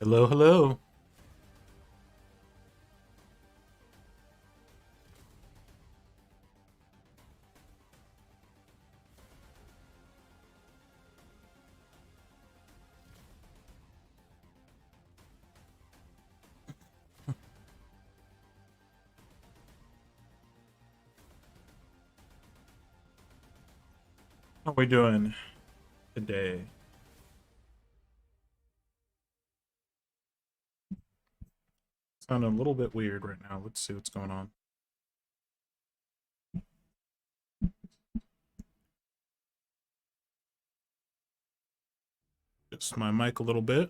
Hello, hello. How are we doing today? Sounding a little bit weird right now. Let's see what's going on. Just my mic a little bit.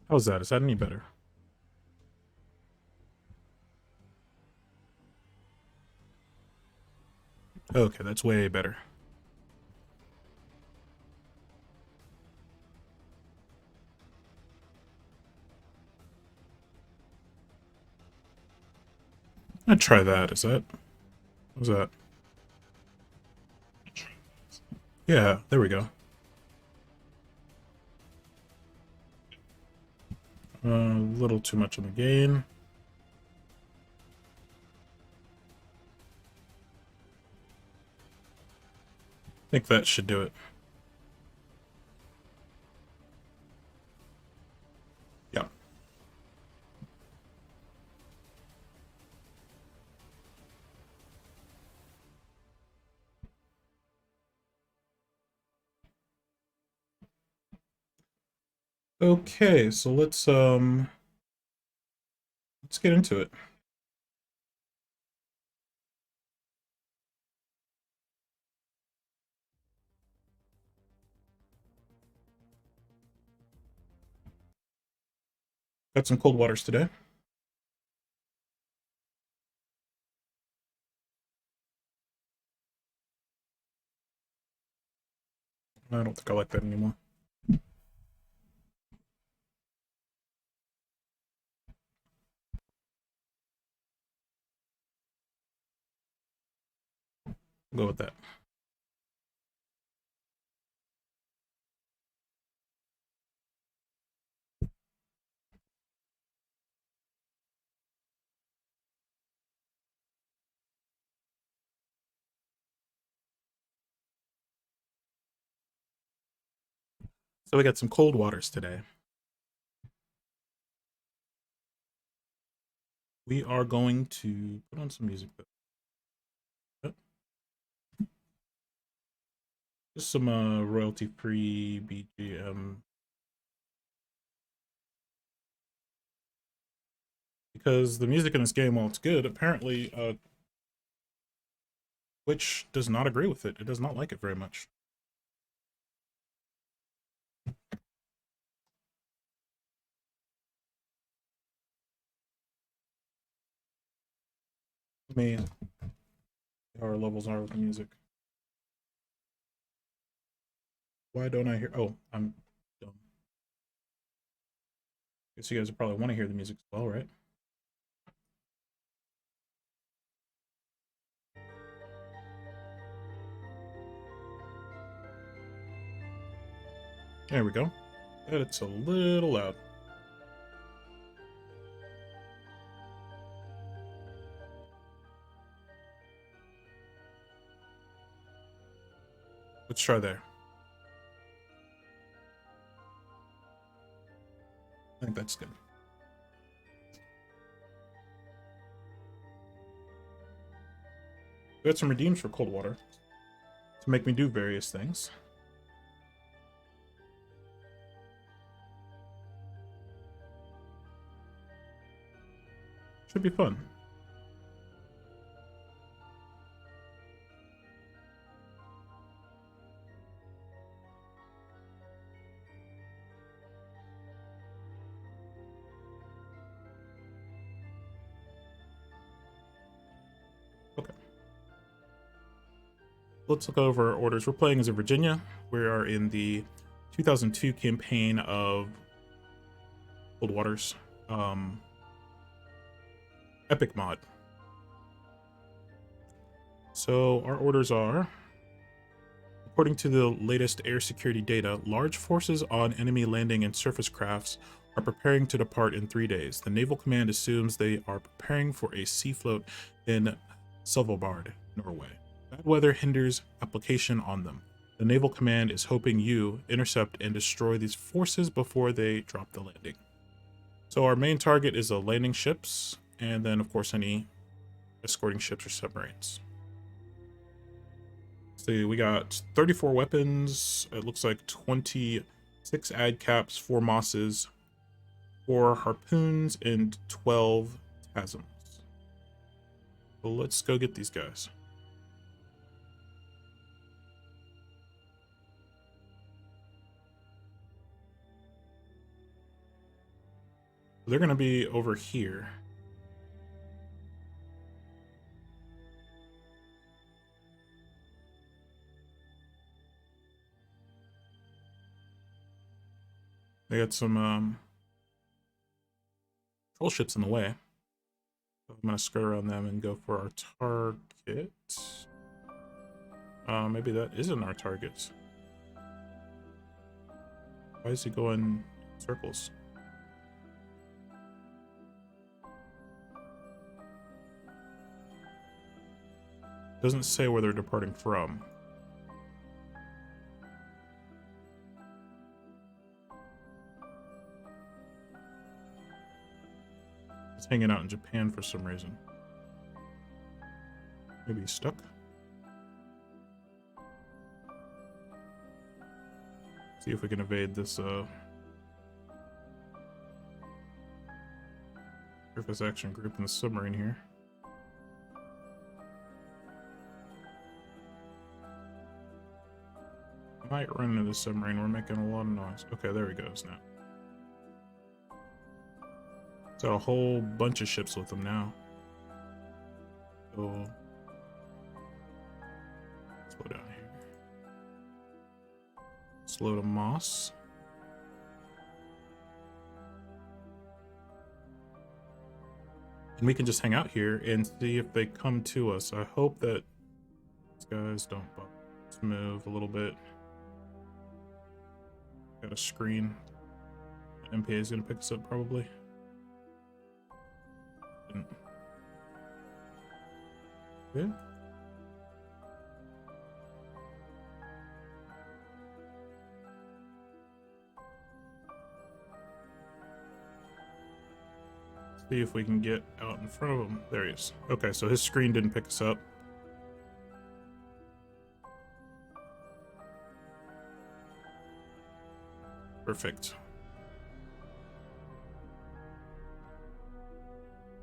How's that? Is that any better? Okay, that's way better. I'd try that. Is that? What's that? Yeah, there we go. A little too much on the gain. I think that should do it. Yeah. Okay, so let's get into it. Got some cold waters today. I don't think I like that anymore. I'll go with that. So we got some cold waters today. We are going to put on some music though. Yep. Just some royalty free BGM because the music in this game, while it's good, apparently Twitch does not agree with it. It does not like it very much. Let me see how our levels are with the music. Why don't I hear? Oh, I'm dumb. Guess you guys probably want to hear the music as well, right? There we go. But it's a little loud. Let's try there. I think that's good. We got some redeems for cold water to make me do various things. Should be fun. Okay. Let's look over our orders. We're playing as a Virginia. We are in the 2002 campaign of Coldwaters. Epic mod. So our orders are According to the latest air security data, large forces on enemy landing and surface crafts are preparing to depart in 3 days. The Naval Command assumes they are preparing for a sea float in Svalbard, Norway. Bad weather hinders application on them. The Naval Command is hoping you intercept and destroy these forces before they drop the landing. So our main target is the landing ships, and then of course any escorting ships or submarines. See, we got 34 weapons. It looks like 26 ad caps, 4 mosses, 4 harpoons, and 12 tasms. So let's go get these guys. They're going to be over here. They got some patrol ships in the way. So I'm going to skirt around them and go for our target. Maybe that isn't our target. Why is he going in circles? Doesn't say where they're departing from. It's hanging out in Japan for some reason. Maybe he's stuck. See if we can evade this surface action group in the submarine here. Might run into the submarine. We're making a lot of noise. Okay, there he goes now. Got a whole bunch of ships with him now. So slow down here. Slow to Moss. And we can just hang out here and see if they come to us. I hope that these guys don't bother. Let's move a little bit. Got a screen. MPA is going to pick us up probably. Yeah. See if we can get out in front of him. There he is. Okay, so his screen didn't pick us up. Perfect.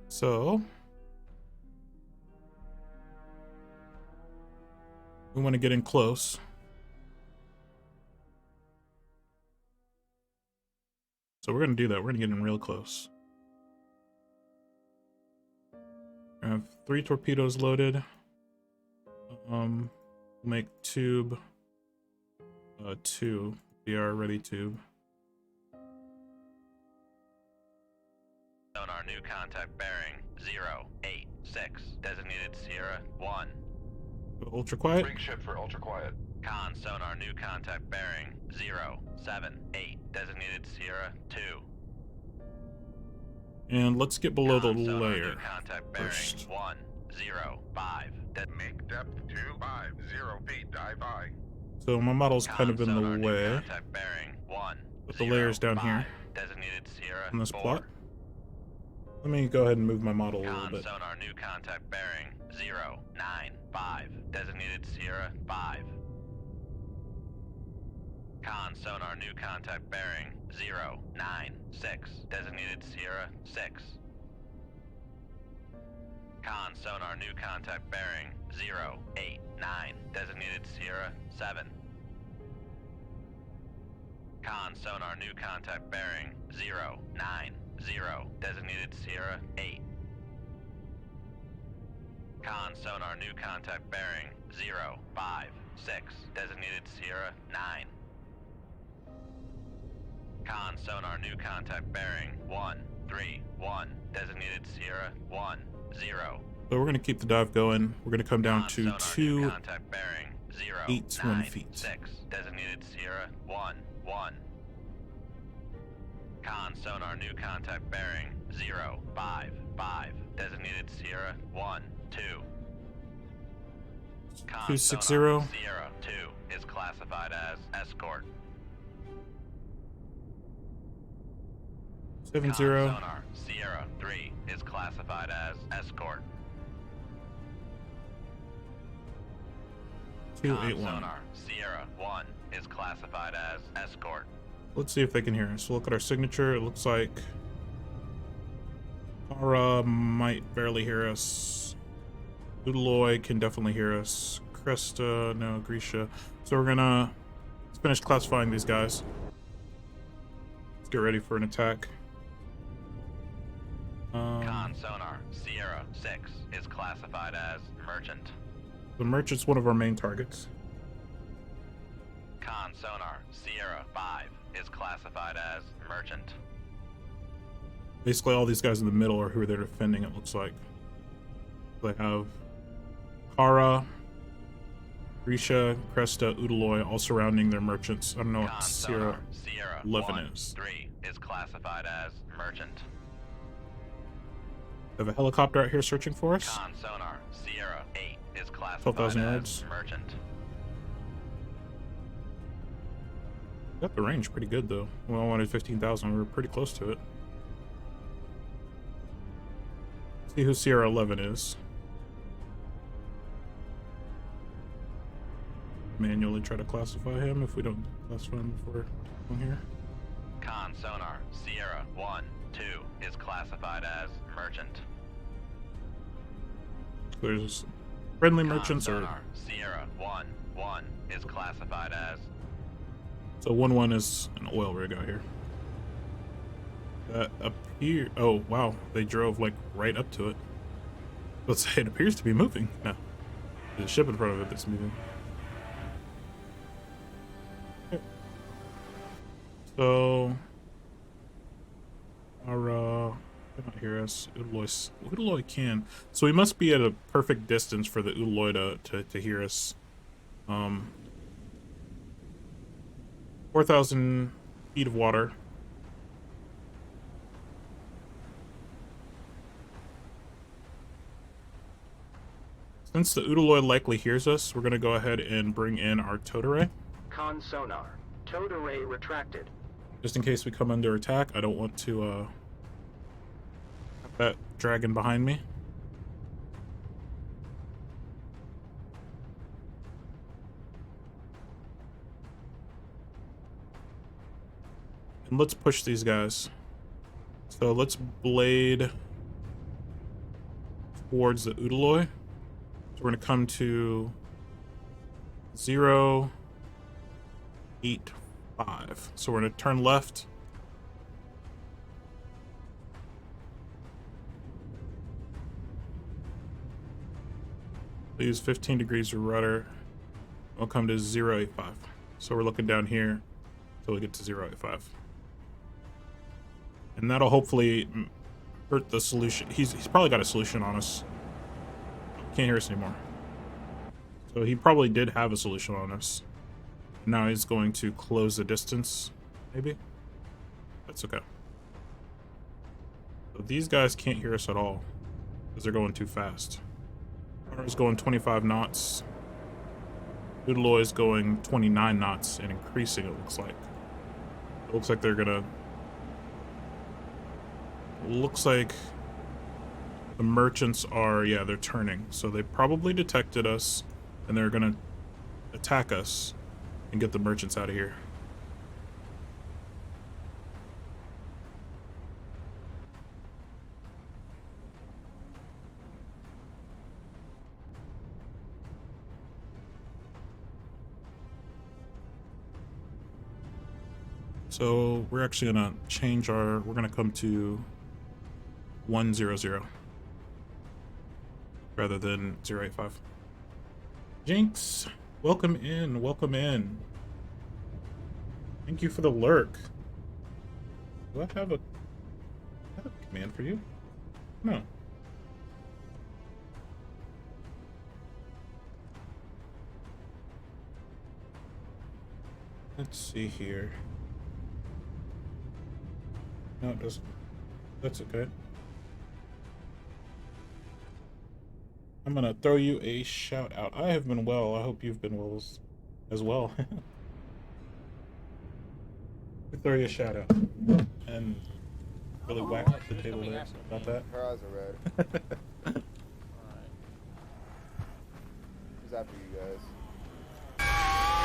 So we want to get in close. So we're going to do that. We're going to get in real close. I have 3 torpedoes loaded. We'll make tube 2. VR ready tube. On our new contact bearing 086, designated Sierra 1. Ultra quiet. Brig ship for ultra quiet. Con sonar new contact bearing 078, designated Sierra 2. And let's get below the Con sonar layer new contact bearing first. 105. Make depth 250 feet. Dive by. So my model's kind of in Con the sonar new way. contact bearing 1. Put the layers down here Designated Sierra on this 4. plot. Let me go ahead and move my model a little Con bit. sonar new contact bearing 095, designated Sierra 5. Con sonar new contact bearing 096, designated Sierra 6. Con sonar new contact bearing 089, designated Sierra 7. Con sonar new contact bearing 090, designated Sierra 8. Con sonar new contact bearing 056, designated Sierra 9. Con sonar new contact bearing 131, designated Sierra 10. So we're going to keep the dive going. We're going to come down Con to sonar new 2 contact bearing 81 9 feet. 6. Designated Sierra 1 1. Con sonar new contact bearing 0 5 5. Designated Sierra 1 2. Con 260. sonar Sierra 2 is classified as escort. 70. Con sonar Sierra 3 is classified as escort. Con 281. sonar Sierra 1 is classified as escort. Let's see if they can hear us. Look at our signature. It looks like Kara might barely hear us. Udaloy can definitely hear us. Cresta, no, Grisha. So we're gonna finish classifying these guys. Let's get ready for an attack. Con sonar Sierra 6 is classified as merchant. The merchant's one of our main targets. Con sonar Sierra 5 is classified as merchant. Basically, all these guys in the middle are who they're defending, it looks like. They have Kara, Grisha, Cresta, Udaloy all surrounding their merchants. I don't know what Con Sierra sonar Sierra 11 1 is. 3 is classified as merchant. They have a helicopter out here searching for us. Con sonar Sierra 8 is 12,000 classified yards. as merchant. Got the range pretty good though. Well, I wanted 15,000. We were pretty close to it. See who Sierra 11 is. Manually try to classify him if we don't classify him before on here. Con sonar Sierra 1 2 is classified as merchant. There's friendly Con merchants or sonar Sierra 1 1 is classified as so 1-1 is an oil rig out here. That appear. Oh wow, they drove like right up to it. Let's say it appears to be moving. No, there's a ship in front of it that's moving. So, our cannot hear us. Udaloy can. So we must be at a perfect distance for the Udaloy to hear us. 4,000 feet of water. Since the Udaloy likely hears us, we're going to go ahead and bring in our towed array. Con sonar. Towed array retracted. Just in case we come under attack, I don't want to have that dragon behind me. And let's push these guys. So let's blade towards the Udaloy. So we're going to come to 0, 8, 5. So we're going to turn left. Use 15 degrees of rudder. We'll come to 085. So we're looking down here until we get to 085. And that'll hopefully hurt the solution. He's probably got a solution on us. Can't hear us anymore. So he probably did have a solution on us. Now he's going to close the distance, maybe? That's okay. So these guys can't hear us at all because they're going too fast. Is going 25 knots. Udaloy is going 29 knots and increasing, it looks like. It looks like they're gonna... Looks like the merchants are, yeah, they're turning. So they probably detected us and they're gonna attack us and get the merchants out of here. So we're actually gonna change our, we're gonna come to 100 rather than 085. Jinx, welcome in, welcome in. Thank you for the lurk. Do I have a command for you? No. Let's see here. No, it doesn't. That's okay. I'm gonna throw you a shout out. I have been well. I hope you've been well as well. We throw you a shout out and really whack the table there about that. Her eyes are red. Alright. Who's after you guys?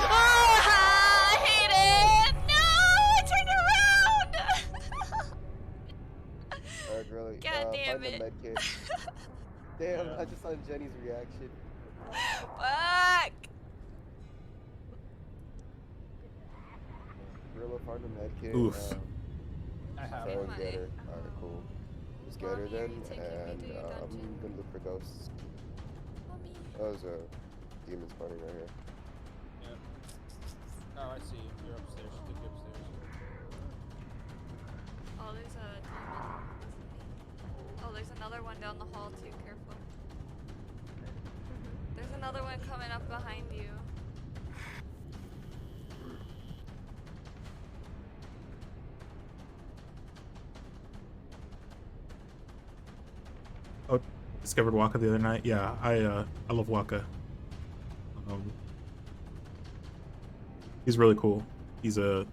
Ah, I hate it! No! Turn around! Alright, really. God damn find it. the med kit. Damn, I just saw Jenny's reaction. Fuck! Gorilla, find the med kit. Oof. I have So one. get her. Alright, cool. Just get her Mommy, are then, you taking me and to your I'm dungeon? gonna look for ghosts. Mommy. Oh, there's a demon spawning right here. Yep. Oh, I see you. You're upstairs. She took you upstairs. Oh, there's a demon. Oh, there's another one down the hall too. Careful. There's another one coming up behind you. Oh, discovered Waka the other night. Yeah, I love Waka. He's really cool. He's a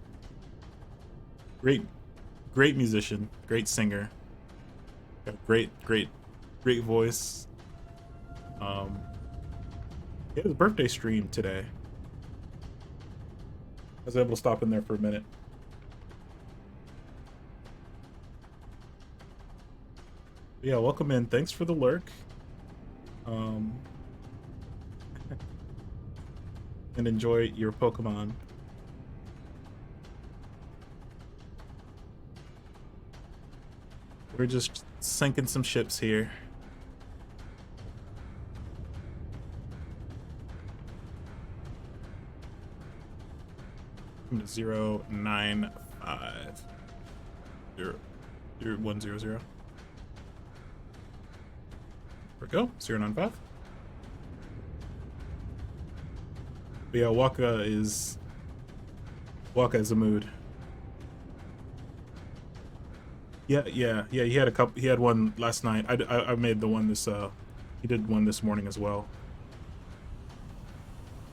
great musician, great singer, got a great voice. He had his birthday stream today. I was able to stop in there for a minute. Yeah, welcome in. Thanks for the lurk. And enjoy your Pokemon. We're just sinking some ships here. Come to 095 100. There we go. 095. But yeah, Waka is a mood. Yeah. He had a couple. He had one last night. I made the one this. He did one this morning as well.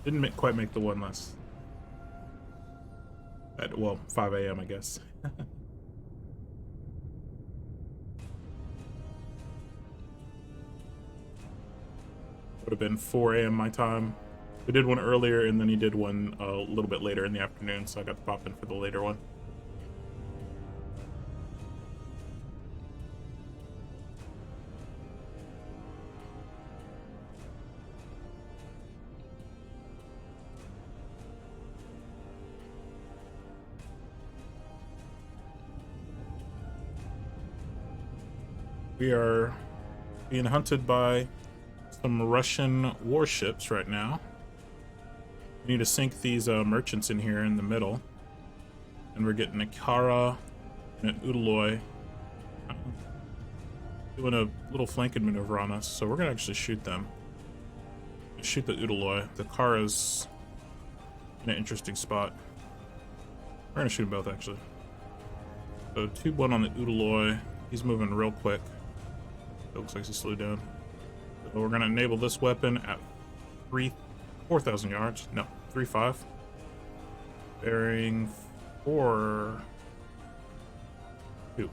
Didn't quite make the one last. At 5 a.m. I guess. Would have been 4 a.m. my time. We did one earlier, and then he did one a little bit later in the afternoon, so I got to pop in for the later one. We are being hunted by some Russian warships right now. We need to sink these merchants in here in the middle. And we're getting a Kara and an Udaloy doing a little flanking maneuver on us, so we're gonna actually shoot them. Shoot the Udaloy. The Kara's in an interesting spot. We're gonna shoot them both actually. So 2-1 on the Udaloy. He's moving real quick. It looks like he's slowed down. So we're gonna enable this weapon at 4,000 yards. No, 3.5. Bearing 4. 2.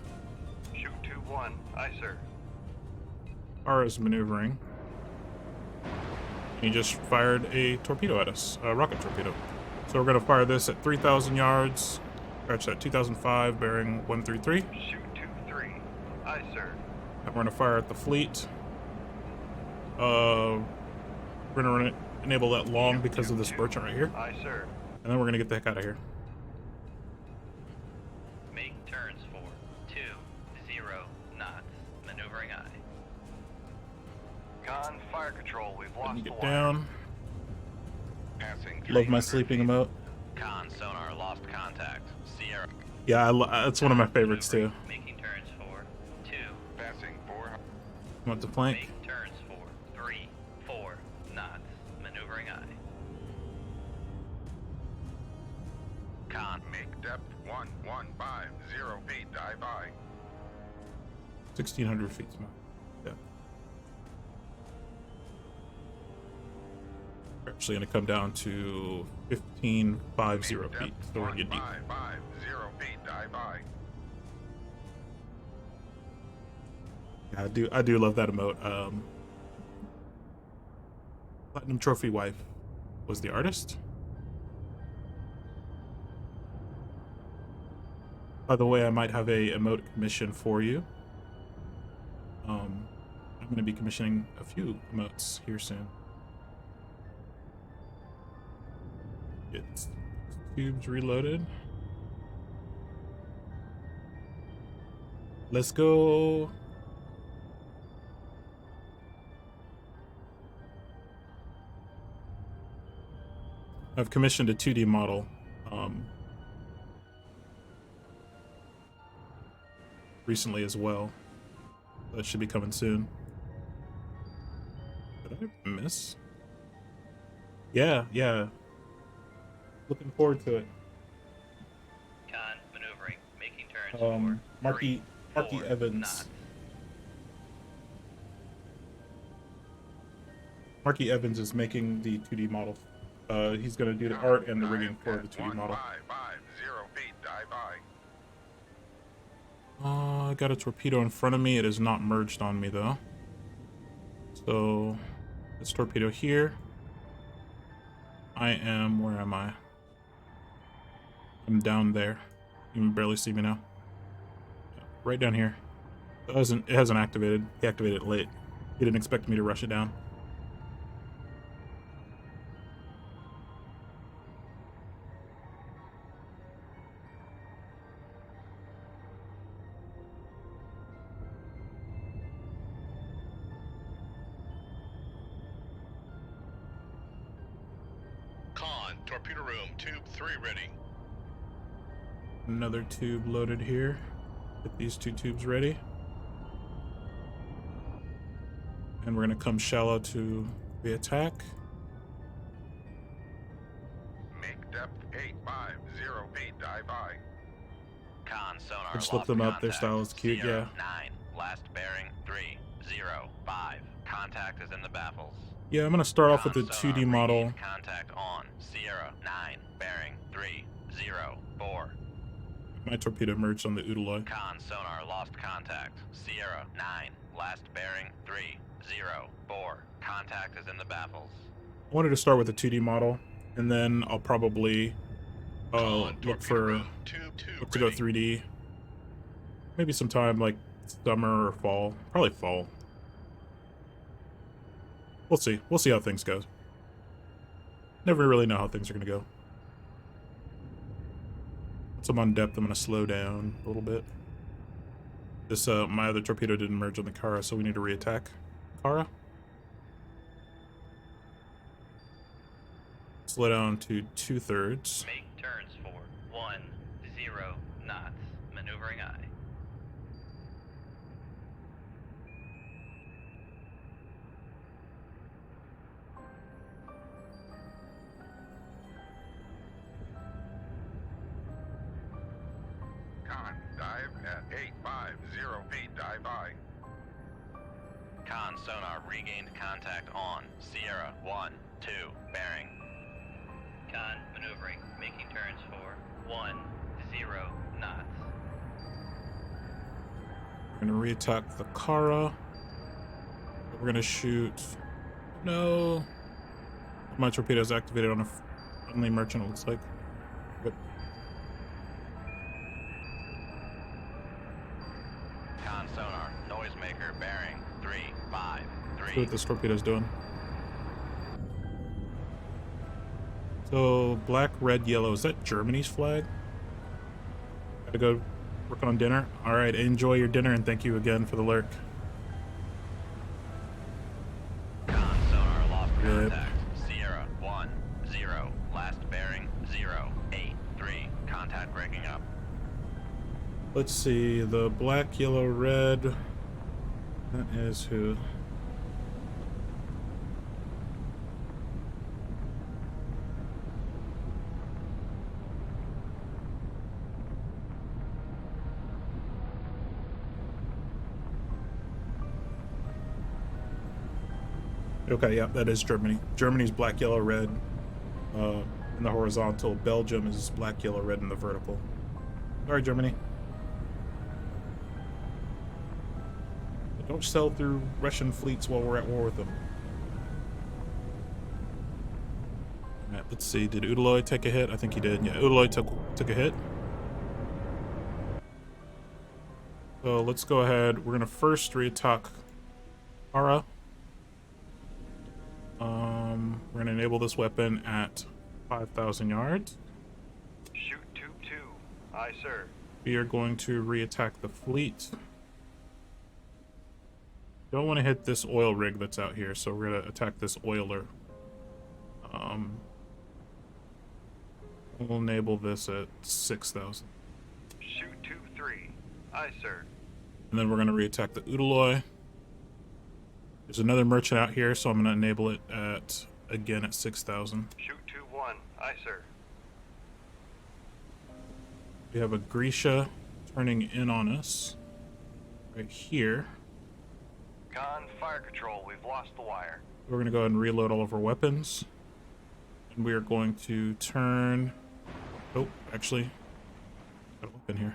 Shoot 2-1. Aye, sir. Kara's maneuvering. He just fired a torpedo at us, a rocket torpedo. So we're gonna fire this at 3,000 yards. Scratch that 2005, bearing 133. Shoot 2-3. Aye, sir. And we're gonna fire at the fleet. We're gonna enable that long because of this merchant right here. Aye, sir. And then we're gonna get the heck out of here. Make turns for 20 knots. Maneuvering aye. Con, fire control. We've Let me lost the get wire. down. Passing Love my 300 sleeping feet. emote. Con sonar lost contact. Sierra. Yeah, that's one of my favorites too. Making turns for 2. Passing 400. I'm at the flank. Make turns for 3-4 knots. Maneuvering aye. Con. Make depth 1150 feet. Dive by. 1,600 feet. Yeah. We're actually going to come down to 1,550 Make feet. depth So we're going to get deep. 1550 feet. Dive by. Yeah, I do love that emote. Platinum Trophy Wife was the artist. By the way, I might have a emote commission for you. I'm going to be commissioning a few emotes here soon. Get tubes reloaded. Let's go. I've commissioned a 2D model recently as well. That should be coming soon. Did I miss? Yeah. Looking forward to it. Con. Maneuvering. Making turns Marky for 4 Evans. knots. Marky Evans is making the 2D model. He's going to do the art and the rigging for the 2D model. 1550 feet. Dive by. I got a torpedo in front of me. It is not merged on me though. So this torpedo here. Where am I? I'm down there. You can barely see me now. Right down here. It hasn't activated. He activated it late. He didn't expect me to rush it down. Con. Torpedo room. Tube 3 ready. Another tube loaded here. Get these 2 tubes ready. And we're going to come shallow to the attack. Make depth 850 feet. Dive by. Con. Sonar. I just lost looked them up. Their contact. style is cute, Sierra yeah. 9. Last bearing 305. Contact is in the baffles. Yeah, I'm going to start off with the Con. Sonar 2D model. regained contact on Sierra 9. Bearing 304. My torpedo merged on the Udaloy. Con. Sonar lost contact. Sierra 9. Last bearing 304. Contact is in the baffles. I wanted to start with a 2D model, and then I'll probably Con. look Torpedo for room. Tube 2 to go ready. 3D. Maybe sometime like summer or fall. Probably fall. We'll see. We'll see how things go. Never really know how things are going to go. Once I'm on depth, I'm going to slow down a little bit. This my other torpedo didn't merge on the Kara, so we need to reattack Kara. Slow down to 2/3. Make turns for 10 knots. Maneuvering eye. Con. Dive at 850 feet. Dive by. Con. Sonar regained contact on Sierra 1, 2, bearing. Con. Maneuvering. Making turns for 10 knots. We're going to reattack the Kara. We're going to shoot... No. My torpedo's activated on a friendly merchant, it looks like. Good. Con. Sonar. Noisemaker bearing 353. See what this torpedo's doing. So, black, red, yellow. Is that Germany's flag? Gotta go working on dinner? Alright, enjoy your dinner and thank you again for the lurk. Con. Sonar lost Yep. contact. Sierra 1, 0. Last bearing 083. Contact breaking up. Let's see, the black, yellow, red. That is who? Okay, yeah, that is Germany. Germany's black, yellow, red in the horizontal. Belgium is black, yellow, red in the vertical. Sorry, Germany. But don't sail through Russian fleets while we're at war with them. Alright, let's see. Did Udaloy take a hit? I think he did. Yeah, Udaloy took a hit. So let's go ahead. We're gonna first reattack Ara. We're gonna enable this weapon at 5,000 yards. Shoot tube 2. Aye, sir. We are going to reattack the fleet. Don't want to hit this oil rig that's out here, so we're gonna attack this oiler. We'll enable this at 6,000. Shoot tube 3. Aye, sir. And then we're gonna reattack the Udaloy. There's another merchant out here, so I'm gonna enable it at, again, at 6,000. Shoot tube 1. Aye, sir. We have a Grisha turning in on us right here. Con, fire control. We've lost the wire. We're gonna go ahead and reload all of our weapons. And we are going to turn... Oh, actually, got a weapon here.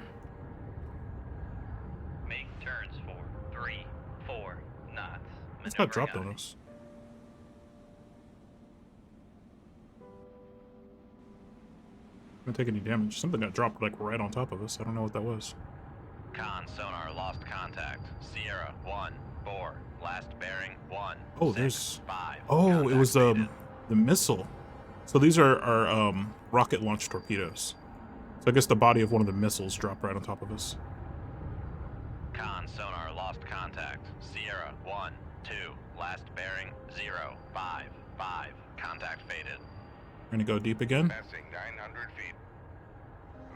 Make turns for 3, 4 knots. It's not Maneuvering dropped on eye. us. Didn't take any damage. Something got dropped like right on top of us. I don't know what that was. Con sonar lost contact. Sierra 1, 4. Last bearing 1. Oh, 6, there's... 5. Oh, it Contact was faded. the missile. So these are rocket launch torpedoes. So I guess the body of one of the missiles dropped right on top of us. Con sonar lost contact. Sierra 1, 2. Last bearing 0, 5, 5. Contact faded. We're gonna go deep again. Passing 900 feet.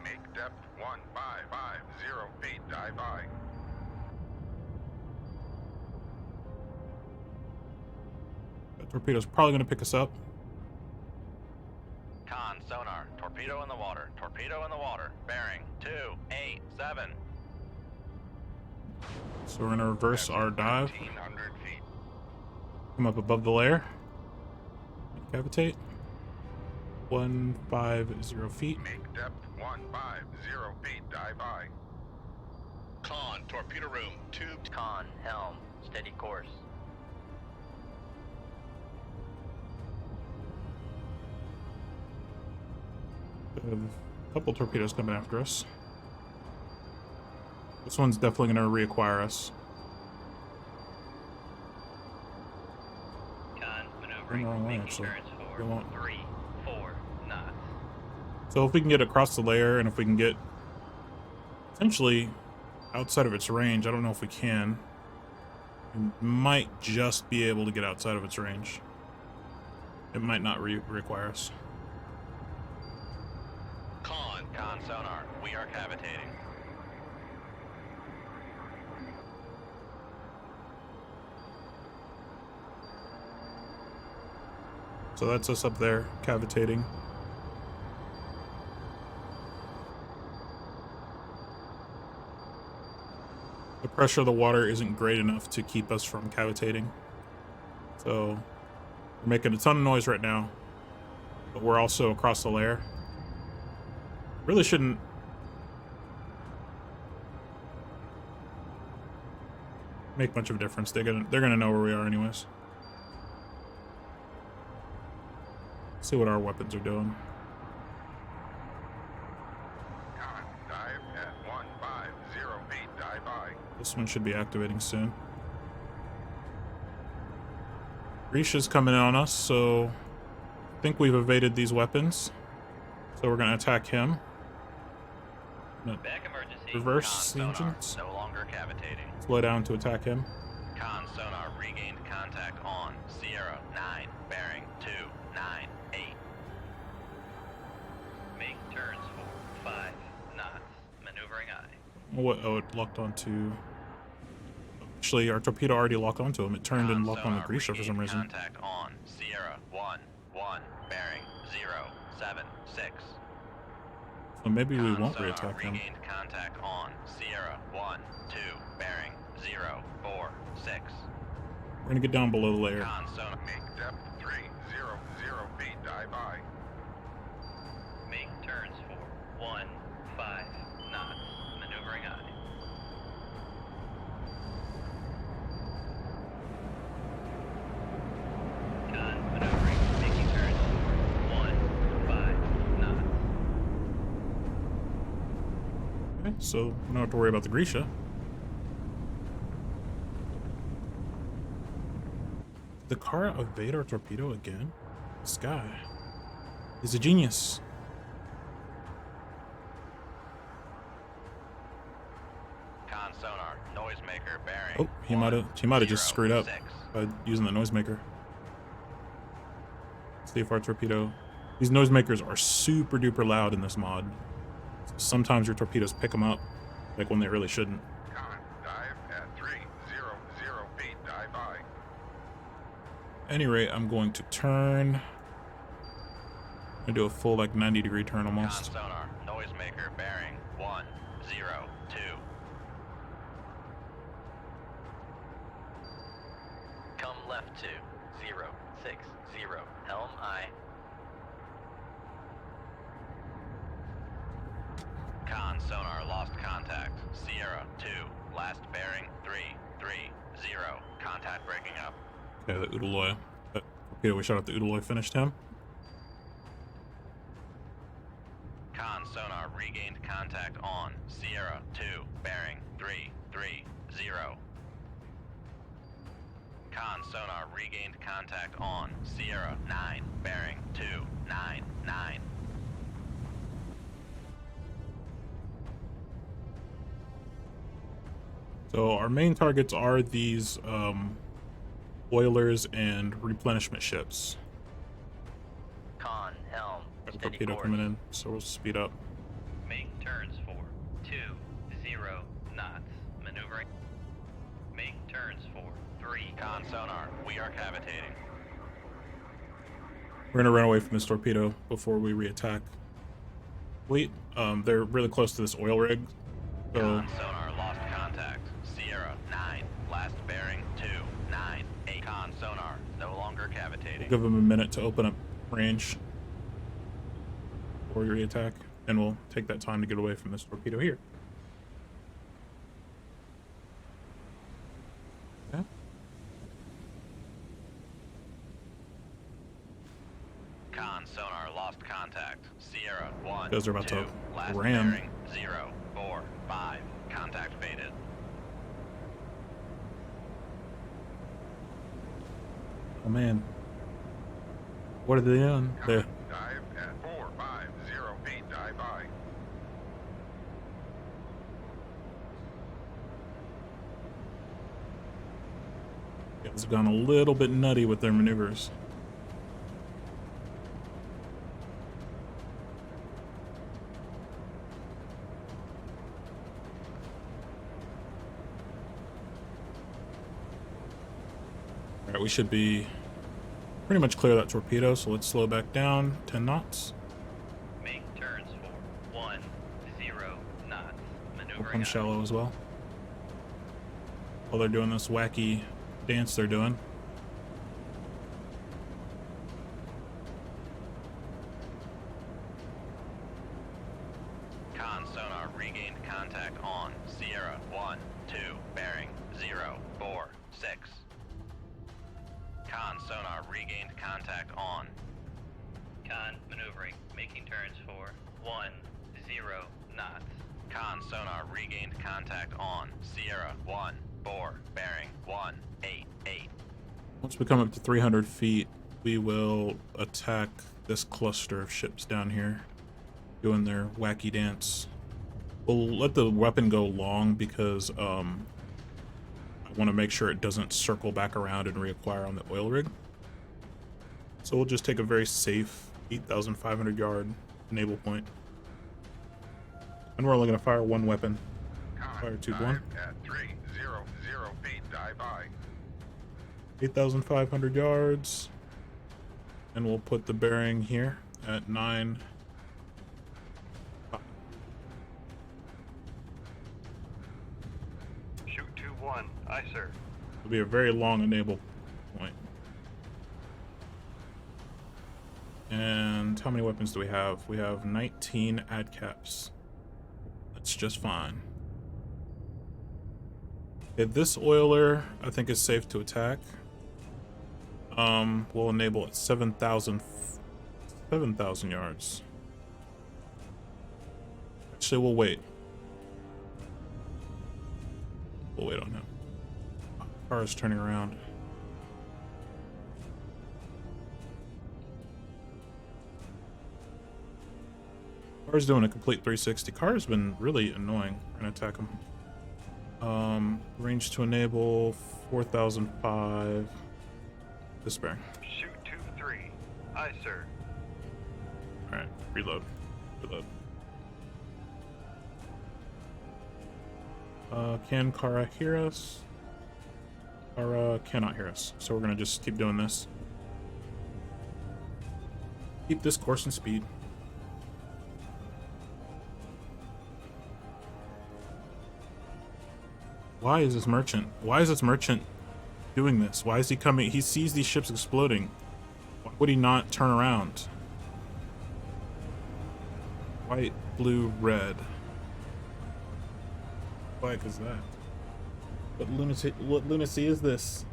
Make depth 1550 feet. Dive aye. That torpedo's probably gonna pick us up. Con sonar. Torpedo in the water. Torpedo in the water. Bearing 287. So we're gonna reverse our dive. 1,500 feet. Come up above the layer. Cavitate. 150 feet. Make depth 150 feet. Dive aye. Con, torpedo room, tubed. Con, helm, steady course. A couple torpedoes coming after us. This one's definitely gonna reacquire us. Con, We're maneuvering, in the wrong way, making actually. turns We for won't. 3, 4 knots. So if we can get across the layer, and if we can get essentially outside of its range, I don't know if we can. We might just be able to get outside of its range. It might not require us. Con sonar, we are cavitating. So that's us up there, cavitating. The pressure of the water isn't great enough to keep us from cavitating. So we're making a ton of noise right now, but we're also across the layer. Really shouldn't make much of a difference. They're gonna know where we are anyways. See what our weapons are doing. Con, dive at 150 feet. Dive aye. This one should be activating soon. Grisha's coming in on us, so I think we've evaded these weapons. So we're gonna attack him. Back emergency. Reverse Con the sonar, engines. no longer cavitating. Slow down to attack him. Con sonar regained contact on Sierra 9, bearing 298. Make turns for 5 knots. Maneuvering eye. What? Oh, it locked onto. Actually, our torpedo already locked onto him. It turned and Con locked on the sonar Grisha for some regained reason. Contact on Sierra 1, bearing 076. So maybe we Con won't sonar reattack him. regained contact on Sierra 1, 2, bearing 046. We're gonna get down below the layer. Con sonar. Make depth 300 feet. Dive by. Make turns for 15 knots. Maneuvering aye. Con maneuvering. Making turns for 15 knots. Okay, so we don't have to worry about the Grisha. The car evade our torpedo again? This guy. He's a genius. Con sonar. Noisemaker bearing. Oh, he might have just screwed up 106. by using the noisemaker. See if our torpedo. These noisemakers are super duper loud in this mod. Sometimes your torpedoes pick them up, like when they really shouldn't. Con, dive at 300 feet. Dive by. Any rate, I'm going to turn. I'm gonna do a full like 90-degree turn Con almost. sonar. Noisemaker bearing 102. Come left to 060. Helm aye. Con sonar lost contact. Sierra 2. Last bearing 330. Contact breaking up. Okay, the Udaloy. That torpedo we shot at the Udaloy finished him. Con sonar regained contact on Sierra 2. Bearing 330. Con sonar regained contact on Sierra 9. Bearing 299. So our main targets are these oilers and replenishment ships. Con helm. Got a Steady torpedo course. coming in, so we'll speed up. Make turns for 20 knots. Maneuvering. Make turns for 3. Con sonar. We are cavitating. We're gonna run away from this torpedo before we reattack. Wait, they're really close to this oil rig. So Con sonar lost contact. Sierra 9. Last bearing 298. Con sonar no longer cavitating. give them a minute to open up range before we reattack, and we'll take that time to get away from this torpedo here. Okay. Con sonar lost contact. Sierra 1. Those are about 2, to last ram. bearing 045. Contact faded. Oh man. What are they doing? They're Dive at 450 feet. Dive by. it's gone a little bit nutty with their maneuvers. Alright, we should be pretty much clear that torpedo, so let's slow back down 10 knots. Make turns for 10 knots. We'll Maneuvering come out. shallow as well. While they're doing this wacky dance they're doing. Con sonar regained contact on Sierra 1, 2, bearing 046. Con sonar regained contact on. Con maneuvering, making turns for 10 knots. Con sonar regained contact on Sierra 1, 4, bearing 188. Once we come up to 300 feet, we will attack this cluster of ships down here, doing their wacky dance. We'll let the weapon go long because I want to make sure it doesn't circle back around and reacquire on the oil rig. So we'll just take a very safe 8,500 yard naval point. And we're only going to fire one weapon. Fire tube Dive one. at 300 feet. Dive by. 8,500 yards. And we'll put the bearing here at 9. Shoot 2-1. Aye, sir. It'll be a very long naval And how many weapons do we have? We have 19 ad caps. That's just fine. Okay, this oiler I think is safe to attack. We'll enable at 7,000 yards. Actually, we'll wait. We'll wait on him. Car is turning around. Car's doing a complete 360. Car's been really annoying. We're gonna attack him. Range to enable 4,005. Despair. Shoot 2-3. Aye, sir. Alright, reload. Reload. Can Kara hear us? Kara cannot hear us, so we're gonna just keep doing this. Keep this course and speed. Why is this merchant? Why is this merchant doing this? Why is he coming? He sees these ships exploding. Why would he not turn around? White, blue, red. What the heck is that? What lunacy is this?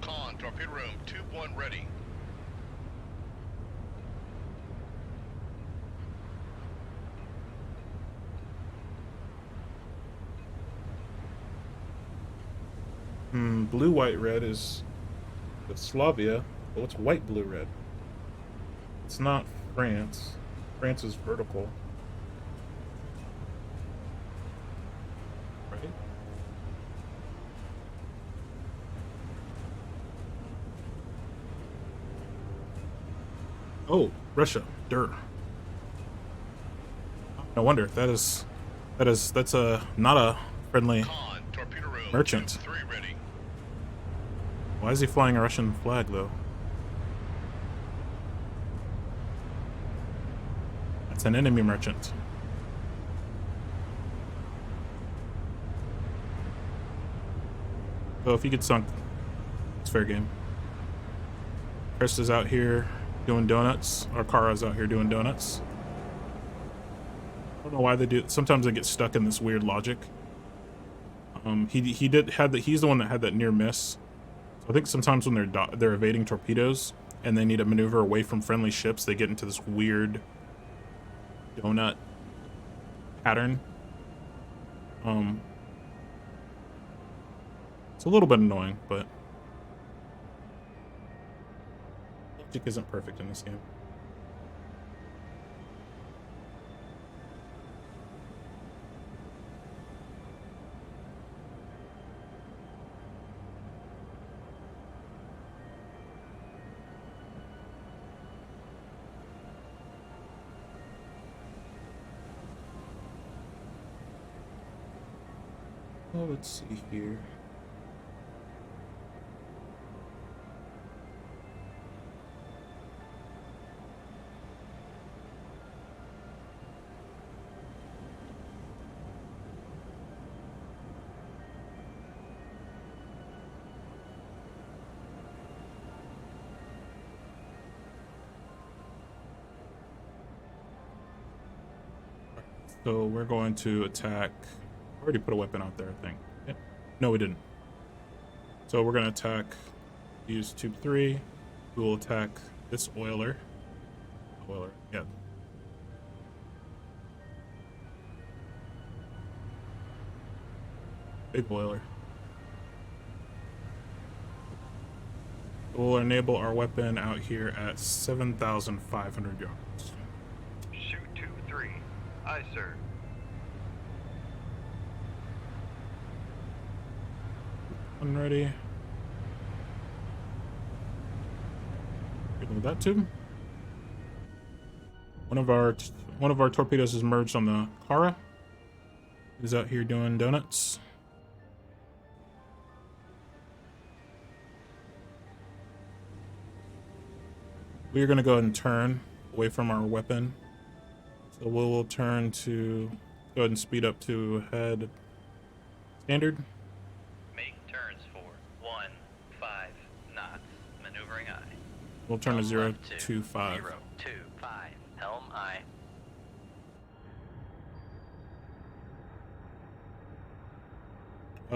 Con, torpedo room, tube 1 ready. Blue, white, red is Yugoslavia. But what's white, blue, red? It's not France. France is vertical. Right? Oh, Russia. Dur. No wonder. That's not a friendly Con, torpedo room, merchant. tube 3 ready. Why is he flying a Russian flag, though? That's an enemy merchant. So if he gets sunk, it's fair game. Chris is out here doing donuts. Or Kara's out here doing donuts. I don't know why they do. Sometimes they get stuck in this weird logic. He's the one that had that near miss. I think sometimes when they're evading torpedoes and they need to maneuver away from friendly ships, they get into this weird donut pattern. It's a little bit annoying, but logic isn't perfect in this game. Well, let's see here. So we're going to attack. I already put a weapon out there, I think. Yeah. No, we didn't. So we're going to attack, use tube 3. We will attack this oiler. Oiler, yeah. Big oiler. We'll enable our weapon out here at 7,500 yards. Shoot 2-3. Aye, sir. I'm ready. Good with that too. One of our torpedoes is merged on the Kara. He's out here doing donuts. We're gonna go ahead and turn away from our weapon. So we'll turn to go ahead and speed up to head standard. Make turns for 1-5. Maneuvering aye. We'll turn to Helm 0 left to 5. 0 2 5. Helm aye.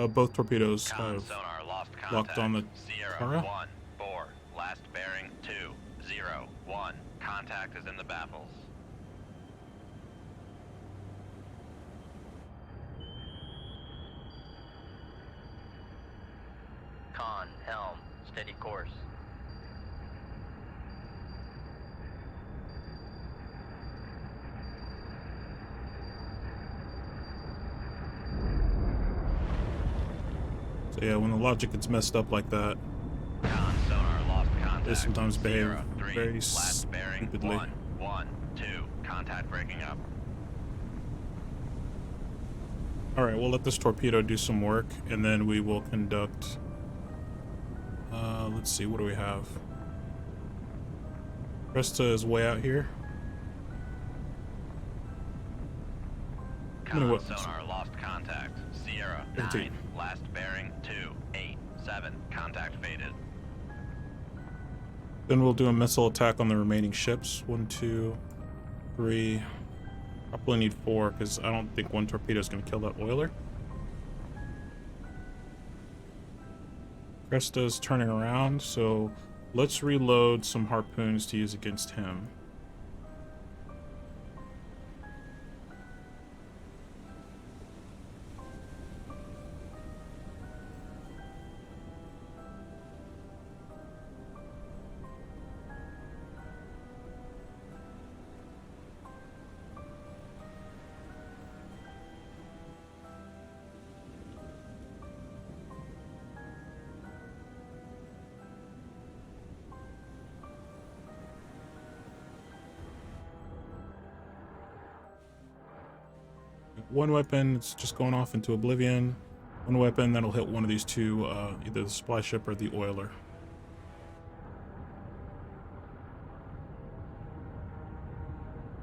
Both torpedoes Con have sonar lost contact. locked on the Sierra Tara. 1 4. Last bearing 2 0 1. Contact is in the baffles. Con helm steady course. So yeah, when the logic gets messed up like that, Con sonar lost contact. they sometimes behave Sierra 3. very Last bearing stupidly. 1 1 2. Contact breaking up. Alright, we'll let this torpedo do some work, and then we will conduct... let's see, what do we have? Cresta is way out here. How many Con weapons? sonar lost contact. Sierra 15. 9. Last bearing 2 8 7. Contact faded. Then we'll do a missile attack on the remaining ships. 1, 2, 3. Probably need 4, because I don't think one torpedo is going to kill that oiler. Cresta's turning around, so let's reload some harpoons to use against him. One weapon, it's just going off into oblivion. One weapon, that'll hit one of these two, either the supply ship or the oiler.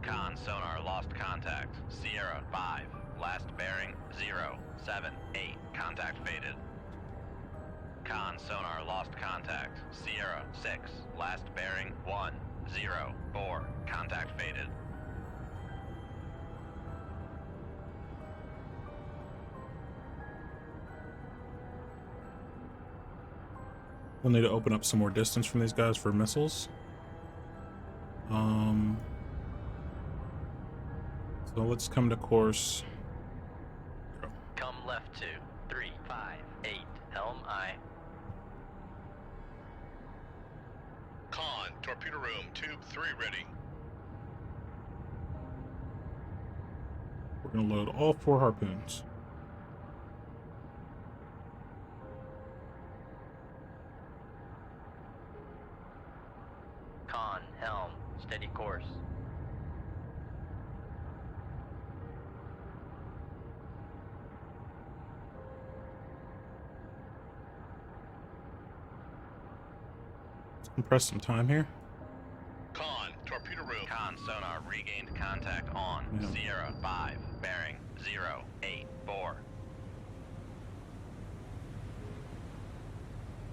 Con sonar lost contact. Sierra 5. Last bearing 0 7 8. Contact faded. Con sonar lost contact. Sierra 6. Last bearing 1 0 4. Contact faded. We'll need to open up some more distance from these guys for missiles. So let's come to course. Come left 2 3 5 8. Helm aye. Con, torpedo room, tube 3 ready. We're going to load all 4 harpoons. Con helm steady course. Let's compress some time here. Con, torpedo room. Con sonar regained contact on Yeah. Sierra 5. Bearing 0 8 4.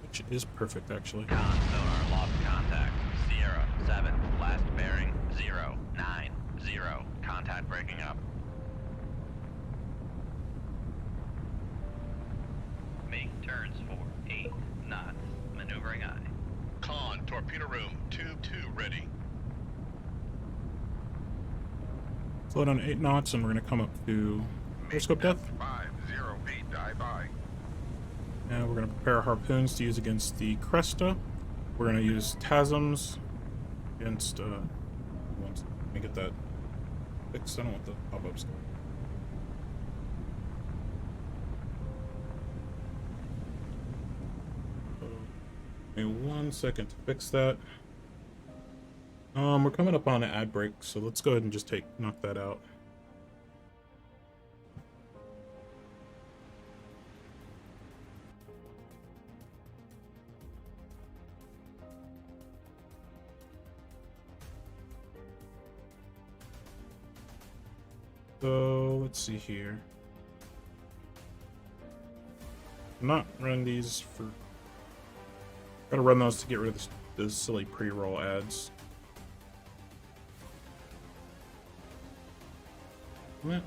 Which is perfect, actually. Con sonar lost contact. Sierra 7. Last bearing 0 9 0. Contact breaking up. Make turns for 8 knots. Maneuvering aye. Con, torpedo room, tube 2 ready. Slow down to 8 knots, and we're going to come up to periscope depth. 508 dive by. And we're going to prepare our harpoons to use against the Cresta. We're going to use TASMs against, let me get that fixed. I don't want the pop-ups. Give me 1 second to fix that. We're coming up on an ad break, so let's go ahead and just knock that out. So let's see here. I'm not running these for. Gotta run those to get rid of this those silly pre-roll ads. What?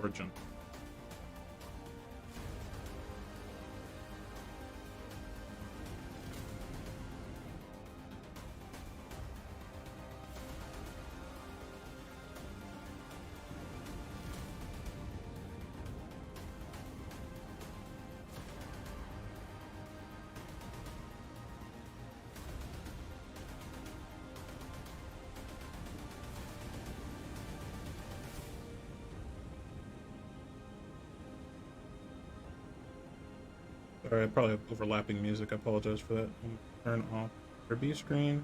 Origin. Sorry, I probably have overlapping music. I apologize for that. Turn off your B screen.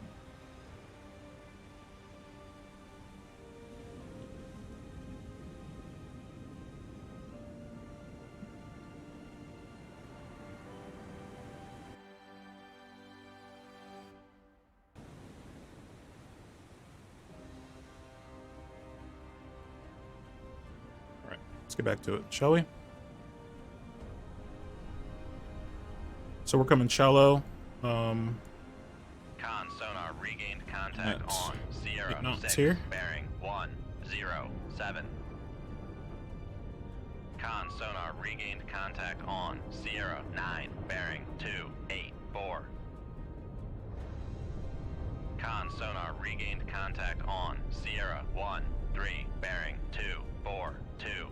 All right, let's get back to it, shall we? So we're coming shallow. Con sonar regained contact That's on Sierra 8 knots 6 here. bearing 107. Con sonar regained contact on Sierra 9 bearing 284. Con sonar regained contact on Sierra 13 bearing 242.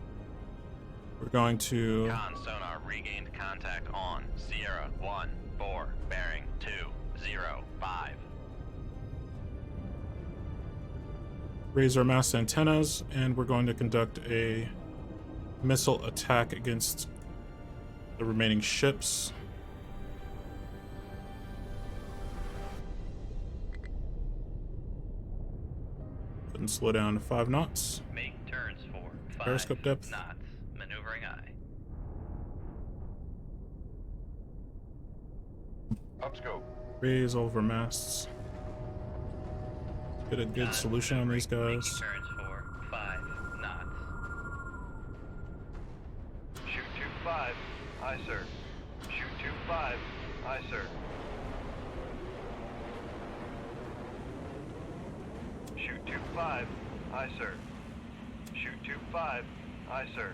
We're going to Con sonar regained contact on Sierra 14 bearing 205. raise our mast antennas, and we're going to conduct a missile attack against the remaining ships. And slow down to 5 knots. Make turns for 5 Periscope depth. knots. Maneuvering eye. Upscope. Raise all of our masts. Get a good solution on these guys. Turns for 5 knots. Shoot 25. Aye, sir. Shoot 25. Aye, sir. Shoot 25. Aye, sir. Shoot 25. Aye, sir.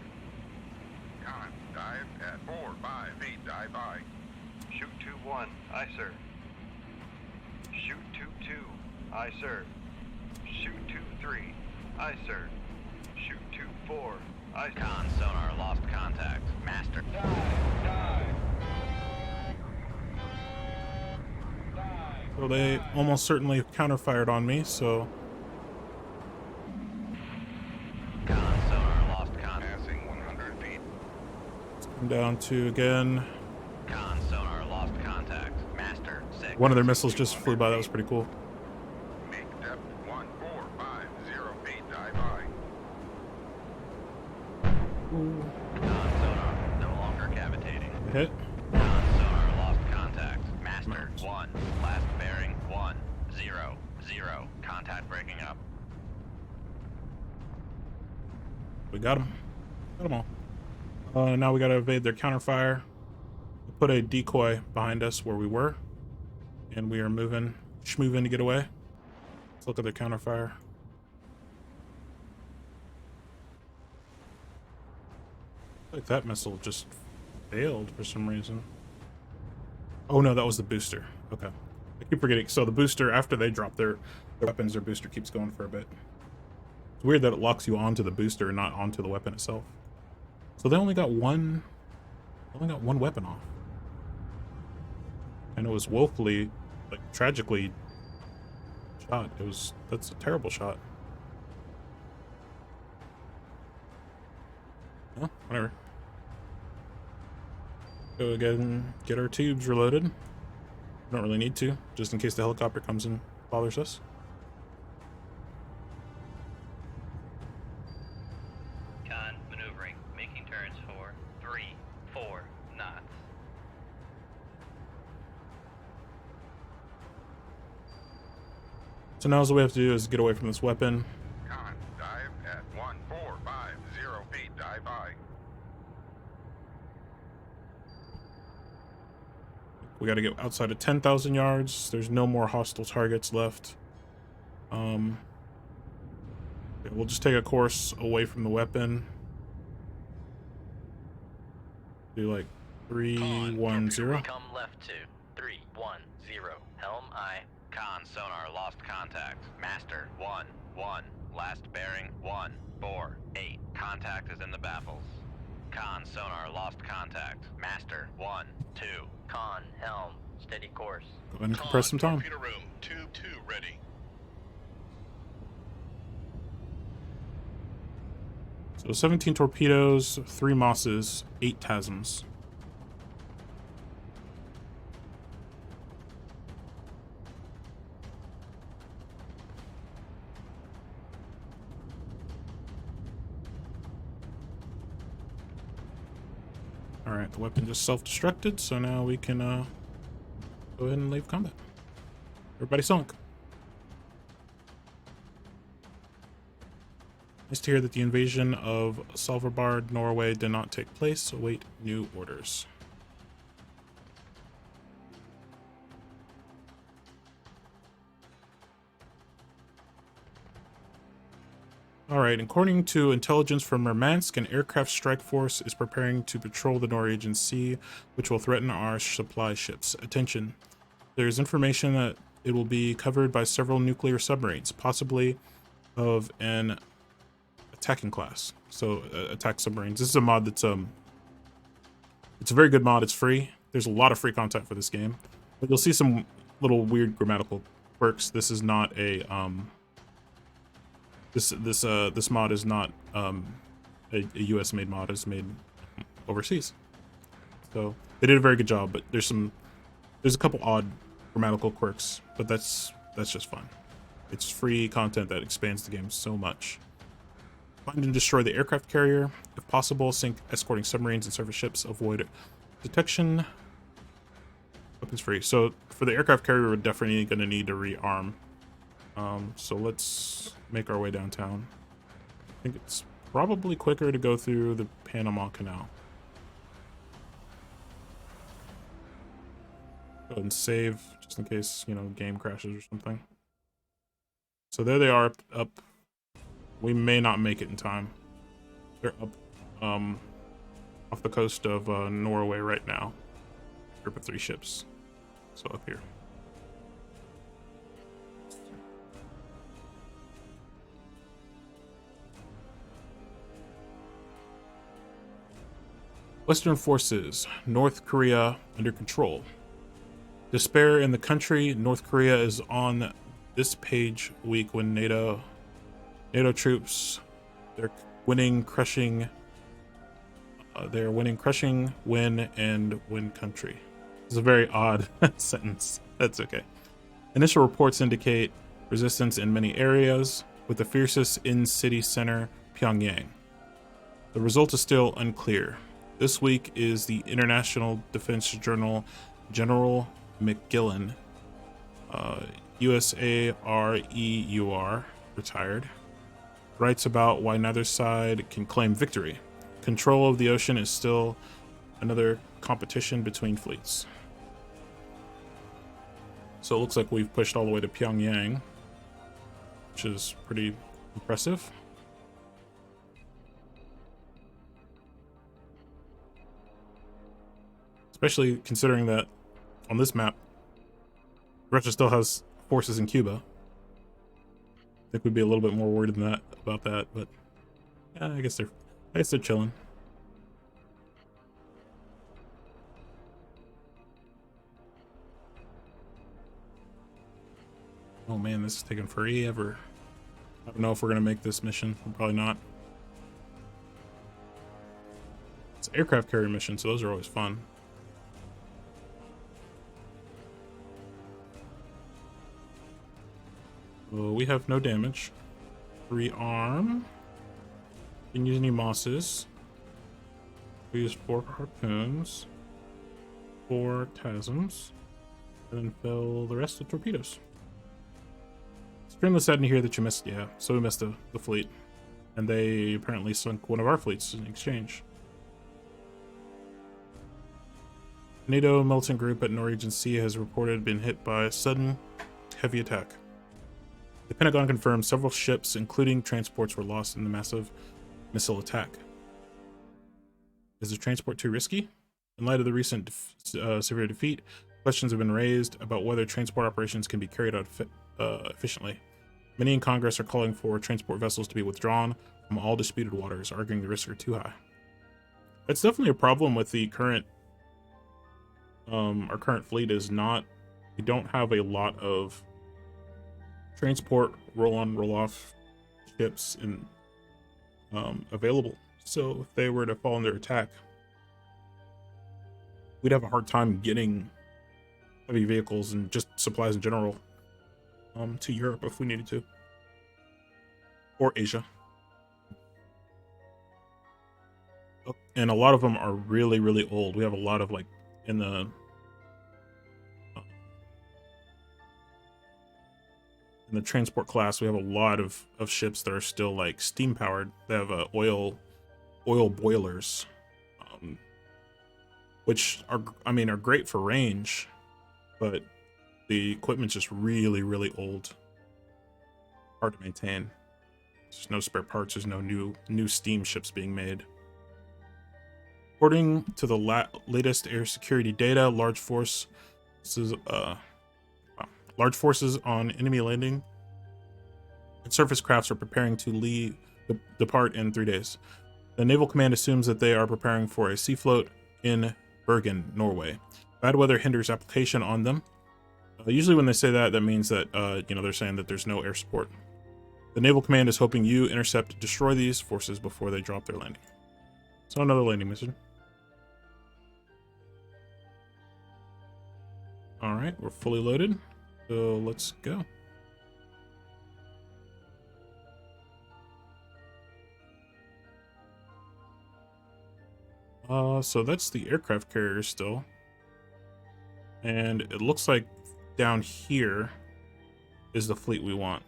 Con, dive at 458, dive by. Shoot 21. Aye, sir. Shoot 22. Aye, sir. Shoot 23. Aye, sir. Shoot 24. Aye, sir. Con sonar lost contact. Master. So they almost certainly counterfired on me, so Con sonar lost contact. Passing 100 feet. I'm down to again. Con sonar lost contact. Master 6. One of their missiles just flew by. That was pretty cool. Make depth 1450 feet, dive by. Con sonar no longer cavitating. Hit. Con sonar lost contact. Master 1. Last bearing 100. Contact breaking up. We got them. Got them all. Now we got to evade their counterfire. Put a decoy behind us where we were, and we are schmoving to get away. Let's look at their counterfire. Like that missile just failed for some reason. Oh no, that was the booster. Okay, I keep forgetting. So the booster, after they drop their weapons, their booster keeps going for a bit. It's weird that it locks you onto the booster and not onto the weapon itself. So they only got one weapon off. And it was woefully, like, tragically shot. That's a terrible shot. Well, whatever. Go again, get our tubes reloaded. We don't really need to, just in case the helicopter comes and bothers us. Con maneuvering. Making turns for 4 knots. So now all we have to do is get away from this weapon. Con, dive at 1450 feet, dive by. We got to get outside of 10,000 yards. There's no more hostile targets left. Yeah, we'll just take a course away from the weapon. Do like 310. Recom left to 310. Helm I. Con sonar lost contact. Master 1-1. Last bearing 148. Contact is in the baffles. Con sonar lost contact. Master 1-2. Con helm steady course. Go ahead and compress some time. Torpedo room, tube 2 ready. So 17 torpedoes, 3 Mosses, 8 TASMs. Alright, the weapon just self-destructed, so now we can go ahead and leave combat. Everybody sunk. Nice to hear that the invasion of Svalbard, Norway did not take place. Await new orders. Alright, according to intelligence from Murmansk, an aircraft strike force is preparing to patrol the Norwegian Sea, which will threaten our supply ships. Attention. There is information that it will be covered by several nuclear submarines, possibly of an attacking class. So, attack submarines. This is a mod that's, it's a very good mod. It's free. There's a lot of free content for this game. But you'll see some little weird grammatical quirks. This is not a, this mod is not a US made mod. It's made overseas, so they did a very good job. But there's a couple odd grammatical quirks, but that's just fun. It's free content that expands the game so much. Find and destroy the aircraft carrier if possible. Sink escorting submarines and surface ships. Avoid detection. Weapons free. So for the aircraft carrier, we're definitely going to need to rearm. So let's make our way downtown. I think it's probably quicker to go through the Panama Canal. Go ahead and save just in case, you know, game crashes or something. So there they are up. We may not make it in time. They're up off the coast of Norway right now. Group of 3 ships. So up here. Western forces, North Korea under control. Despair in the country. North Korea is on this page week when NATO troops, they're winning, crushing, win, and win country. It's a very odd sentence. That's okay. Initial reports indicate resistance in many areas, with the fiercest in city center, Pyongyang. The result is still unclear. This week is the International Defense Journal General McGillen, USAREUR, retired, writes about why neither side can claim victory. Control of the ocean is still another competition between fleets. So it looks like we've pushed all the way to Pyongyang, which is pretty impressive. Especially considering that on this map, Russia still has forces in Cuba. I think we'd be a little bit more worried than that about that, but yeah, I guess they're chilling. Oh man, this is taking forever. I don't know if we're gonna make this mission. Probably not. It's an aircraft carrier mission, so those are always fun. So we have no damage. Rearm. Didn't use any mosses. We used 4 harpoons, 4 TASMs, and then fill the rest with torpedoes. Extremely sad to hear that you missed. Yeah, so we missed the fleet, and they apparently sunk one of our fleets in exchange. NATO militant group at Norwegian Sea has reported been hit by a sudden heavy attack. The Pentagon confirmed several ships, including transports, were lost in the massive missile attack. Is the transport too risky? In light of the recent severe defeat, questions have been raised about whether transport operations can be carried out efficiently. Many in Congress are calling for transport vessels to be withdrawn from all disputed waters, arguing the risks are too high. That's definitely a problem with the current our current fleet is not, we don't have a lot of transport roll-on roll-off ships in available. So if they were to fall under attack, we'd have a hard time getting heavy vehicles and just supplies in general to Europe if we needed to, or Asia. And a lot of them are really, really old. We have a lot of, like, in the transport class, we have a lot of ships that are still like steam powered. They have oil boilers, which are, I mean, are great for range, but the equipment's just really, really old, hard to maintain. There's no spare parts. There's no new steam ships being made. According to the latest air security data, large forces on enemy landing and surface crafts are preparing to depart in 3 days. The Naval Command assumes that they are preparing for a sea float in Bergen, Norway. Bad weather hinders application on them. Usually when they say that, that means that they're saying that there's no air support. The Naval Command is hoping you intercept and destroy these forces before they drop their landing. So another landing mission. All right, we're fully loaded, so let's go. So that's the aircraft carrier still. And it looks like down here is the fleet we want.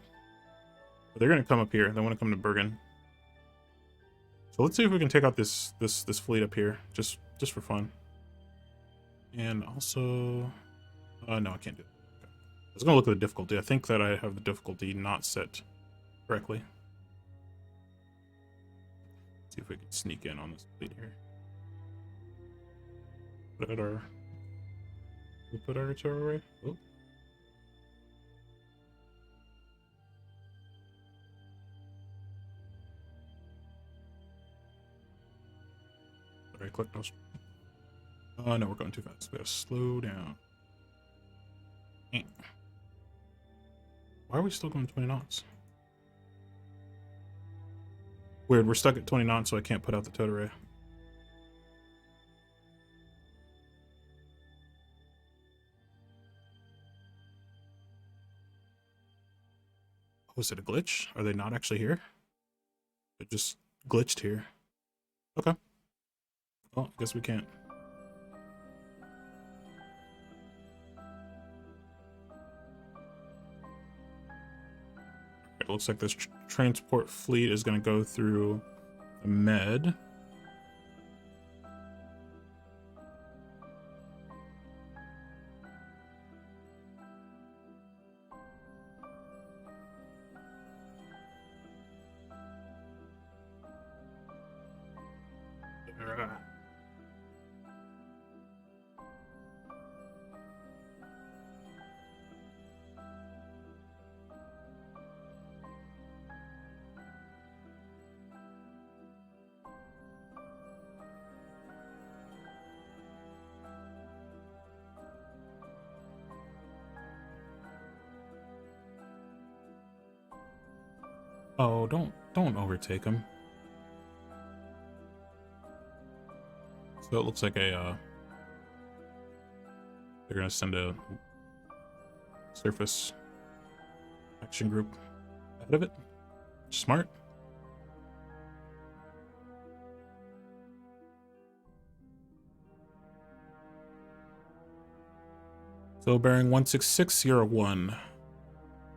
But they're gonna come up here. They want to come to Bergen. So let's see if we can take out this fleet up here, just for fun. And also, no, I can't do it. Okay. I was gonna look at the difficulty. I think that I have the difficulty not set correctly. Let's see if we can sneak in on this fleet here. Put our artillery away. Oh. Sorry, click no. No, we're going too fast. We gotta slow down. Why are we still going 20 knots? Weird, we're stuck at 20 knots, so I can't put out the towed array. Oh, is it a glitch? Are they not actually here? It just glitched here. Okay. Well, I guess we can't. It looks like this transport fleet is going to go through the med. Oh, don't overtake him. So it looks like they're gonna send a surface action group ahead of it. Smart. So bearing 16601.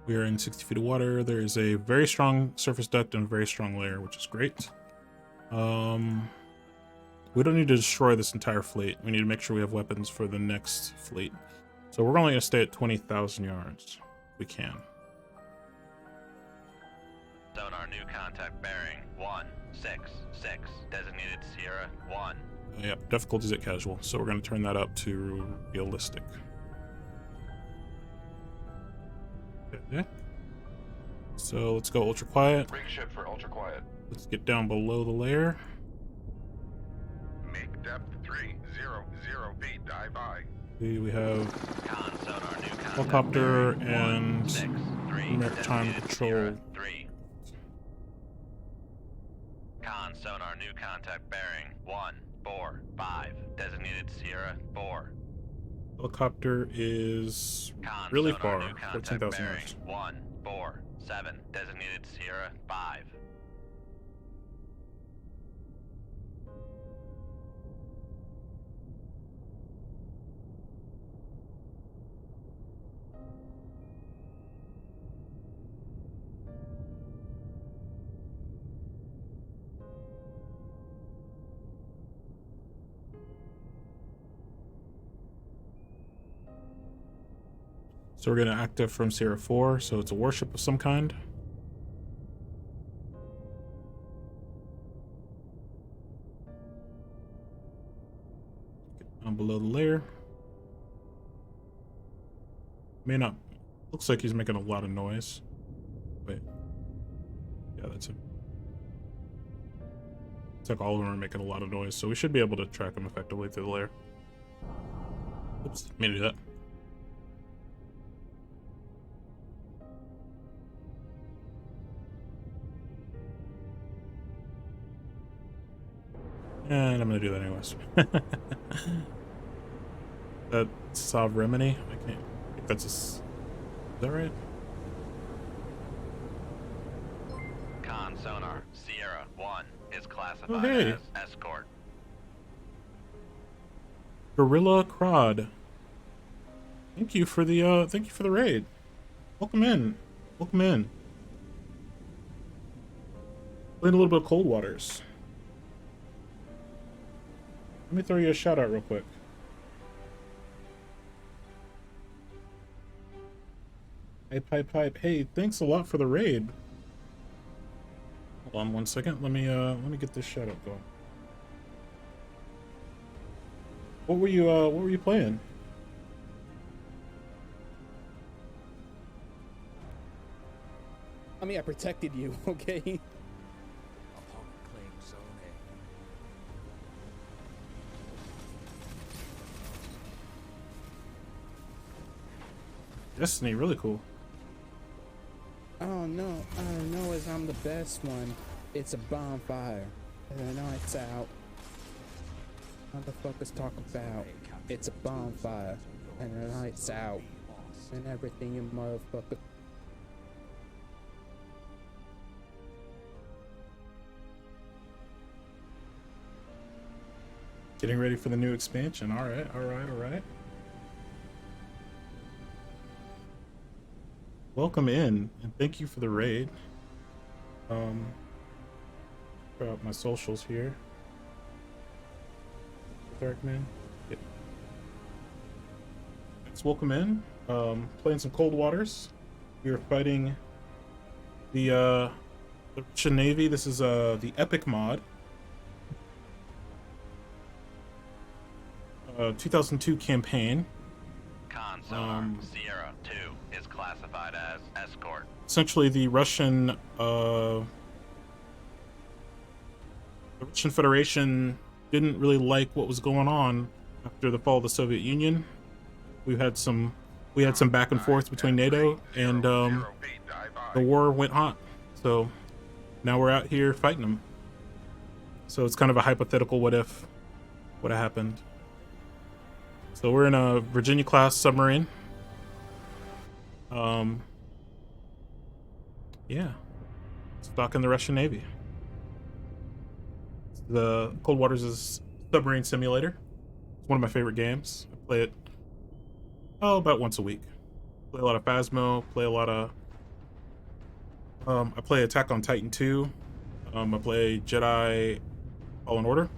We are in 60 feet of water. There is a very strong surface duct and a very strong layer, which is great. We don't need to destroy this entire fleet. We need to make sure we have weapons for the next fleet. So we're only going to stay at 20,000 yards. We can. Sonar new contact bearing 166. Designated Sierra 1. Yep, difficulty's at casual. So we're going to turn that up to realistic. Okay. So let's go ultra quiet. Rig ship for ultra quiet. Let's get down below the layer. Make depth 300 feet. Dive by. We have Con sonar new contact helicopter bearing and 163. maritime Designated patrol. Sierra 3. Con sonar new contact bearing 145. Designated Sierra 4. Helicopter is Con really sonar far, new contact 14,000 bearing yards. 147. Designated Sierra 5. So we're going to active from Sierra 4, so it's a warship of some kind. Get down below the layer. May not. Looks like he's making a lot of noise. Wait. Yeah, that's him. It's like all of them are making a lot of noise, so we should be able to track them effectively through the layer. Oops, didn't mean to do that. And I'm gonna do that anyways. That sovereignty? I can't. I think that's is that right? Con sonar Sierra 1 is classified Oh, hey. as escort. Gorilla Crod. Thank you for the raid. Welcome in. Welcome in. Playing a little bit of Coldwaters. Let me throw you a shout out real quick. Pipe. Hey, thanks a lot for the raid. Hold on one second. Let me get this shout out going. What were you playing? I mean, I protected you, okay? Destiny, really cool. Oh no, all I know is I'm the best one. It's a bonfire. And the night's out. Motherfuckers talk about it's a bonfire. And the night's out. And everything you motherfucker. Getting ready for the new expansion. Alright. Welcome in, and thank you for the raid. Throw out my socials here. Darkman. Yep. Let's welcome in. Playing some Coldwaters. We are fighting the Russian Navy. This is the Epic mod. 2002 campaign. Con sonar Sierra 2 is classified as escort. Essentially, the Russian Federation didn't really like what was going on after the fall of the Soviet Union. We had some back and forth between NATO, and the war went hot. So now we're out here fighting them. So it's kind of a hypothetical what if would have happened. So we're in a Virginia class submarine. Yeah, stuck in the Russian Navy. The Coldwaters is submarine simulator. It's one of my favorite games. I play it about once a week. Play a lot of Phasmo. Play a lot of. I play Attack on Titan 2. I play Jedi Fallen Order.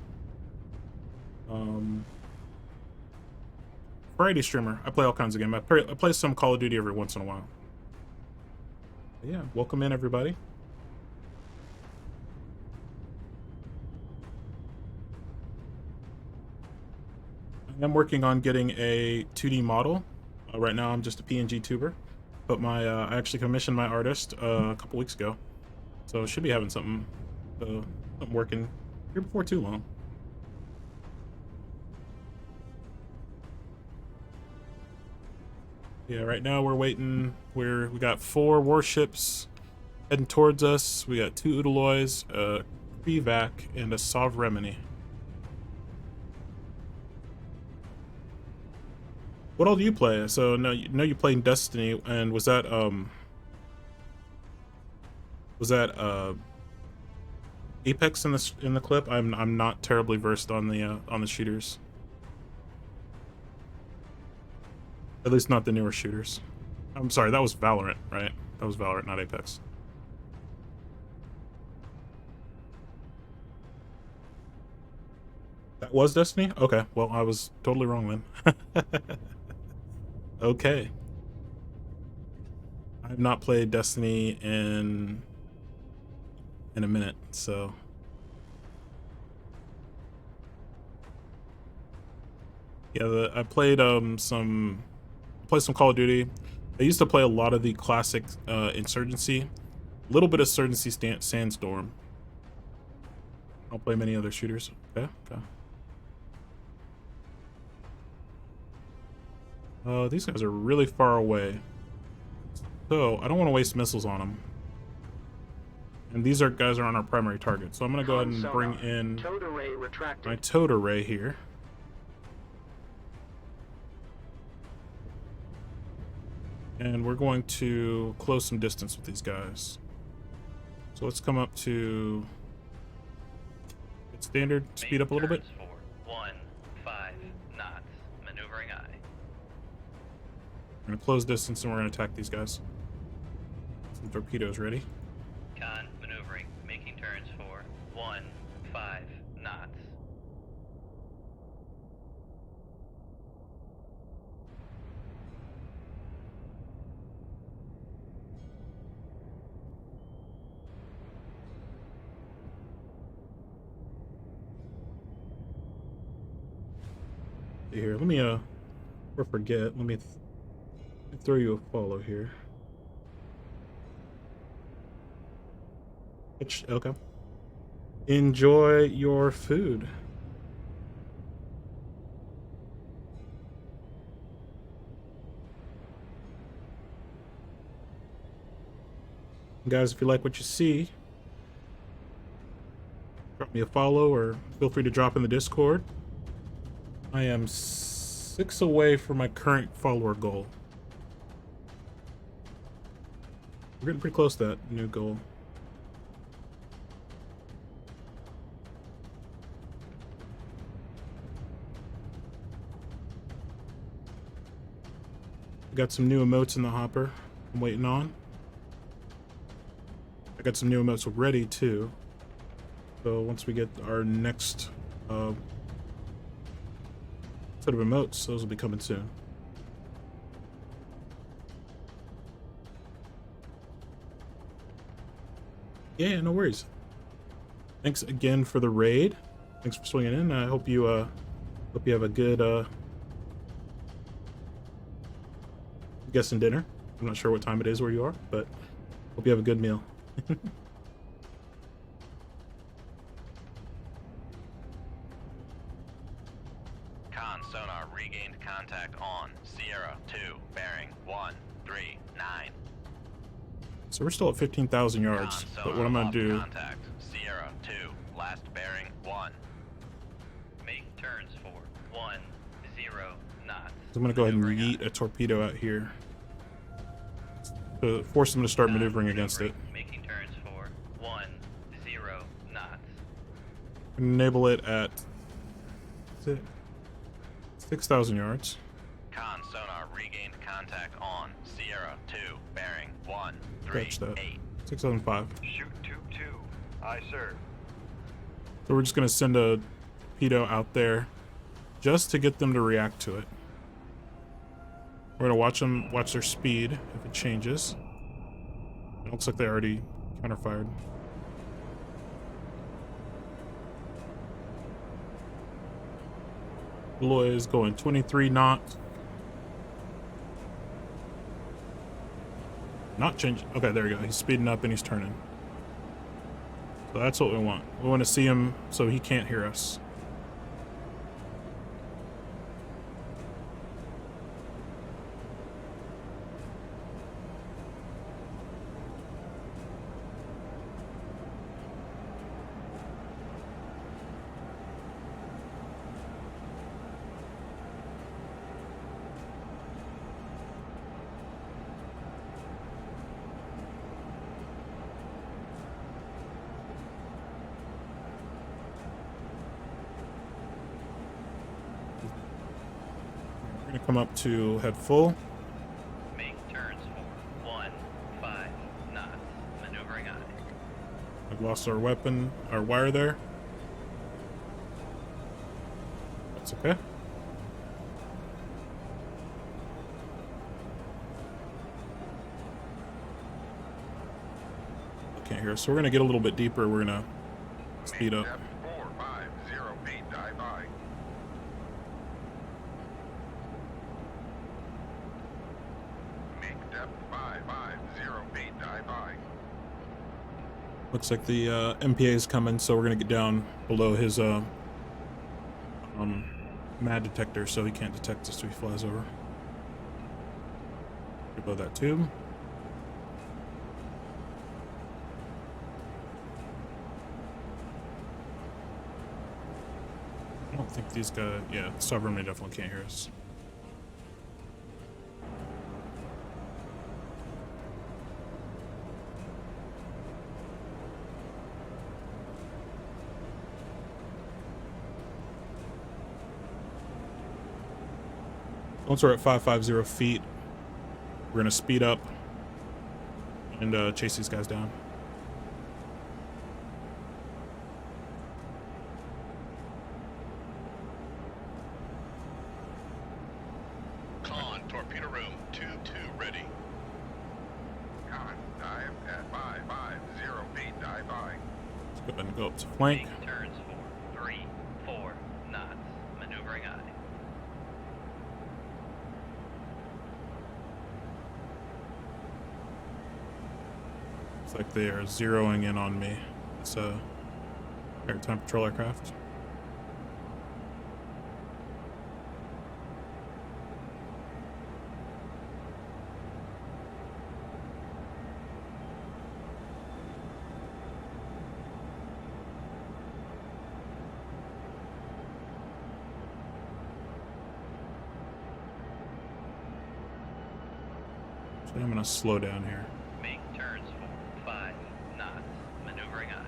Variety streamer. I play all kinds of games. I play some Call of Duty every once in a while. But yeah, welcome in everybody. I'm working on getting a 2D model. Right now I'm just a PNG tuber, but I actually commissioned my artist a couple weeks ago, so should be having something working here before too long. Yeah, right now we're waiting. We got 4 warships heading towards us. We got 2 Udaloys, a Krivac, and a Sovremini. What all do you play? So no, you played Destiny, and was that Apex in the clip? I'm not terribly versed on the shooters. At least not the newer shooters. I'm sorry, that was Valorant, right? That was Valorant, not Apex. That was Destiny? Okay, well I was totally wrong then. Okay. I've not played Destiny in a minute, so yeah, I played some Call of Duty. I used to play a lot of the classic Insurgency, a little bit of Insurgency Sandstorm. I don't play many other shooters. Okay. These guys are really far away, so I don't want to waste missiles on them. And these guys are on our primary target, so I'm going to go ahead and bring in my towed array here. And we're going to close some distance with these guys. So let's come up to standard, speed up a little bit. 15 knots, maneuvering I. We're going to close distance and we're going to attack these guys. Some torpedoes ready. Con maneuvering, making turns for 15 knots. Here, let me let me throw you a follow here. Okay. Enjoy your food. Guys, if you like what you see, drop me a follow or feel free to drop in the Discord. I am 6 away from my current follower goal. We're getting pretty close to that new goal. Got some new emotes in the hopper I'm waiting on. I got some new emotes ready too. So once we get our next set of emotes, those will be coming soon. Yeah, no worries. Thanks again for the raid. Thanks for swinging in. I hope you have a good guessing dinner. I'm not sure what time it is where you are, but hope you have a good meal. Con sonar regained contact on Sierra 2, bearing 139. So we're still at 15,000 yards, but what I'm gonna do? Contact Sierra 2, last bearing 1. Make turns for 10 knots. So I'm gonna go ahead and yeet a torpedo out here to force them to start maneuvering against it. Making turns for 10 knots. Enable it at 6,000 yards. Con sonar regained contact on Sierra 2, bearing Catch that. 138. 6,005. Shoot 2-2. Aye, sir. So we're just gonna send a torpedo out there just to get them to react to it. We're gonna watch their speed if it changes. It looks like they already counterfired. Loy is going 23 knots. Not change. Okay, there you go. He's speeding up and he's turning. So that's what we want. We want to see him so he can't hear us. We're gonna come up to head full. Make turns for 1-5 knots. Maneuvering aye. I've lost our weapon, our wire there. That's okay. Can't hear us, so we're gonna get a little bit deeper. We're gonna speed up. Depth 450 feet, dive by. Make depth 550 feet, dive by. Looks like the MPA is coming, so we're gonna get down below his mad detector, so he can't detect us if he flies over. Below that tube. I don't think these guys. Yeah, Sovereign definitely can't hear us. Once we're at 550 feet, we're gonna speed up and chase these guys down. Con, torpedo room, tube 2 ready. Con, dive at 550 feet, dive by. Let's go ahead and go up to flank. Make turns for 3-4 knots. Maneuvering aye. Looks like they are zeroing in on me. It's a maritime patrol aircraft. So I'm gonna slow down here. Make turns for 5 knots. Maneuvering aye.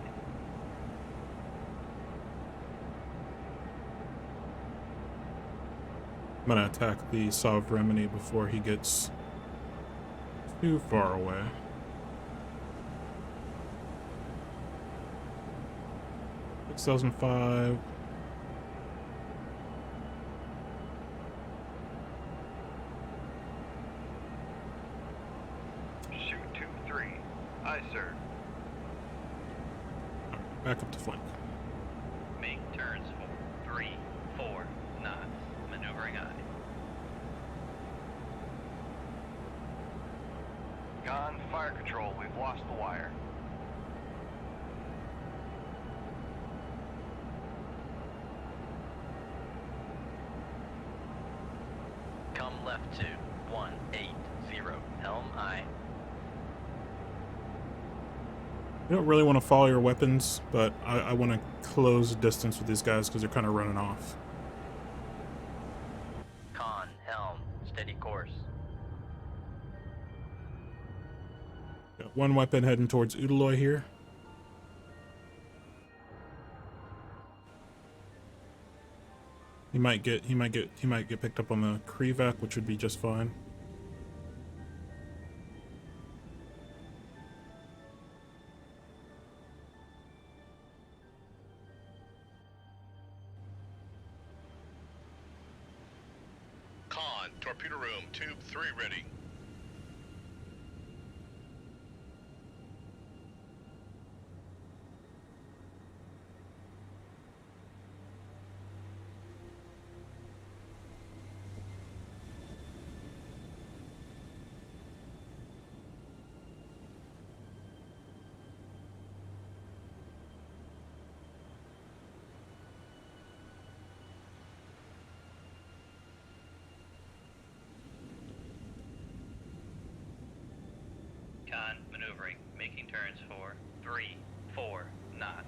I'm gonna attack the Sovereignty before he gets too far away. Six 2005. Shoot 2-3. Aye, sir. Back up to flank. Make turns for 3-4 knots. Maneuvering aye. Con, fire control. We've lost the wire. Come left to 180. Helm aye. You don't really want to follow your weapons, but I want to close distance with these guys because they're kind of running off. Con, helm, steady course. Got one weapon heading towards Udaloy here. He might get picked up on the Krevac, which would be just fine. torpedo room, tube 3 ready. Con maneuvering, making turns for 3, 4 knots.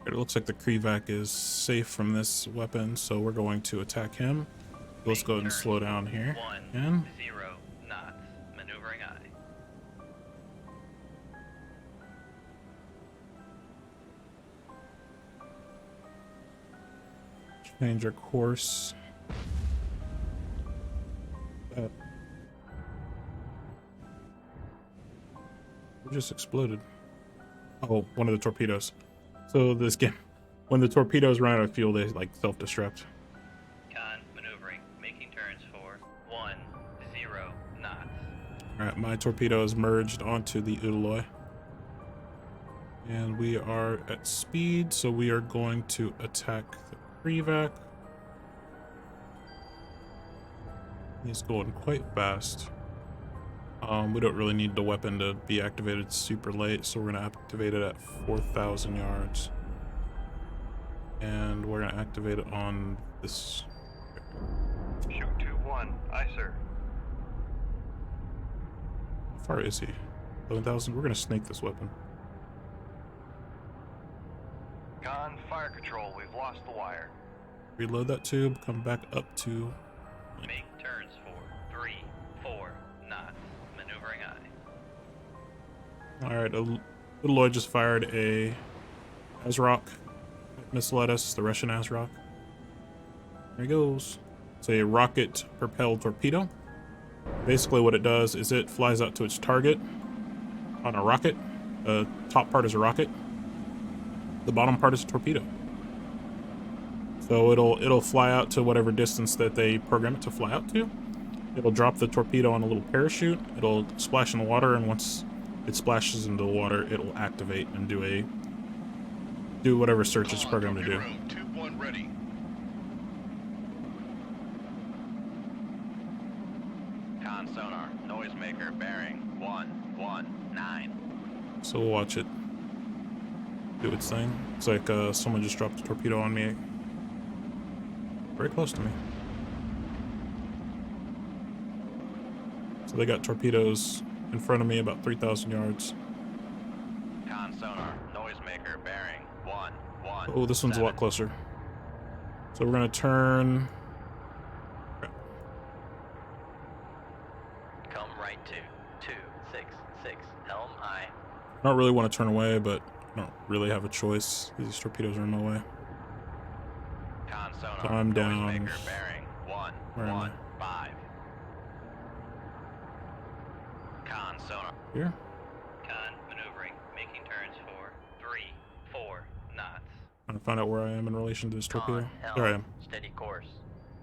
It looks like the Krevac is safe from this weapon, so we're going to attack him. Let's go ahead and slow down here. 1, 0 knots. Maneuvering aye. Change our course. We just exploded. Oh, one of the torpedoes. So this game, when the torpedoes run out of fuel, they like self-destruct. Con maneuvering, making turns for 1, 0 knots. Alright, my torpedo is merged onto the Udaloy. And we are at speed, so we are going to attack the Krevac. He's going quite fast. We don't really need the weapon to be activated super late, so we're going to activate it at 4,000 yards. And we're going to activate it on this. Shoot 2-1. Aye, sir. How far is he? 11,000? We're going to snake this weapon. Con, fire control. We've lost the wire. Reload that tube, come back up to... Make turns for 3, 4 knots. Maneuvering aye. Alright, Udaloy just fired a ASROC. Misled us, the Russian ASROC. There he goes. It's a rocket-propelled torpedo. Basically what it does is it flies out to its target on a rocket. The top part is a rocket. The bottom part is a torpedo. So it'll fly out to whatever distance that they program it to fly out to. It'll drop the torpedo on a little parachute. It'll splash in the water, and once it splashes into the water, it'll activate and do whatever search it's programmed to do. Room, tube 1 ready. Con sonar, noisemaker bearing 119. So we'll watch it do its thing. It's like someone just dropped a torpedo on me. Very close to me. So they got torpedoes in front of me about 3,000 yards. Con sonar, noisemaker bearing 117. Oh, this one's a lot closer. So we're gonna turn. Come right to 266 helm aye. I don't really want to turn away, but I don't really have a choice. These torpedoes are in my way. Con sonar, So I'm down. noisemaker bearing Where am I? 115. Con sonar. Here? Con maneuvering, making turns for 3, 4 knots. Trying to find out where I am in relation to this torpedo. Con, helm, There I am. steady course.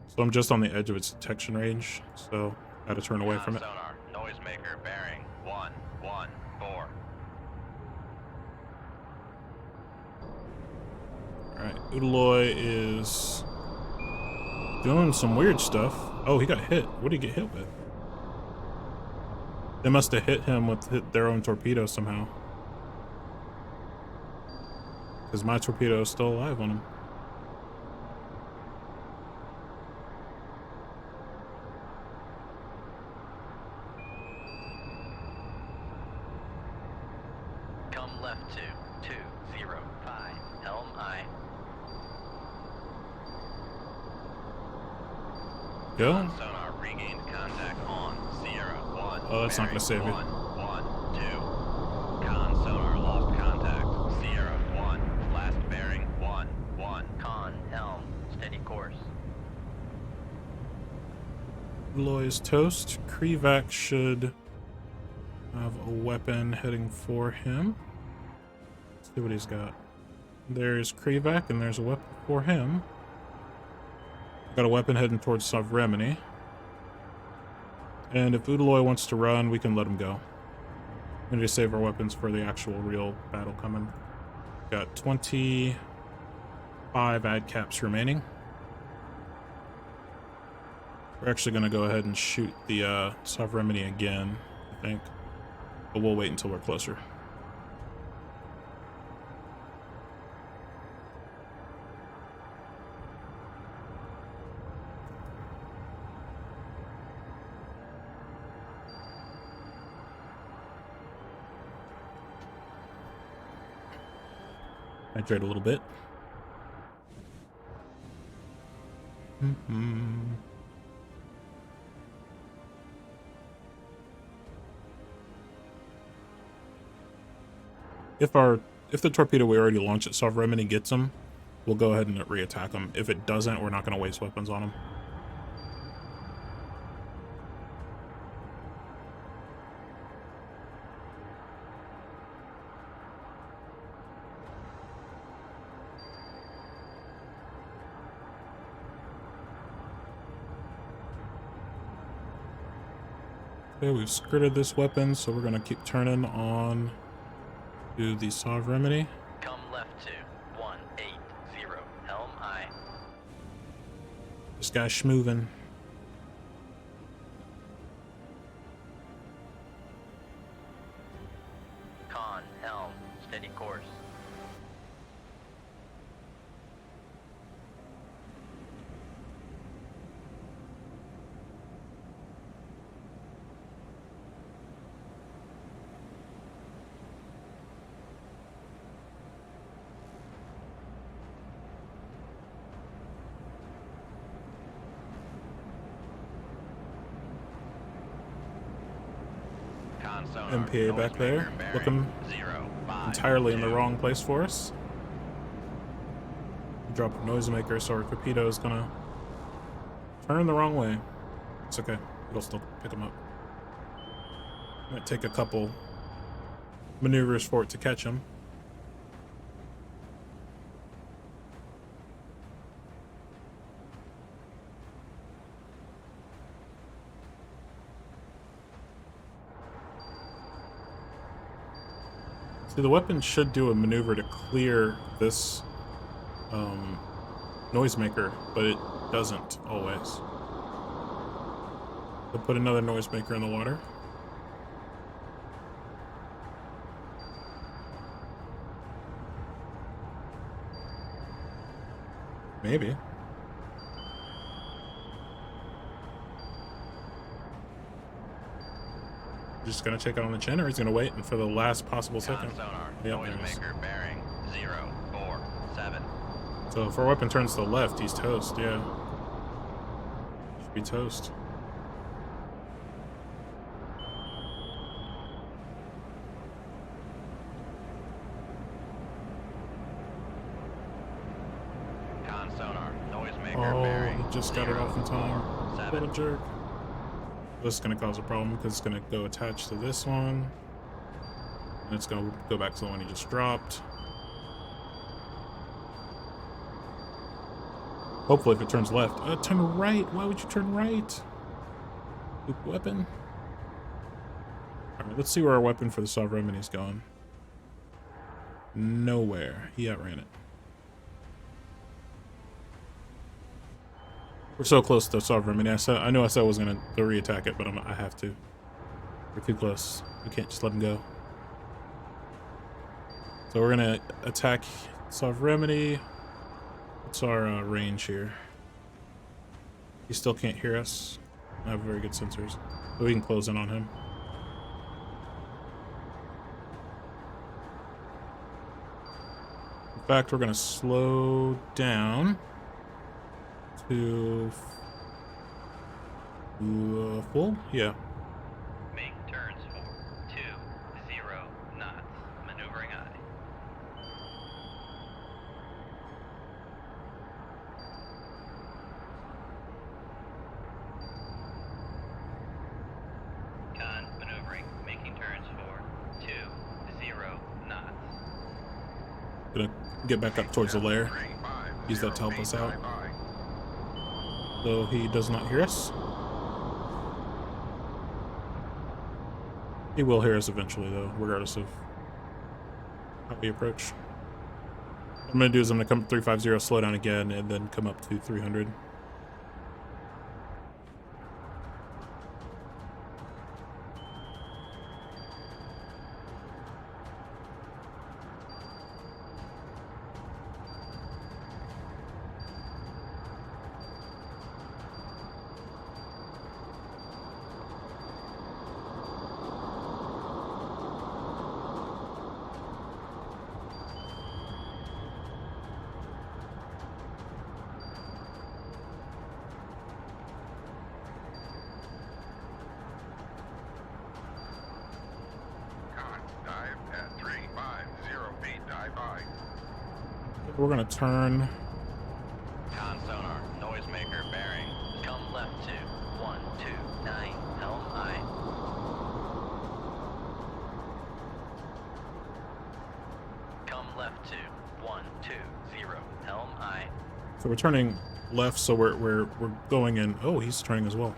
So I'm just on the edge of its detection range, so I gotta turn away Con from it. sonar, noisemaker bearing 114. Alright, Udaloy is doing some weird stuff. Oh, he got hit. What did he get hit with? They must have hit him with their own torpedo somehow. Because my torpedo is still alive on him. Come left to 205 helm aye. Go. Con sonar regained contact on Sierra 1. Oh, that's not gonna save you. 112. Con sonar Loy is toast. Krivak should have a weapon heading for him. Let's see what he's got. There's Krivak, and there's a weapon for him. Got a weapon heading towards Sovereignty. And if Udaloy wants to run, we can let him go. We need to save our weapons for the actual real battle coming. Got 25 ad caps remaining. We're actually going to go ahead and shoot the Sovereignty again, I think. But we'll wait until we're closer. Hydrate a little bit. If the torpedo we already launched at Sovereignty gets him, we'll go ahead and reattack him. If it doesn't, we're not going to waste weapons on him. Okay, we've skirted this weapon, so we're going to keep turning on to the Sovereignty. Come left to 180, helm aye. This guy's schmoving. Con, helm, steady course. MPA back there, looking entirely in the wrong place for us. Drop a noisemaker, so our torpedo is gonna turn the wrong way. It's okay, it'll still pick him up. Might take a couple maneuvers for it to catch him. See, the weapon should do a maneuver to clear this noisemaker, but it doesn't always. So put another noisemaker in the water. Maybe. Just gonna check it on the chin, or he's gonna wait and for the last possible second. Sonar, Yep, noisemaker bearing 047. So if our weapon turns to the left, he's toast, yeah. Should be toast. Con sonar, noisemaker Oh, bearing he just got it off in time. 047. What a jerk. This is going to cause a problem because it's going to go attached to this one. And it's going to go back to the one he just dropped. Hopefully if it turns left. Turn right. Why would you turn right? Loop weapon. Alright, let's see where our weapon for the Sovereignty is going. Nowhere. He outran it. We're so close to Sovereignty. I know I said I was going to re-attack it, but I have to. We're too close. We can't just let him go. So we're going to attack Sovereignty. What's our range here? He still can't hear us. I have very good sensors. So we can close in on him. In fact, we're going to slow down to full? Yeah. Make turns for 20 knots. Maneuvering aye. Gonna get back up towards the lair. Use that to help us out. So he does not hear us. He will hear us eventually, though, regardless of how we approach. What I'm gonna do is I'm gonna come 350, slow down again, and then come up to 300. We're gonna turn. Con sonar, noisemaker bearing. Come left to 129 Helm I. Come left to 120 Helm I. So we're turning left, so we're going in. Oh, he's turning as well.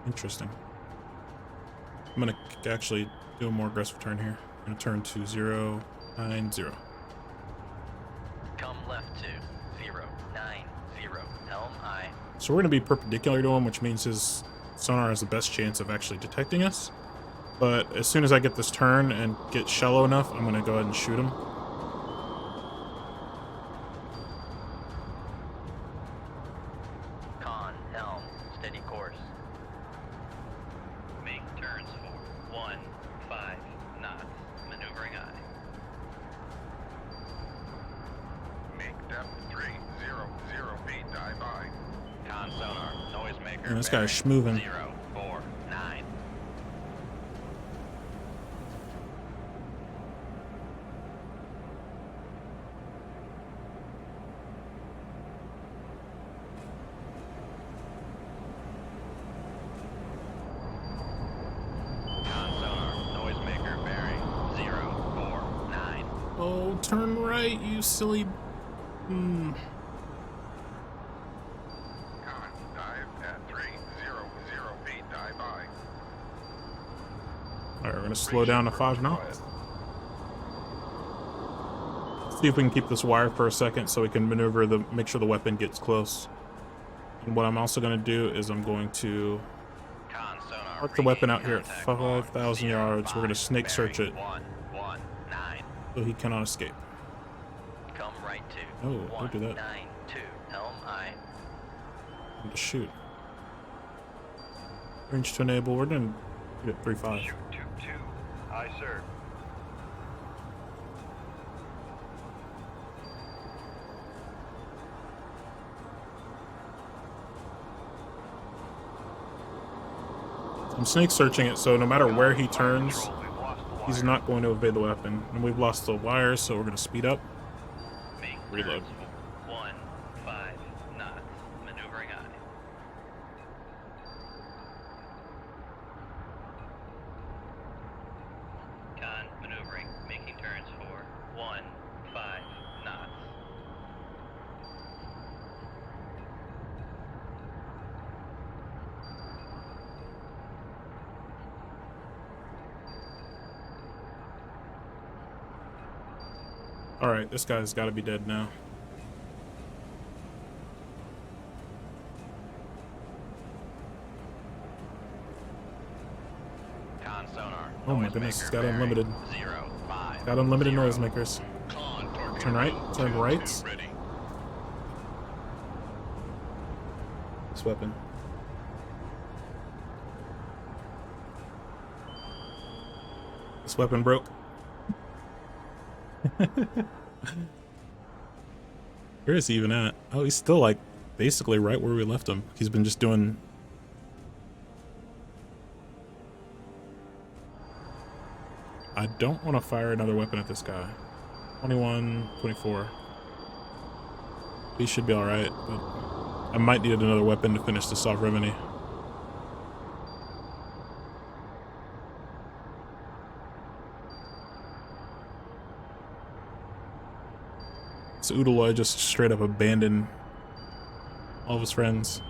Interesting. I'm gonna actually do a more aggressive turn here. I'm gonna turn to 090. Come left to 090 Helm I. So we're gonna be perpendicular to him, which means his sonar has the best chance of actually detecting us. But as soon as I get this turn and get shallow enough, I'm gonna go ahead and shoot him. Con helm, steady course. Make turns for 15 knots. Maneuvering eye. Make depth 300 feet, dive by. Con sonar, noisemaker. And this guy's schmoving. 049. Con sonar, noisemaker bearing 049. Oh, turn right, you silly. Con, dive at 300 feet, dive by. Alright, we're gonna slow down to 5 knots. See if we can keep this wire for a second so we can maneuver the, make sure the weapon gets close. And what I'm also gonna do is I'm going to Con sonar, park the weapon out here at contact on 5,000 yards. We're gonna snake search it 119. so he cannot escape. Come right to Oh, don't do that. 192 Helm I. And to shoot. Range to enable. We're gonna get 3.5. Shoot 22. Aye, sir. I'm snake searching it, so no matter where he turns, Control, we've lost the he's wire. not going to evade the weapon. And we've lost the wire, so we're gonna speed up. Make Reload. turns for 15 knots. Maneuvering eye. Con maneuvering. Making turns for 15 knots. Alright, this guy's gotta be dead now. Con sonar. Oh my goodness, it's got unlimited. 05. Got unlimited noisemakers. Con, torpedo Turn right, room, turn 22 right. ready. This weapon. This weapon broke. Where is he even at? Oh, he's still like basically right where we left him. He's been just doing. I don't want to fire another weapon at this guy. 21, 24. He should be alright, but I might need another weapon to finish this off Remini. This Oodaloy just straight up abandoned all of his friends.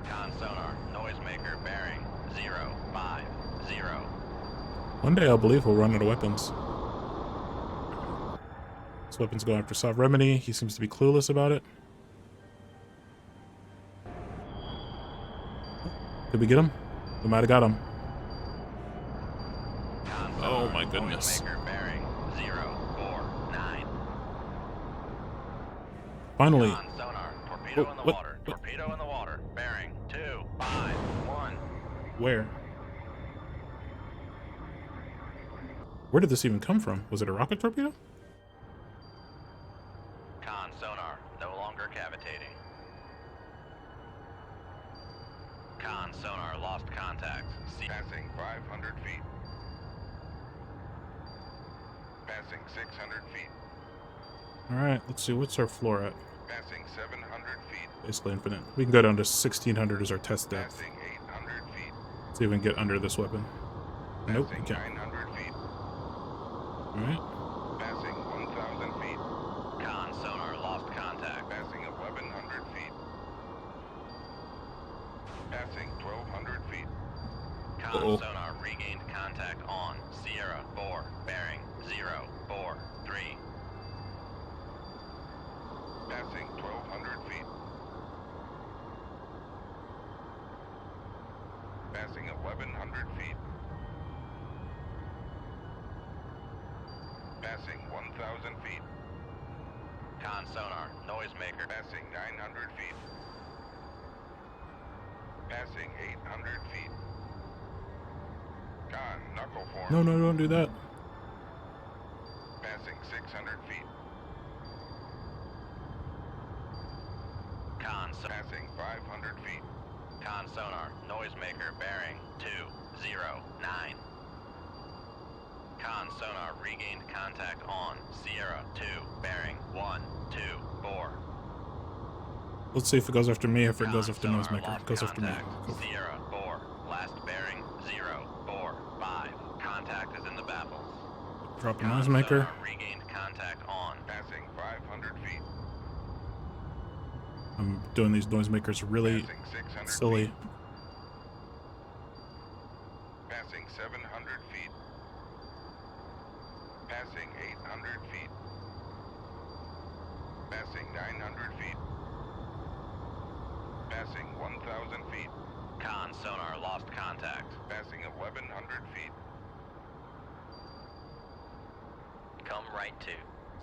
Con sonar, noisemaker bearing 050. One day I believe we'll run out of weapons. This weapon's going after Soft Remedy. He seems to be clueless about it. Did we get him? We might have got him. Con Oh sonar, my goodness. noisemaker bearing 049. Finally. Con sonar, torpedo Oh, in the what? water. Torpedo in the water. Bearing 251. Where? Where did this even come from? Was it a rocket torpedo? Con sonar, no longer cavitating. Con sonar, lost contact. Passing 500 feet. Passing 600 feet. Alright, let's see. What's our floor at? Passing 700 feet. Basically infinite. We can go down to 1600 as our test depth. Passing 800 feet. See if we can get under this weapon. Nope, we Passing can't. 900 feet. Alright. Passing 1,000 feet. Con sonar, lost contact. Passing 1,100 feet. Passing 1,200 feet. Con Uh-oh. sonar, regained contact on Sierra 4, bearing 043. Passing 1,200 feet. Passing 1,100 feet. Passing 1,000 feet. Con sonar, noisemaker. Passing 900 feet. Passing 800 feet. Con, knuckle form. No, no, don't do that. Passing 600 feet. Con Passing 500 feet. Con sonar, noisemaker bearing 209. Con sonar, regained contact on Sierra 2, bearing 124. Let's see if it goes after me, if it Con goes after sonar, Noisemaker. lost It goes after me. contact. Go. Sierra 4, last bearing 045. Contact is in the baffles. Drop a Con Noisemaker. sonar, regained contact on. Passing 500 feet. I'm doing these Noisemakers really Passing 600 silly. feet. Passing 700 feet. Passing 800 feet. Passing 900 feet. Passing 1,000 feet. Con sonar, lost contact. Passing 1,100 feet. Come right to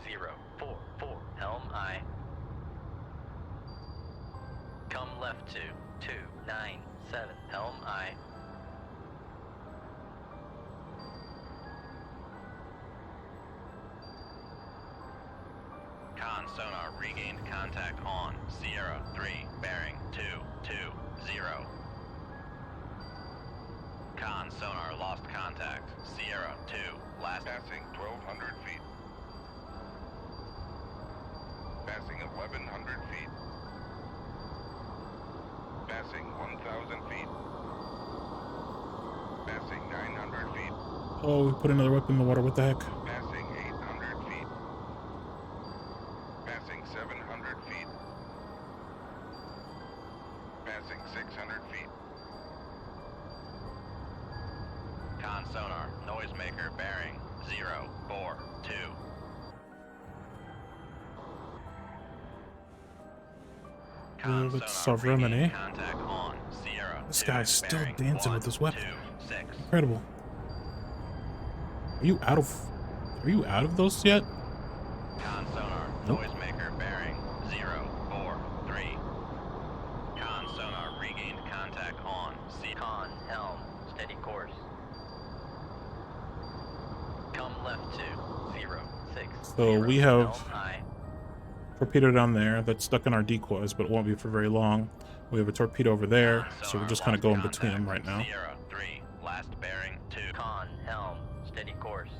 044, helm I. Come left to 297, helm I. Con sonar, regained contact on Sierra 3, bearing 220. Con sonar, lost contact. Sierra 2, last. Passing 1,200 feet. Passing 1,100 feet. Passing 1,000 feet. Passing 900 feet. Oh, we put another weapon in the water. What the heck? Passing 800 feet. Passing 700 feet. Passing 600 feet. Con sonar, noisemaker bearing 042. Con Let's sonar, solve Remedy. regained contact on Sierra This 2, guy's still bearing dancing with his weapon. 126. Incredible. Are you out of... Are you out of those yet? Con sonar, Nope. noisemaker bearing 043. Con sonar, regained contact on Con helm, steady course. Come left to 06. So we have helm I. torpedo down there that's stuck in our decoys, but it won't be for very long. We have a torpedo over there, Con so we're sonar, just kind of lost going between them contact. right now. Sierra 3, last bearing 2. Con helm, steady course.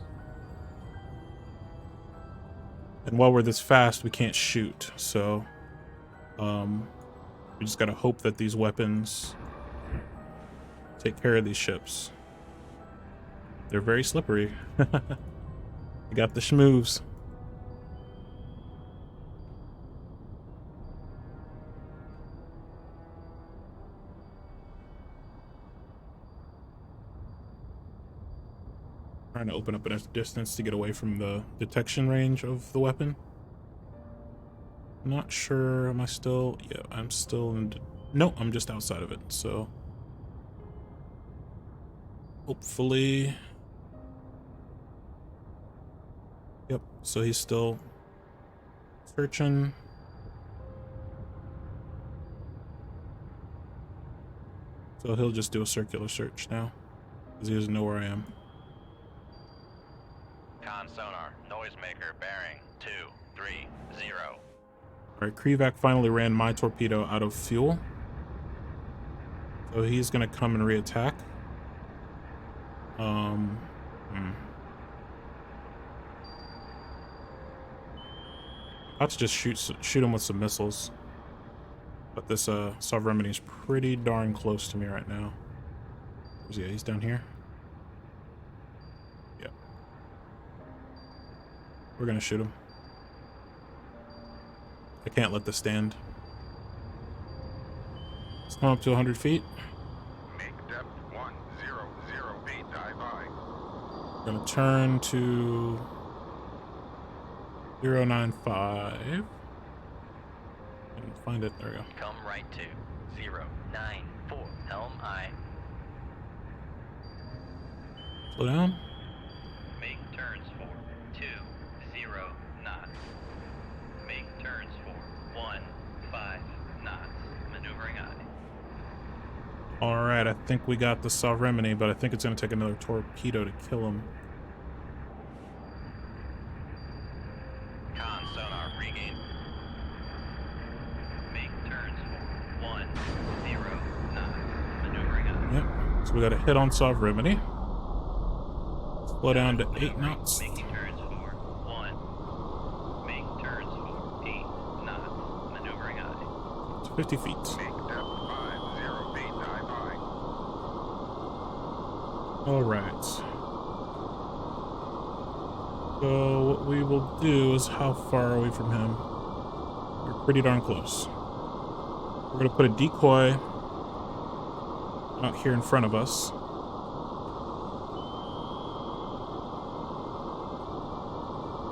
And while we're this fast, we can't shoot, so we just gotta hope that these weapons take care of these ships. they're very slippery. You got the schmooves. Trying to open up enough distance to get away from the detection range of the weapon. Not sure. Am I still? Yeah, I'm still in. No, I'm just outside of it. So hopefully. Yep. So he's still searching. So he'll just do a circular search now, because he doesn't know where I am. Con sonar, noisemaker bearing 230. Alright, Krivak finally ran my torpedo out of fuel. So he's gonna come and reattack. I'll just shoot him with some missiles. But this Sovereignty is pretty darn close to me right now. Where's he at? He's down here. Yep. We're gonna shoot him. I can't let this stand. Let's come up to 100 feet. Make depth 100 feet, dive by. We're gonna turn to 095. I didn't find it. There we go. Come right to 094. Helm I. Slow down. Make turns for 20 knots. Make turns for 15 knots. Maneuvering I. Alright, I think we got the Sovereignty, but I think it's gonna take another torpedo to kill him. Con sonar regain. Make turns for 10 knots. Maneuvering I. Yep. So we got a hit on Sovereignty. Slow down to 8 knots. Making turns for 1. Make turns for 8 knots. Maneuvering I. To 50 feet. Make depth 50 feet, dive by. Alright. So what we will do is, how far are we from him? We're pretty darn close. We're gonna put a decoy out here in front of us.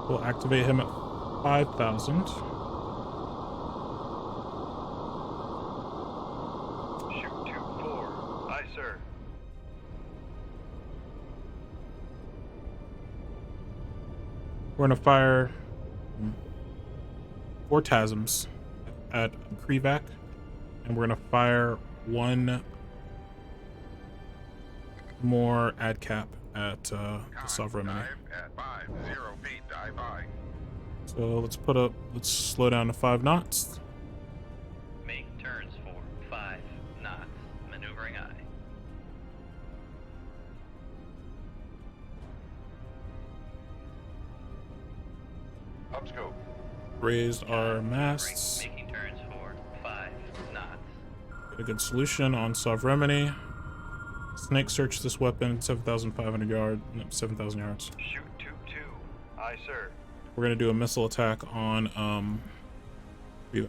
We'll activate him at 5,000. Shoot 2-4. Aye, sir. We're gonna fire 4 TASMs at Krivak, and we're gonna fire 1 more AdCap at the Sovereignty. Dive at 50 feet, dive by. So let's slow down to 5 knots. Make turns for 5 knots. Maneuvering I. Upscope. Raise our masts. Making turns for 5 knots. Get a good solution on Sovereignty. Snake search this weapon 7,500 yards. No, 7,000 yards. Shoot 2-2. Aye, sir. We're gonna do a missile attack on Krivak.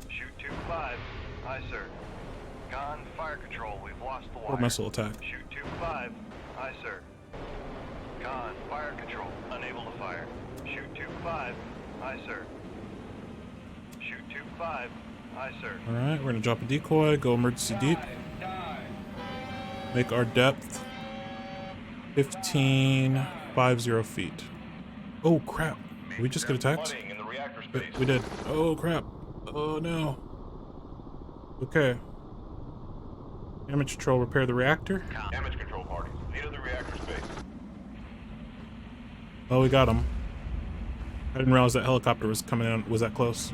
Shoot 2-5. Aye, sir. Con fire control. We've lost the Or wire. missile attack. Shoot 2-5. Aye, sir. Con fire control. Unable to fire. Shoot 2-5. Aye, sir. Shoot 2-5. Aye, sir. All right, we're gonna drop a decoy. Go emergency deep. Make our depth 1550 feet. Oh crap! Did we just get attacked? In the reactor space. We did. Oh crap! Oh no. Okay. Damage control. Repair the reactor. Damage control parties. Near the reactor space. Oh, we got him. I didn't realize that helicopter was coming in. Was that close?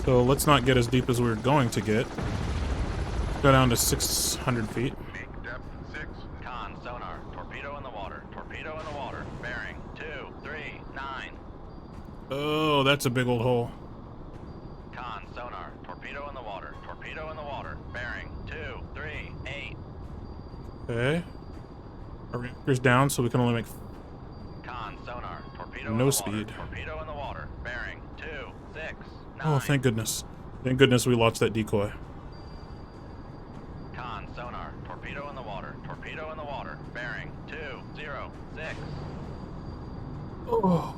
So let's not get as deep as we were going to get. Go down to 600 feet. Make depth 6. Con sonar. Torpedo in the water. Torpedo in the water. Bearing 239. Oh, that's a big old hole. Con sonar. Torpedo in the water. Torpedo in the water. Bearing 238. Okay. Our reactor's down, so we can only make Con, sonar, torpedo no in the speed. water. Torpedo in the water. Bearing 2, 6, 9. Oh, thank goodness. Thank goodness we launched that decoy. Con, sonar, torpedo in the water. Torpedo in the water. Bearing 2, 0, 6. Oh.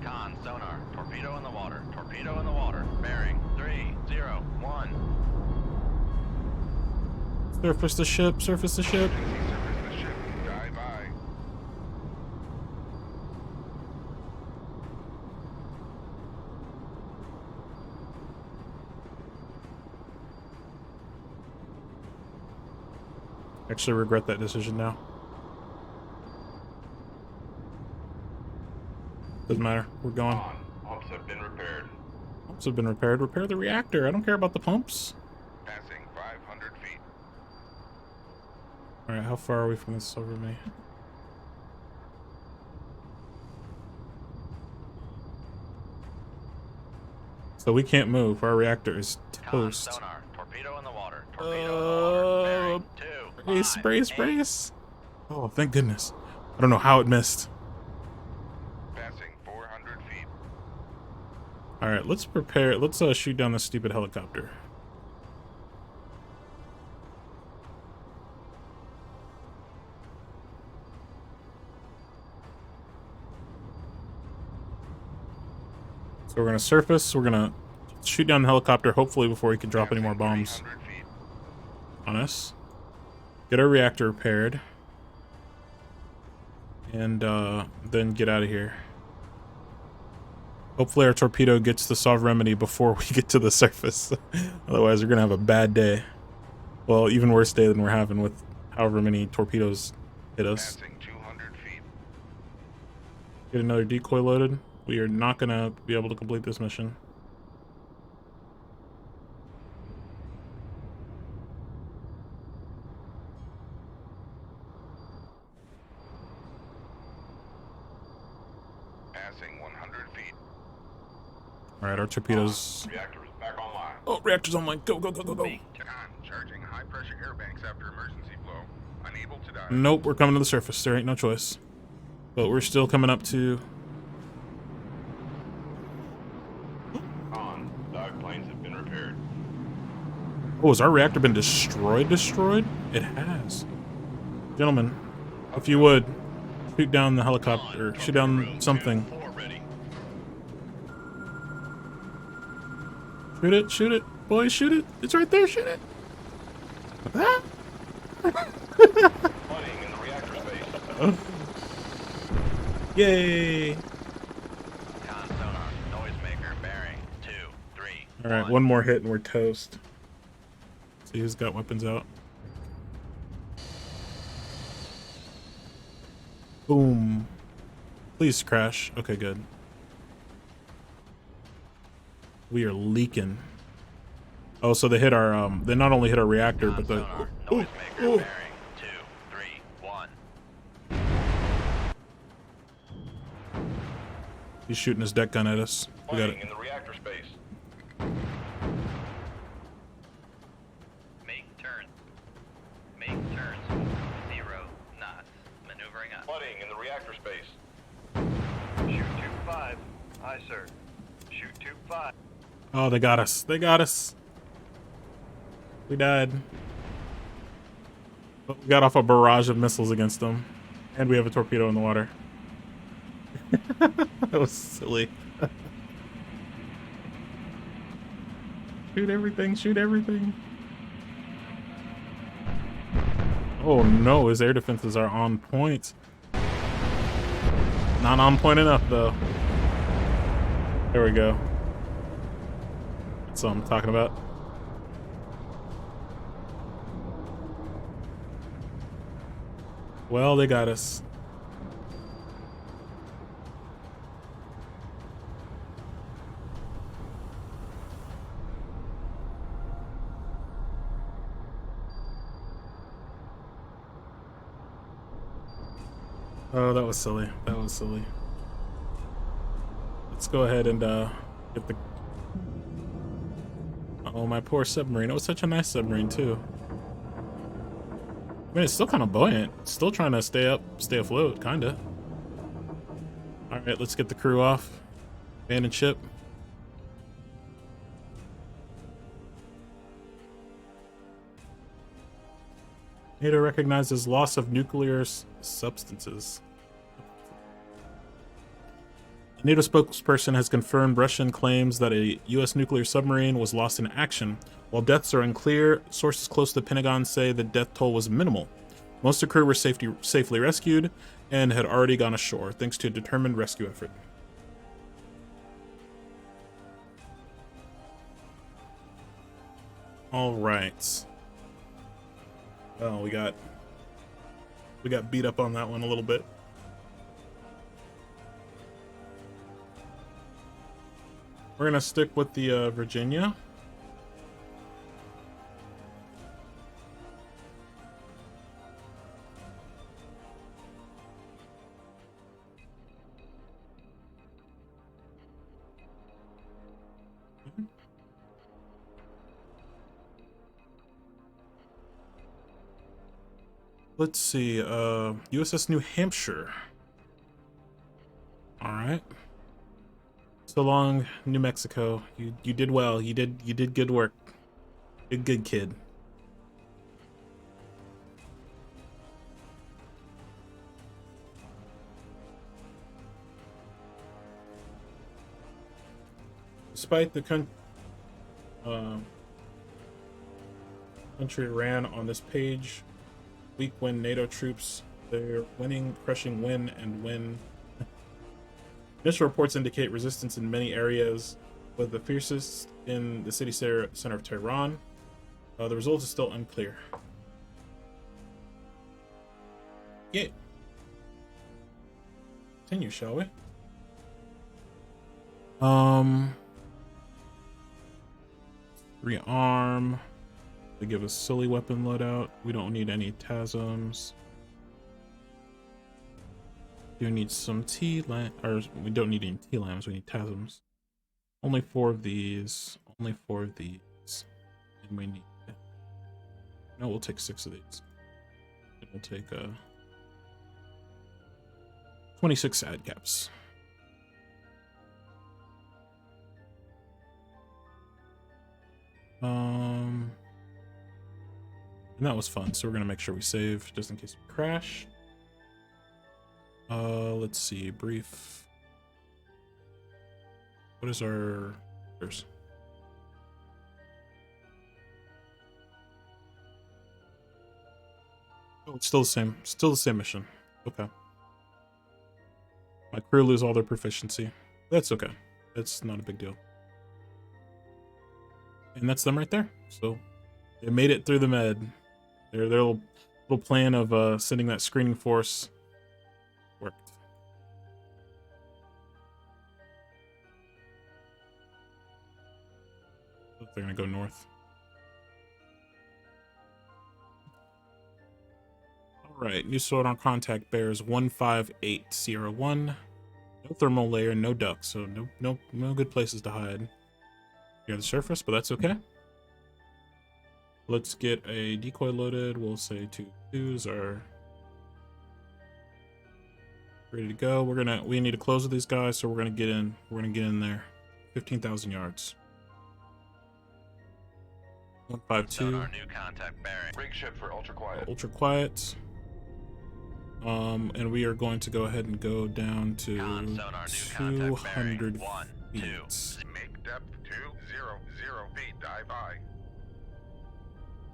Con, sonar, torpedo in the water. Torpedo in the water. Bearing 3, 0, 1. Surface the ship, surface the ship. Surface the ship. Dive aye. Actually regret that decision now. Doesn't matter. We're going. On. Pumps have been repaired. Pumps have been repaired. Repair the reactor. I don't care about the pumps. Passing 500 feet. Alright, how far are we from this over me? So we can't move. Our reactor is Con, toast. sonar, torpedo in the water. Torpedo in the water. Bearing 2, Brace, 5, brace, 8. brace. Oh, thank goodness. I don't know how it missed. Passing 400 feet. Alright, let's prepare. Let's shoot down this stupid helicopter. So we're gonna surface. We're gonna shoot down the helicopter, hopefully before he can drop any more bombs 300 feet. on us. Get our reactor repaired. And then get out of here. Hopefully our torpedo gets the solve remedy before we get to the surface. Otherwise we're gonna have a bad day. Well, even worse day than we're having with however many torpedoes hit us. Passing 200 feet. Get another decoy loaded. We are not gonna be able to complete this mission. Passing 100 feet. Alright, our torpedoes. Reactor is back online. Oh, reactor's online. Go, go, go, go, go. Con, charging high pressure air banks after emergency flow. Unable to dive. Nope, we're coming to the surface. There ain't no choice. But we're still coming up to... On. Dive planes have been repaired. Oh, has our reactor been destroyed? Destroyed? It has. Gentlemen, if you would, shoot down the helicopter. Shoot down something. 4 ready. Shoot it, shoot it. Boys, shoot it. It's right there, shoot it. Ah! Flooding in the reactor space. Yay! Con, sonar, noisemaker. Bearing 2, 3, Alright, one more hit and we're toast. See who's got weapons out. Boom. Please crash. Okay, good. We are leaking. Oh, so they hit our, they not only hit our reactor, but the... Sonar, noisemaker. Bearing 2, 3, 1. He's shooting his deck gun at us. We got Flooding it. in the reactor space. Make turns. Make turns. 0 knots. Maneuvering up. Flooding in the reactor space. Shoot 2-5. Aye, sir. Shoot 2-5. Oh, they got us. They got us. We died. But we got off a barrage of missiles against them. And we have a torpedo in the water. That was silly. Shoot everything, shoot everything. Oh no, his air defenses are on point. Not on point enough though. There we go. That's what I'm talking about. Well, they got us. Oh, that was silly. That was silly. Let's go ahead and get the... Oh, my poor submarine. It was such a nice submarine, too. I mean, it's still kind of buoyant. Still trying to stay up, stay afloat, kinda. All right, let's get the crew off. Abandon ship. NATO recognizes loss of nuclear substances. A NATO spokesperson has confirmed Russian claims that a U.S. nuclear submarine was lost in action. While deaths are unclear, sources close to the Pentagon say the death toll was minimal. Most of the crew were safely rescued and had already gone ashore, thanks to a determined rescue effort. All right. Well, we got beat up on that one a little bit. We're gonna stick with the Virginia. Let's see, USS New Hampshire. All right. So long, New Mexico. You did well. You did good work. Good kid. Despite the country ran on this page, weak when NATO troops, they're winning, crushing win and win. Initial reports indicate resistance in many areas, with the fiercest in the city center of Tehran. The result is still unclear. Yeah. Continue, shall we? Rearm. They give us silly weapon loadout. We don't need any TASMs. Do need some T-LAM, or we don't need any T-LAMs, we need TASMs. Only 4 of these. Only 4 of these. And we need... No, we'll take 6 of these. And we'll take 26 ad caps. And that was fun, so we're gonna make sure we save just in case we crash. Let's see, brief. What is our... Oh, it's still the same mission. Okay. My crew lose all their proficiency. That's okay. It's not a big deal. And that's them right there. So they made it through the med. Their little plan of sending that screening force worked. They're gonna go north. Alright, new sword on contact bears 15801. No thermal layer, no ducts, so no good places to hide. Near the surface, but that's okay. Let's get a decoy loaded. We'll say 2 twos are ready to go. We need to close with these guys, so we're gonna get in. We're gonna get in there. 15,000 yards. 152. Sonar new contact bearing. Rig ship for ultra quiet. Ultra quiet. And we are going to go ahead and go down to 200 feet. Make depth 200 feet. Dive by.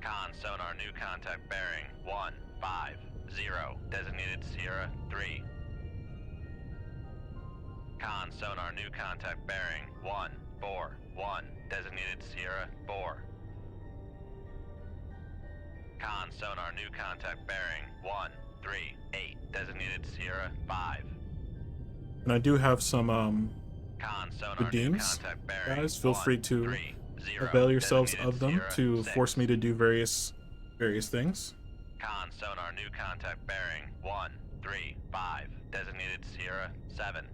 Con sonar new contact bearing 150. Designated Sierra 3. Con sonar new contact bearing 141. Designated Sierra 4. Con sonar new contact bearing 138. Designated Sierra 5. And I do have some Con sonar new redeems. contact bearing Guys, feel free to 130. avail yourselves Designated of them Sierra to 6. force me to do various things. Con sonar new contact bearing 135. Designated Sierra 7.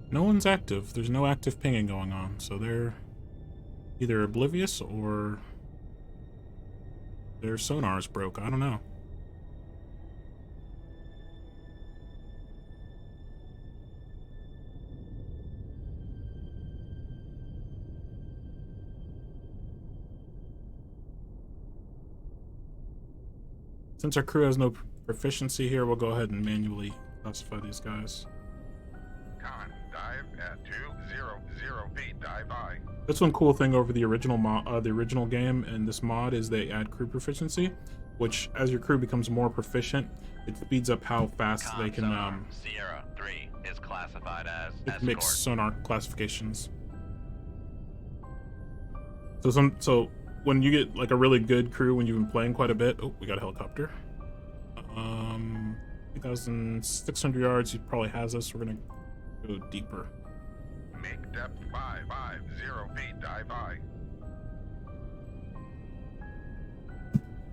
No one's active. There's no active pinging going on, so they're either oblivious or their sonar's broke. I don't know. Since our crew has no proficiency here, we'll go ahead and manually classify these guys. Con, dive at 200 feet, dive by. That's one cool thing over the original the original game and this mod is they add crew proficiency, which as your crew becomes more proficient, it speeds up how fast they can Sierra 3 is classified as it makes escort. sonar classifications. So when you get like a really good crew when you've been playing quite a bit, oh, we got a helicopter. 2,600 yards, he probably has us. We're gonna go deeper. Make depth 550 feet, dive by.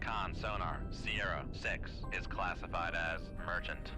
Con sonar Sierra 6 is classified as merchant.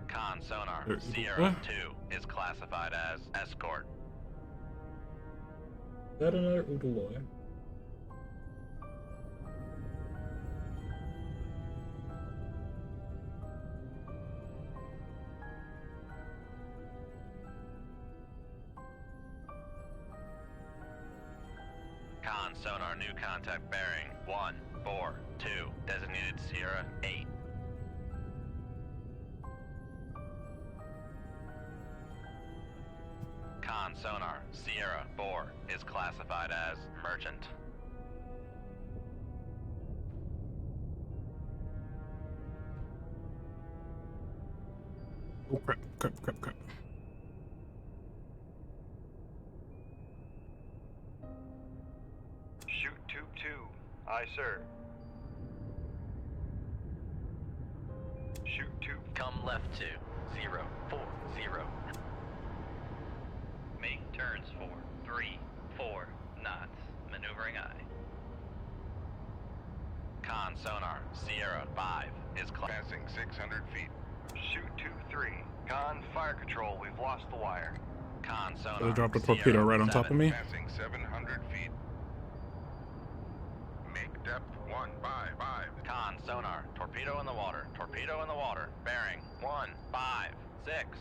Con sonar Sierra 2 is classified as escort. Is that another Udaloy? Con sonar new contact bearing 142 designated Sierra 8. Con sonar Sierra 4 is classified as merchant. Oh crap, crap. Shoot tube 2. Aye, sir. Shoot tube. Come left to 040. Make turns for 3-4 knots. Maneuvering eye. Con sonar Sierra 5 is Passing 600 feet. Shoot tube 3. Con, fire control. We've lost the wire. Con sonar. They dropped a Sierra torpedo right on top of 7. me. Passing 700 feet. Make depth 155. Con sonar. Torpedo in the water. Torpedo in the water. Bearing 156.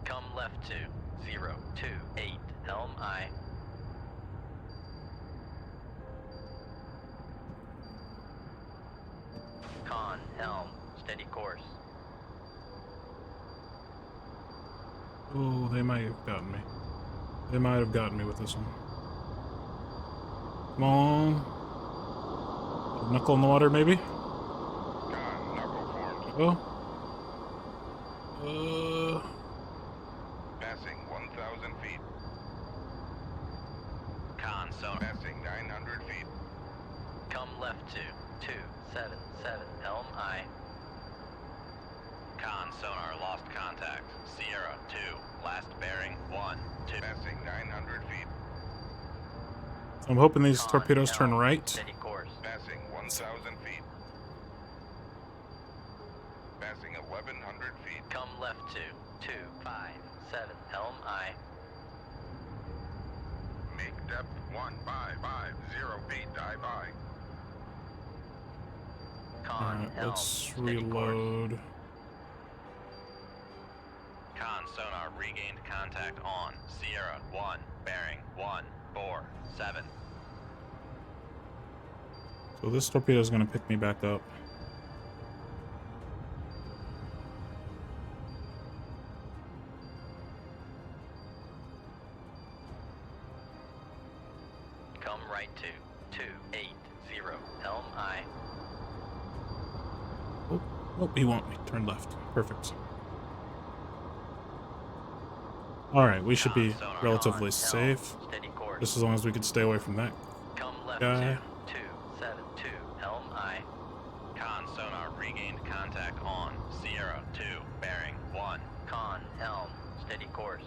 Come left to 028. Helm eye. Con helm. Steady course. Oh, they might have gotten me. They might have gotten me with this one. Come on. Knuckle in the water, maybe? Con, knuckle formed. Oh. Passing 1,000 feet. Con sonar. Passing 900 feet. Come left to 277. Helm eye. Con sonar lost contact. Sierra 2. Last bearing 12. Passing 900 feet. I'm hoping these Con torpedoes turn helm. right. Steady course. Passing 1,000 feet. Passing 1,100 feet. Come left to 257. Helm eye. Make depth 155. Feet, dive by. Con Alright, helm. let's Steady course. reload. Con sonar regained contact on Sierra 1. Bearing 147. So this torpedo is going to pick me back up. Come right to 280. Helm eye. Oh, he won't. He turned left. Perfect. All right, we should Con be sonar relatively on, safe, helm, steady course. just as long as we can stay away from that Come left guy. 2272, helm aye. Con sonar regained contact on Sierra 2, bearing 1. Con helm, steady course.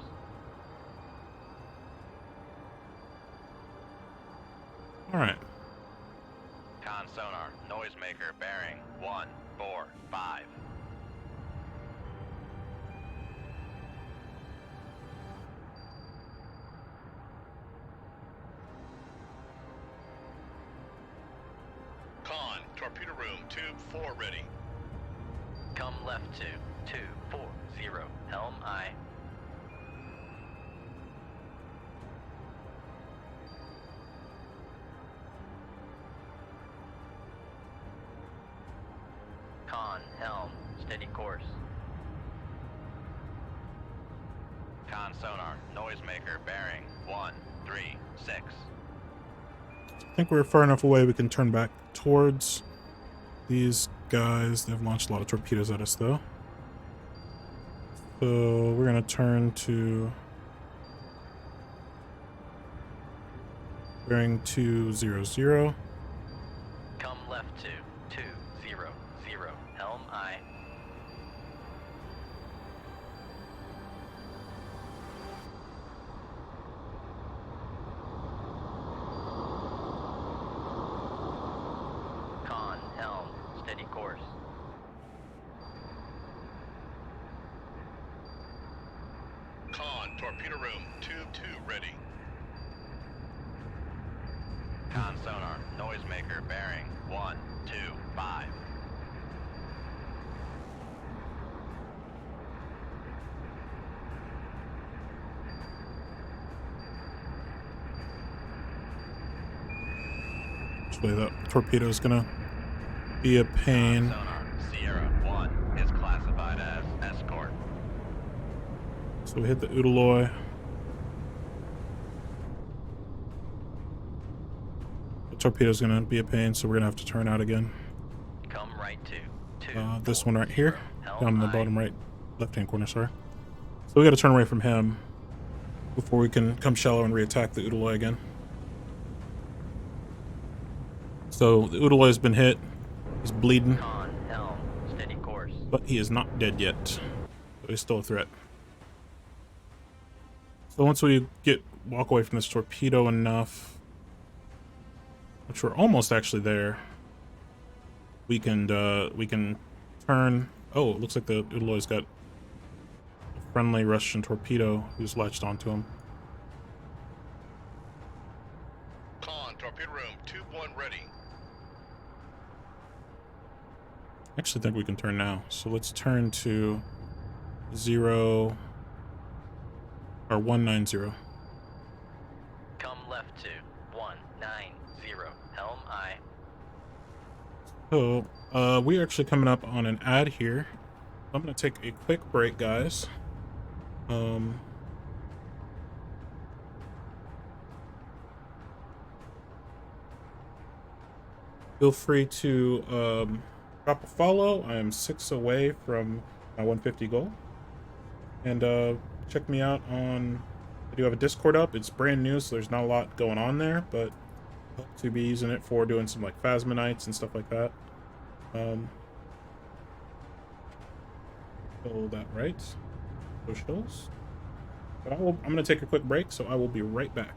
All right. Con sonar, noisemaker bearing 145. Con, torpedo room, tube 4 ready. Come left 2240, helm aye. Con helm, steady course. Con sonar, noisemaker bearing 136. I think we're far enough away we can turn back towards these guys. They've launched a lot of torpedoes at us, though. So we're going to turn to bearing 200. Come left 2200, helm aye. Con helm, steady course. Con, torpedo room, tube 2 ready. Con sonar, noisemaker bearing 125. Actually, that torpedo is going to be a pain. Sonar, Sierra 1 is classified as escort. So we hit the Udaloy. The torpedo's going to be a pain, so we're going to have to turn out again. Come right This one right here, helm down in the aye. bottom right, left-hand corner, sorry. So we got to turn away from him before we can come shallow and reattack the Udaloy again. So the Udaloy has been hit. He's bleeding, Con helm, steady course. but he is not dead yet. So he's still a threat. So once we walk away from this torpedo enough, which we're almost actually there, we can turn. Oh, it looks like the Udaloy's got a friendly Russian torpedo who's latched onto him. Con, torpedo room, tube 1 ready. I actually think we can turn now. So let's turn to 190. Come left 190, helm aye. So we're actually coming up on an ad here. I'm gonna take a quick break, guys. Feel free to drop a follow. I am 6 away from my 150 goal. And check me out on, I do have a Discord up. It's brand new, so there's not a lot going on there, but I hope to be using it for doing some like Phasma nights and stuff like that. Pull that right. Push those. But I'm gonna take a quick break, so I will be right back.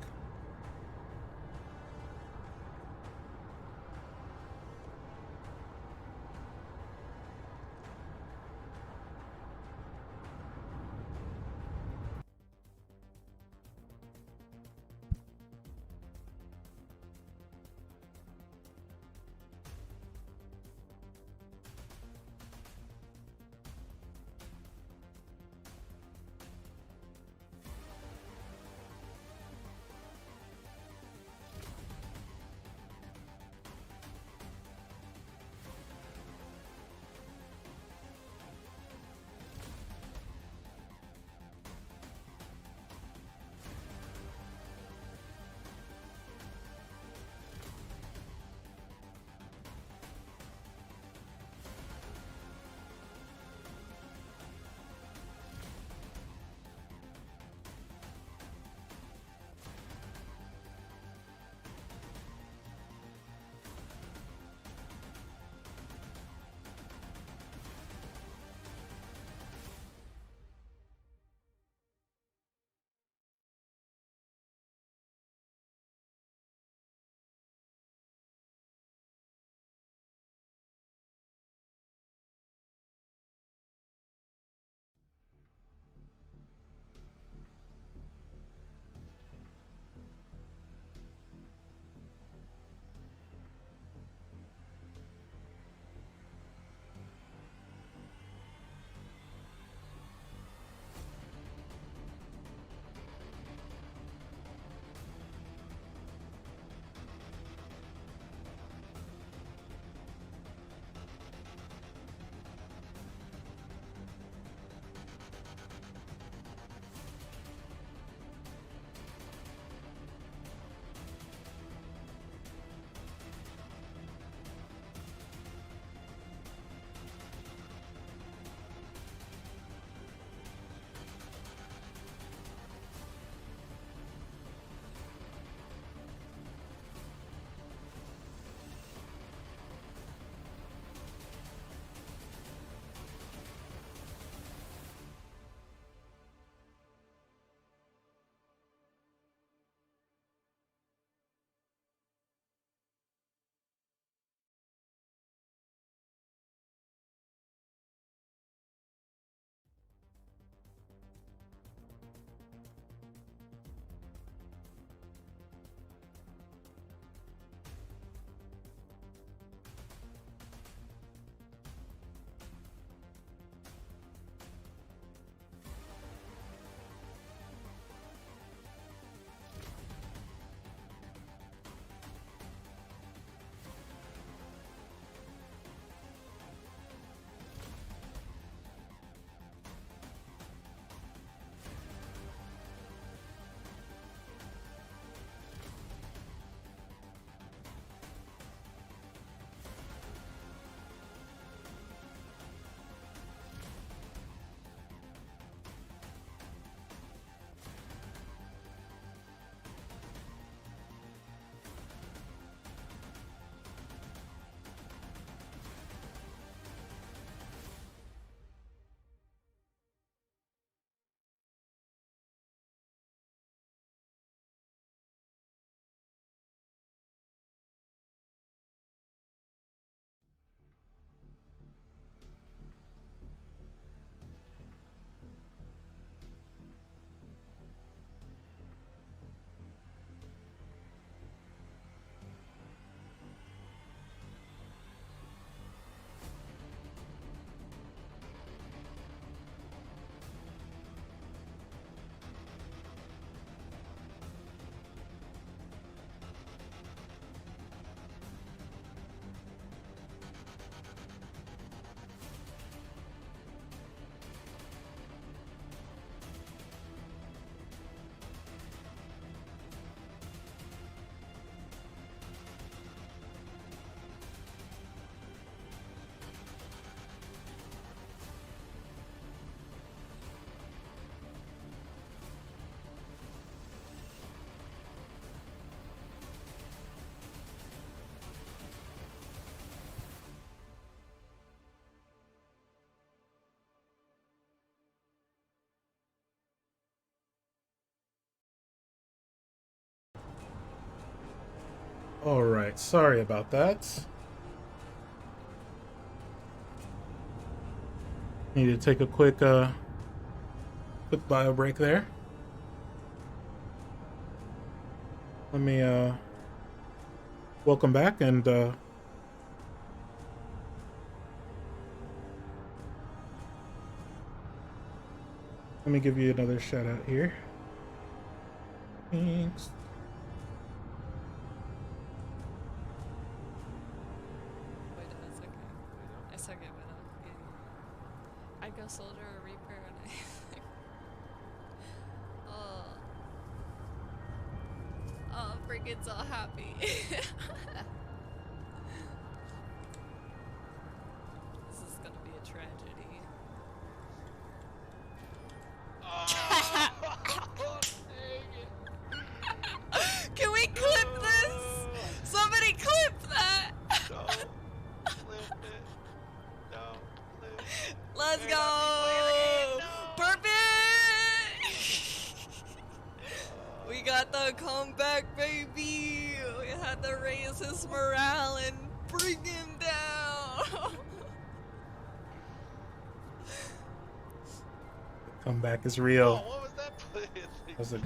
All right, sorry about that. Need to take a quick bio break there. Let me welcome back and let me give you another shout out here. Thanks. Wait, that's okay. I suck it, but yeah. I'd go soldier or reaper and oh. Oh, freaking so happy. This is gonna be a tragedy. Can we clip this? Somebody clip that! Don't flip it. Don't flip it. Let's go! Perfect! We got the comeback, baby! We had to raise his morale and bring him down! Comeback is real. Oh, what was that? That was a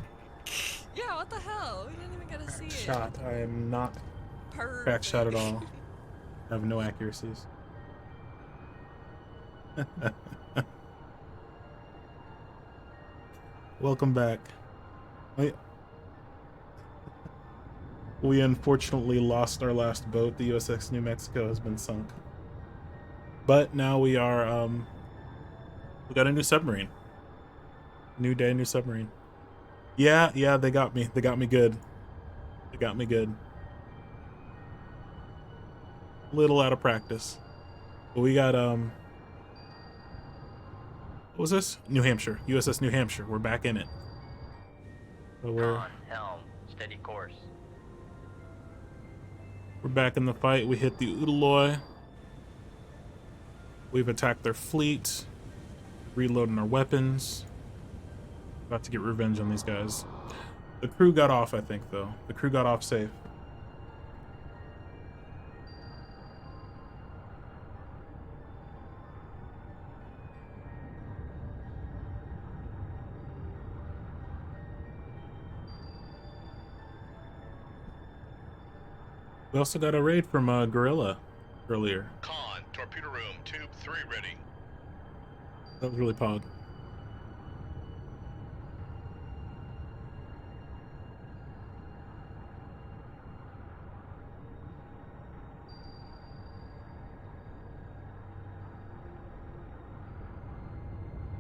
Yeah, what the hell? We didn't even get to see it. shot. I am not Perfect. crack shot at all. I have no accuracies. Welcome back. We unfortunately lost our last boat. The USS New Mexico has been sunk. But now we are, we got a new submarine. New day, new submarine. Yeah, they got me. They got me good. They got me good. Little out of practice. But we got, what was this? New Hampshire. USS New Hampshire. We're back in it. So we're helm, steady course. back in the fight. We hit the Udaloy. We've attacked their fleet. Reloading our weapons. About to get revenge on these guys. The crew got off, I think, though. The crew got off safe. We also got a raid from Gorilla earlier. Con, torpedo room, tube 3 ready. That was really pog.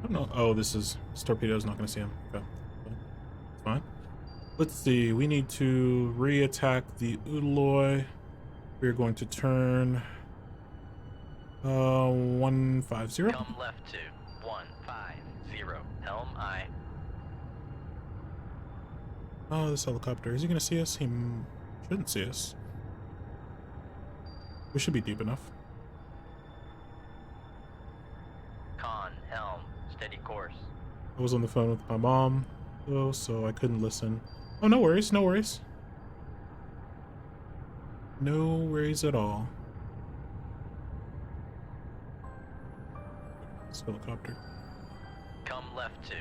I don't know. Oh, this torpedo's not going to see him. Okay. It's fine. Let's see. We need to re-attack the Udaloy. We're going to turn 150. Come left to 150. Helm I. Oh, this helicopter. Is he going to see us? He shouldn't see us. We should be deep enough. Con, helm, steady course. I was on the phone with my mom, though, so I couldn't listen. Oh, no worries, no worries. No worries at all. This helicopter. Come left to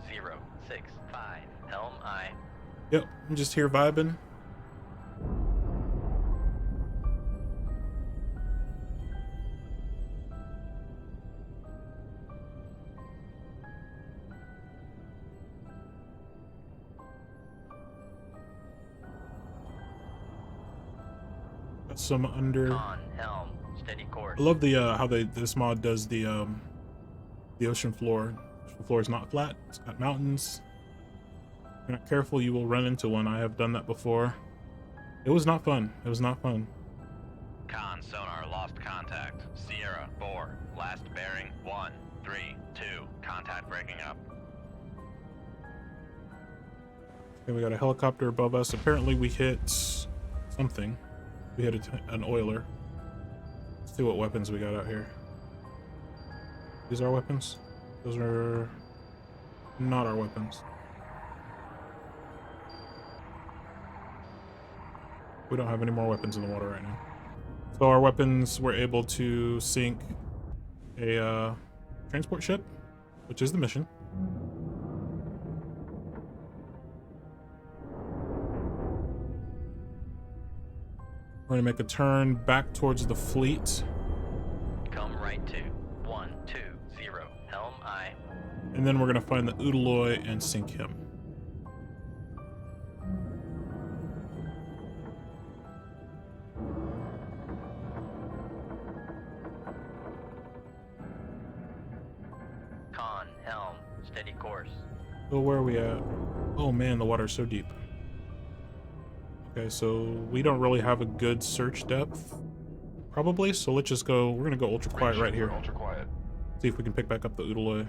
065. Helm I. Yep, I'm just here vibing. Got some under. Con, helm, steady course. I love the how this mod does the ocean floor. Ocean floor is not flat. It's got mountains. If you're not careful, you will run into one. I have done that before. It was not fun. It was not fun. Con, sonar, lost contact. Sierra, 4. Last bearing, 132. Contact breaking up. Okay, we got a helicopter above us. Apparently we hit something. We hit an oiler. Let's see what weapons we got out here. These are our weapons? Those are not our weapons. We don't have any more weapons in the water right now. So our weapons were able to sink a transport ship, which is the mission. We're gonna make a turn back towards the fleet. Come right to 120, helm aye. And then we're gonna find the Udaloy and sink him. Con, helm, steady course. So where are we at? Oh man, the water's so deep. Okay, so we don't really have a good search depth, probably. So let's just go. We're gonna go ultra quiet right here. Ultra quiet. See if we can pick back up the Udaloy.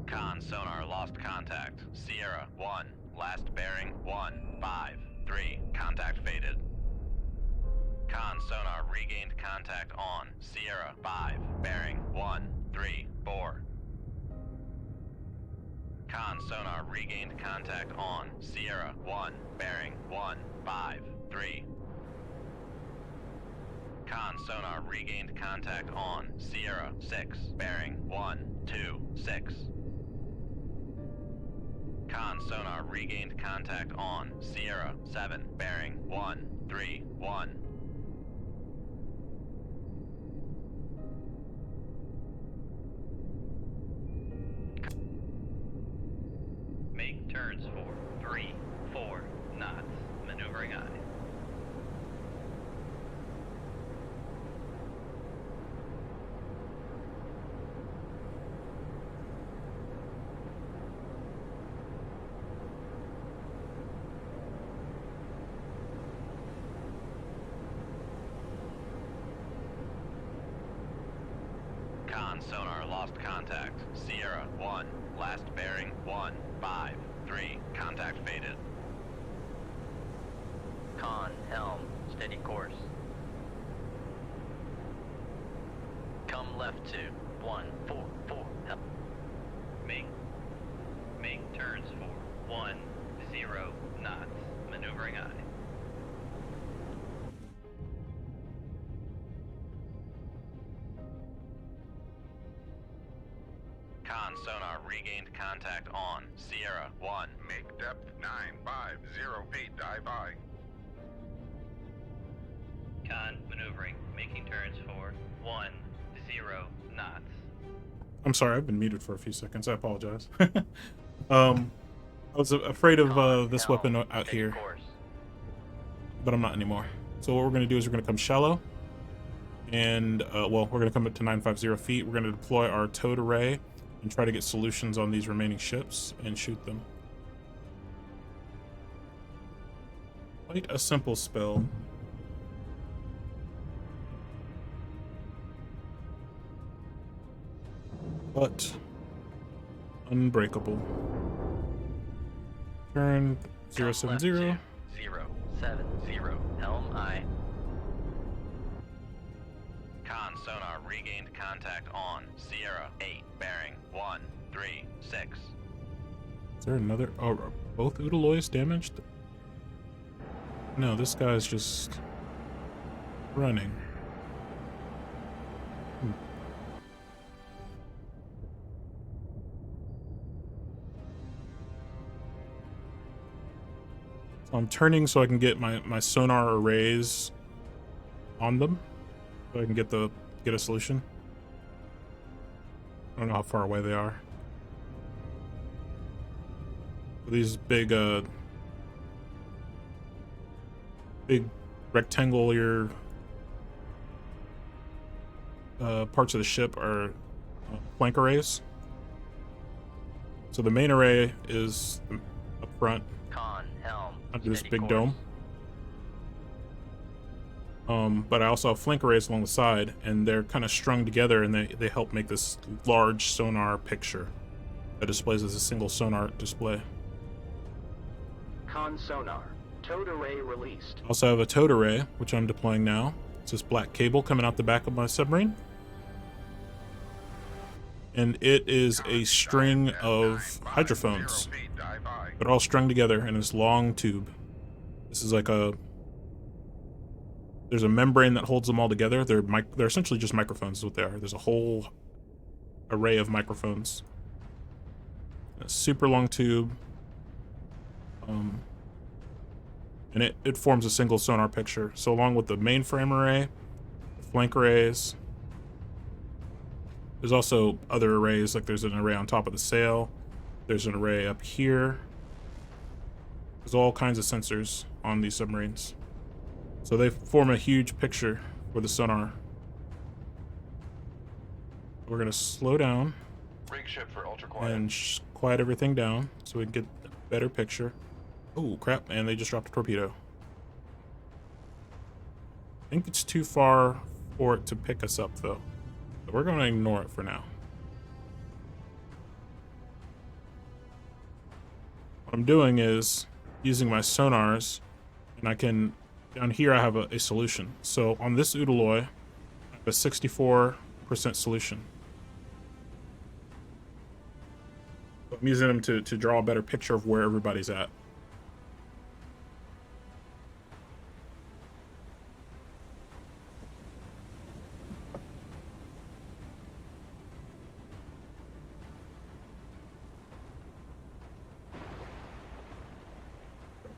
Con, sonar, lost contact. Sierra, 1, last bearing, 153, contact faded. Con, sonar, regained contact on. Sierra, 5, bearing, 134. Con, sonar, regained contact on. Sierra, 1, bearing, 153. Con, sonar, regained contact on. Sierra, 6, bearing, 126. Con, sonar, regained contact on. Sierra, 7, bearing, 131. Make turns for 3, 4 knots. Maneuvering aye. Con, sonar, lost contact. Sierra, 1, last bearing, 153, contact faded. Con, helm, steady course. Come left to 144, helm. Make turns for 10 knots. Maneuvering aye. Con, sonar, regained contact on. Sierra, 1. Make depth 950 feet. Dive aye. Con, maneuvering, making turns for 10 knots. I'm sorry, I've been muted for a few seconds. I apologize. I was afraid of this weapon out here, but I'm not anymore. So what we're going to do is we're going to come shallow, and well, we're going to come up to 950 feet. We're going to deploy our towed array and try to get solutions on these remaining ships and shoot them. Quite a simple spell. But unbreakable. Turn 070. 070, helm aye. Con, sonar, regained contact on. Sierra, 8, bearing, 136. Is there another? Oh, are both Udaloys damaged? No, this guy's just running. So I'm turning so I can get my sonar arrays on them, so I can get a solution. I don't know how far away they are. These big rectangular parts of the ship are flank arrays. So the main array is up front Con, helm, under this steady big course. dome. But I also have flank arrays along the side, and they're kind of strung together, and they help make this large sonar picture that displays as a single sonar display. Con sonar. Towed array released. I also have a towed array, which I'm deploying now. It's this black cable coming out the back of my submarine. and it is a string of hydrophones. They're all strung together in this long tube. This is like there's a membrane that holds them all together. They're essentially just microphones is what they are. There's a whole array of microphones. A super long tube. And it forms a single sonar picture. So along with the mainframe array, the flank arrays, there's also other arrays, like there's an array on top of the sail. There's an array up here. There's all kinds of sensors on these submarines. So they form a huge picture for the sonar. We're gonna slow down Rig ship for ultra quiet. and quiet everything down so we can get a better picture. Oh crap, and they just dropped a torpedo. I think it's too far for it to pick us up though. So we're gonna ignore it for now. What I'm doing is using my sonars, and I can, down here I have a solution. So on this Udaloy, I have a 64% solution. I'm using them to draw a better picture of where everybody's at.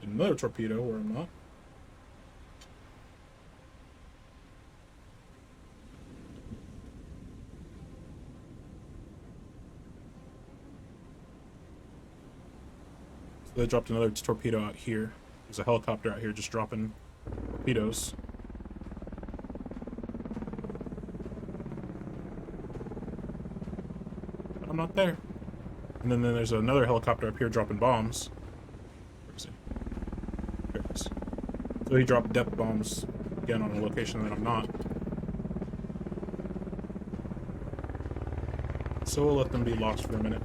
Another torpedo where I'm not. So they dropped another torpedo out here. There's a helicopter out here just dropping torpedoes. But I'm not there. And then there's another helicopter up here dropping bombs. Where is he? There it is. So he dropped depth bombs again on a location that I'm not. So we'll let them be lost for a minute.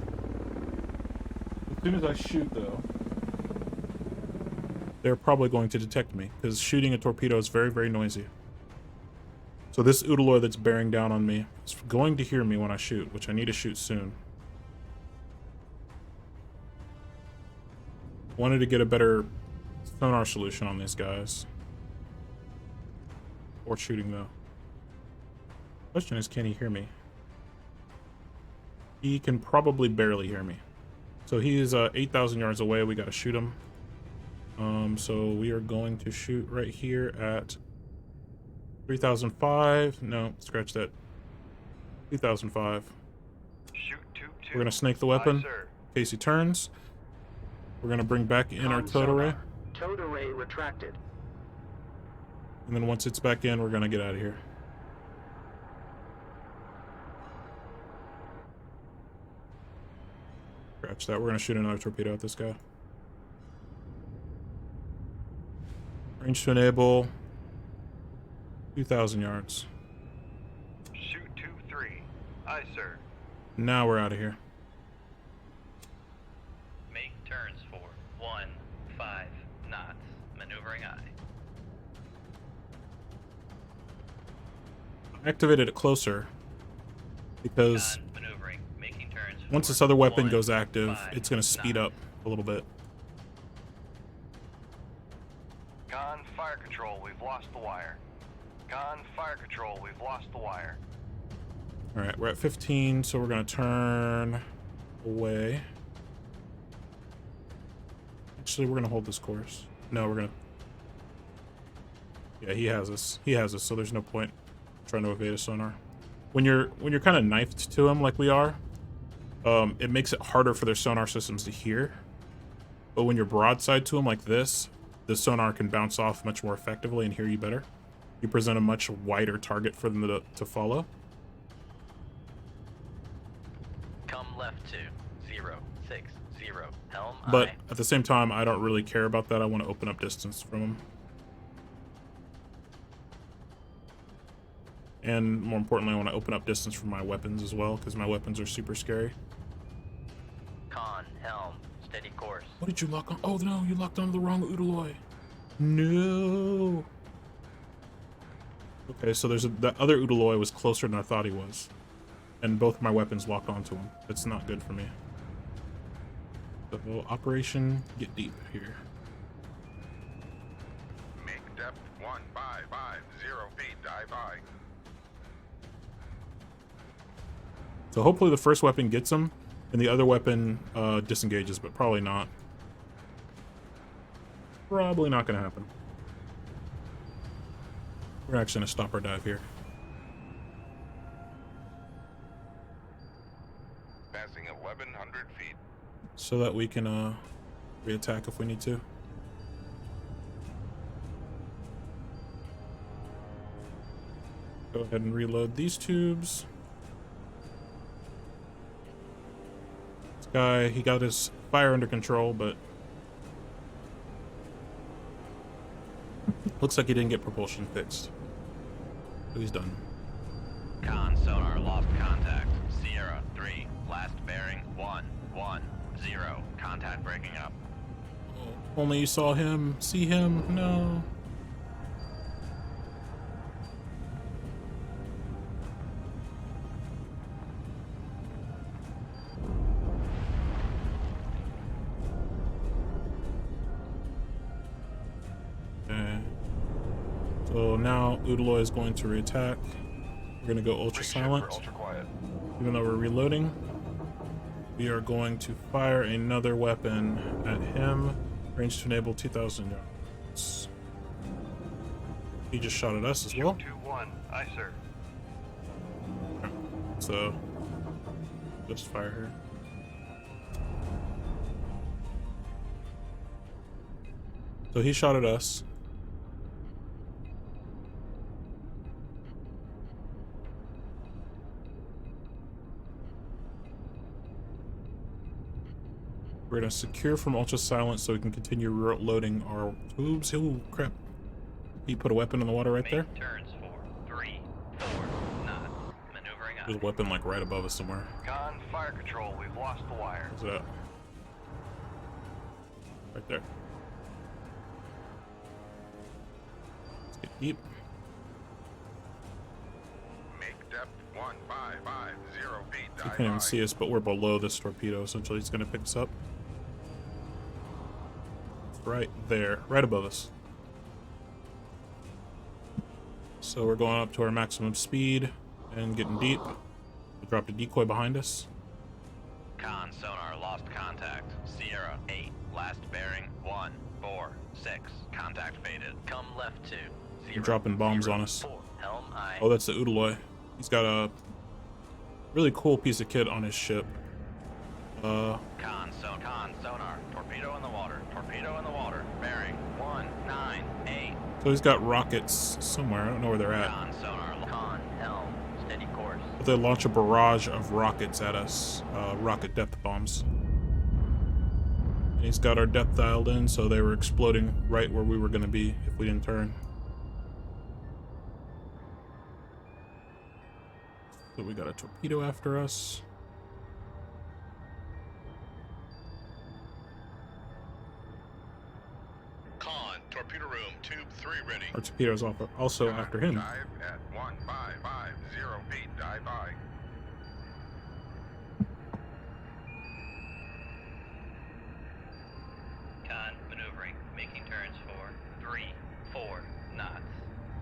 As soon as I shoot though, they're probably going to detect me, because shooting a torpedo is very, very noisy. So this Udaloy that's bearing down on me is going to hear me when I shoot, which I need to shoot soon. Wanted to get a better sonar solution on these guys. Or shooting though. Question is, can he hear me? He can probably barely hear me. So he is 8,000 yards away. We got to shoot him. So we are going to shoot right here at 3,005. No, scratch that. 2,005. Shoot 2-2. We're gonna snake the weapon Aye, sir. in case he turns. We're gonna bring back in our towed array, Towed array retracted. and then once it's back in, we're gonna get out of here. Scratch that. We're gonna shoot another torpedo at this guy. Range to enable 2,000 yards. Shoot 2-3. Aye, sir. Now we're out of here. Make turns for 1-5 knots. Maneuvering aye. I activated it closer because Maneuvering. Making turns. once this other weapon goes active, it's gonna speed up a little bit. Con, fire control, we've lost the wire. Con, fire control, we've lost the wire. All right, we're at 15, so we're gonna turn away. Actually, we're gonna hold this course. No, we're gonna. Yeah, he has us. He has us, so there's no point trying to evade a sonar. When you're kind of knifed to him like we are, it makes it harder for their sonar systems to hear. But when you're broadside to him like this, the sonar can bounce off much more effectively and hear you better. You present a much wider target for them to follow. Come left to 060. Helm But aye. at the same time, I don't really care about that. I want to open up distance from them. And more importantly, I want to open up distance from my weapons as well, because my weapons are super scary. Con, helm, steady course. What did you lock on? Oh no, you locked onto the wrong Udaloy. No. Okay, so the other Udaloy was closer than I thought he was. and both my weapons locked onto him. It's not good for me. So Operation Get Deep here. Make depth 1550 feet, dive high. So hopefully the first weapon gets him, and the other weapon disengages, but probably not. Probably not going to happen. We're actually going to stop our dive here. Passing 1100 feet. So that we can re-attack if we need to. Go ahead and reload these tubes. This guy, he got his fire under control, but looks like he didn't get propulsion fixed. So he's done. Con sonar lost contact. Sierra 3, last bearing 110. Contact breaking up. Oh, only you saw him. See him? No. Okay. So now Udaloy is going to re-attack. We're going to go ultra silent. Ultra quiet. Even though we're reloading, we are going to fire another weapon at him. Range to enable 2,000 yards. He just shot at us as well. 2-1. Aye, sir. So, just fire her. So he shot at us. We're gonna secure from ultra silent so we can continue loading our tubes. Oh crap! He put a weapon in the water right there. Make turns for 3, 4 knots. Maneuvering up. There's a weapon like right above us somewhere. Con, fire control. We've lost the wire. Where's that? Right there. Let's get deep. Make depth 1550 feet, He dive can't even high. see us, but we're below this torpedo. Essentially, it's gonna pick us up. It's right there, right above us. So we're going up to our maximum speed and getting deep. We dropped a decoy behind us. Con sonar lost contact. Sierra 8, last bearing 146. Contact faded. Come left 2. They're dropping bombs on us. 4. Helm I. Oh, that's the Udaloy. He's got a really cool piece of kit on his ship. Con sonar. Torpedo in the water. Torpedo in the water. Bearing 198. So he's got rockets somewhere. I don't know where they're at. Con sonar. Con helm. Steady course. But they launch a barrage of rockets at us. Rocket depth bombs. And he's got our depth dialed in, so they were exploding right where we were going to be if we didn't turn. So we got a torpedo after us. Con, torpedo room, tube 3 ready. Our torpedo's also after him. Dive at 1550 feet, dive high. Con maneuvering. Making turns for 3, 4 knots.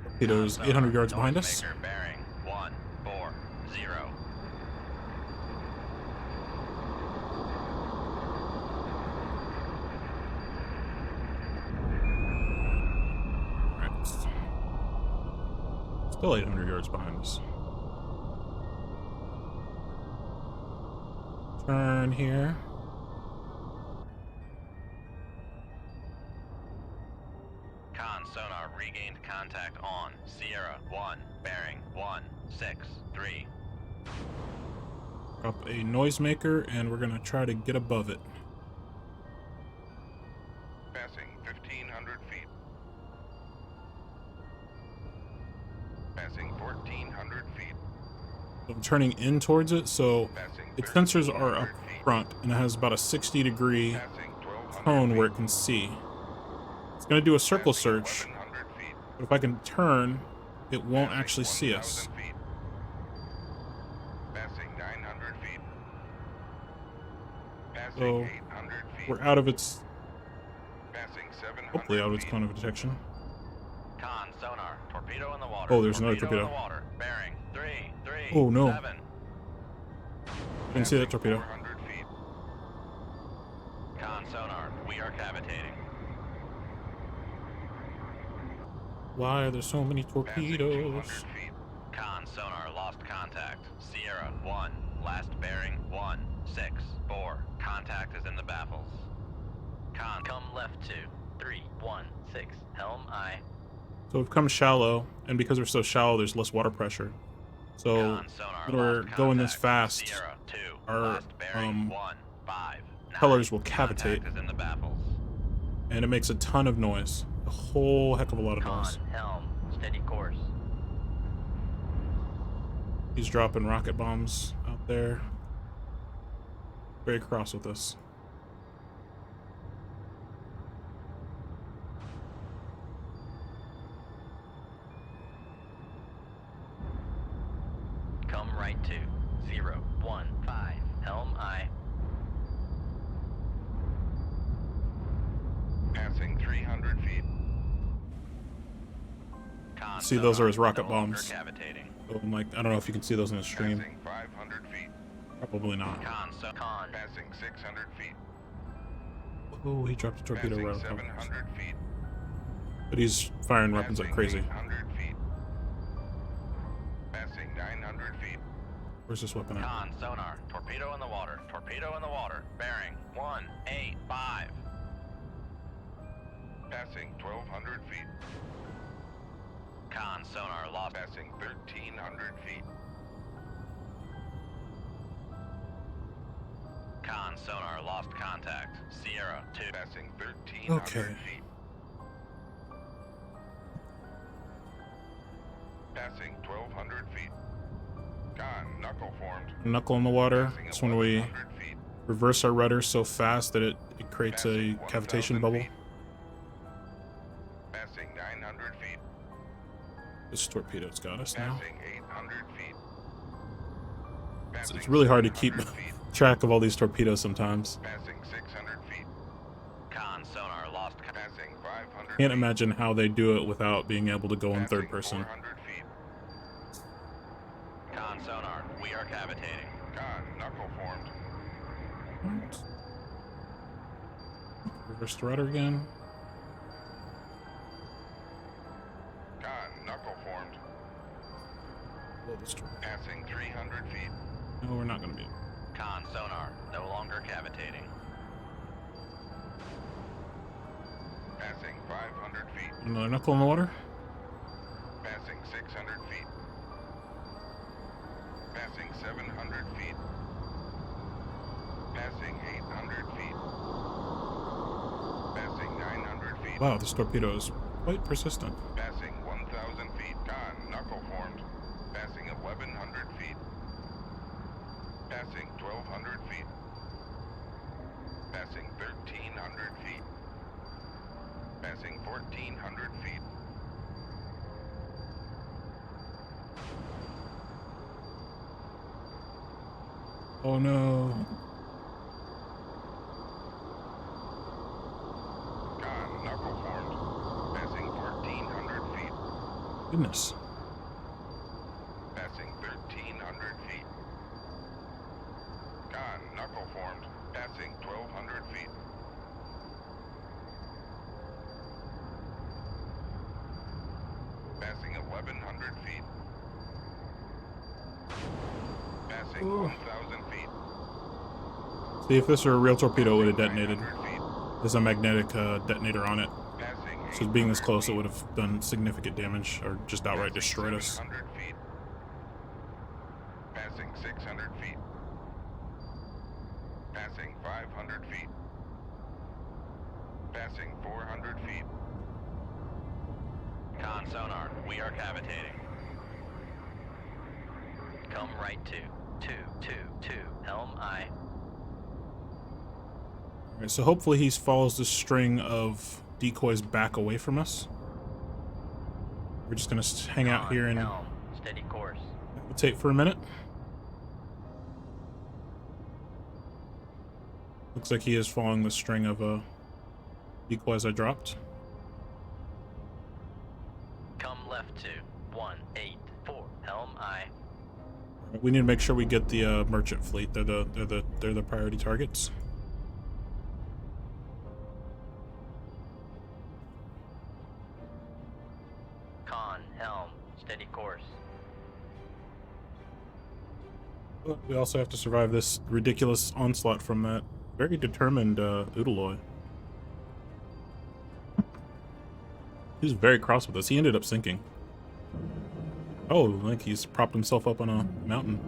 Torpedo's 800 yards behind us. Noisemaker bearing 140. Alright. Still 800 yards behind us. Turn here. Con sonar regained contact on Sierra 1, bearing 163. Drop a noisemaker, and we're gonna try to get above it. Passing 1500 feet. Passing 1400 feet. I'm turning in towards it, so Passing its sensors are up 1300 feet. front, and it has about a 60-degree Passing 1200 cone where it feet. can see. It's gonna do a circle Passing search, 1100 feet. but if I can turn, it won't Passing actually see us. 1000 feet. Passing 800 feet. Passing So 800 feet. we're out of its, Passing 700 hopefully out of its feet. cone of detection. Con, sonar, torpedo in the water. Oh, there's another torpedo. In the water. Bearing 337. Oh, no. Didn't see that Passing torpedo. 400 feet. Con, sonar, we are cavitating. Why are there so many Passing 200 torpedoes? feet. Con, sonar, lost contact. Sierra 1, last bearing 164. Contact is in the baffles. Con, come left 2316. Helm I. So we've come shallow, and because we're so shallow, there's less water pressure. So Con, sonar, when we're lost going this contact. fast, Sierra 2, our last bearing 159. propellers will cavitate, Contact is in the baffles. and it makes a ton of noise. A whole heck of a lot of Con, noise. helm, steady course. He's dropping rocket bombs out there. Very cross with us. Come right to 015. Helm I. Passing 300 feet. Con, See, those are his sonar, rocket no longer bombs. Cavitating. So I'm like, I don't know if you can see those in the stream. Passing 500 feet. Probably not. Con. Passing 600 feet. Oh, he dropped a torpedo Passing right on top of us. 700 feet. But he's firing weapons like crazy. 800 feet. Passing 900 feet. Where's this weapon at? Con, sonar, torpedo in the water. Torpedo in the water. Bearing 185. Passing 1200 feet. Con, sonar, lost. Passing 1300 feet. Con, sonar, lost contact. Sierra 2. Passing 1300 Okay. feet. Passing 1200 feet. Con, knuckle formed. Knuckle in the water. Passing That's when we 1100 feet. reverse our rudder so fast that it creates a Passing cavitation 1000 bubble. feet. Passing 900 feet. This torpedo's got us now. Passing 800 feet. It's Passing really hard to keep 700 feet. track of all these torpedoes sometimes. Passing 600 feet. Con, sonar, lost. Passing 500 Can't feet. imagine how they do it without being able to go in third Passing person. 400 feet. Con, sonar, we are cavitating. Con, knuckle formed. Right. Reverse the rudder again. Con, knuckle formed. Blow this torpedo. Passing 300 feet. No, we're not going to be. Con, sonar, no longer cavitating. Passing 500 feet. Another knuckle in the water. Passing 600 feet. Passing 700 feet. Passing 800 feet. Passing 900 feet. Wow, this torpedo is quite persistent. Passing 1,000 feet. Con, knuckle formed. Passing 1,100 feet. Passing 1,200 feet. Passing 1,300 feet. Passing 1,400 feet. Oh no. Con, knuckle formed. Passing 1,400 feet. Goodness. Passing 1,300 feet. Con, knuckle formed. Passing 1,200 feet. Passing 1,100 feet. Passing Ooh. 1,000 feet. See, if this were a real torpedo, it would have detonated. 900 feet. There's a magnetic detonator on it. Passing So being this 800 close, it feet. would have done significant damage or just outright Passing destroyed us. 700 feet. Passing 600 feet. Passing 500 feet. Passing 400 feet. Con, sonar, we are cavitating. Come right to 222. Helm I. Alright, so hopefully he follows the string of decoys back away from us. We're just gonna hang out Con, here and helm, steady course. meditate for a minute. Looks like he is following the string of decoys I dropped. Come left to 184. Helm I. We need to make sure we get the merchant fleet. They're the priority targets. Con, helm, steady course. We also have to survive this ridiculous onslaught from that very determined Oodaloy. He was very cross with us. He ended up sinking. Oh, like he's propped himself up on a mountain.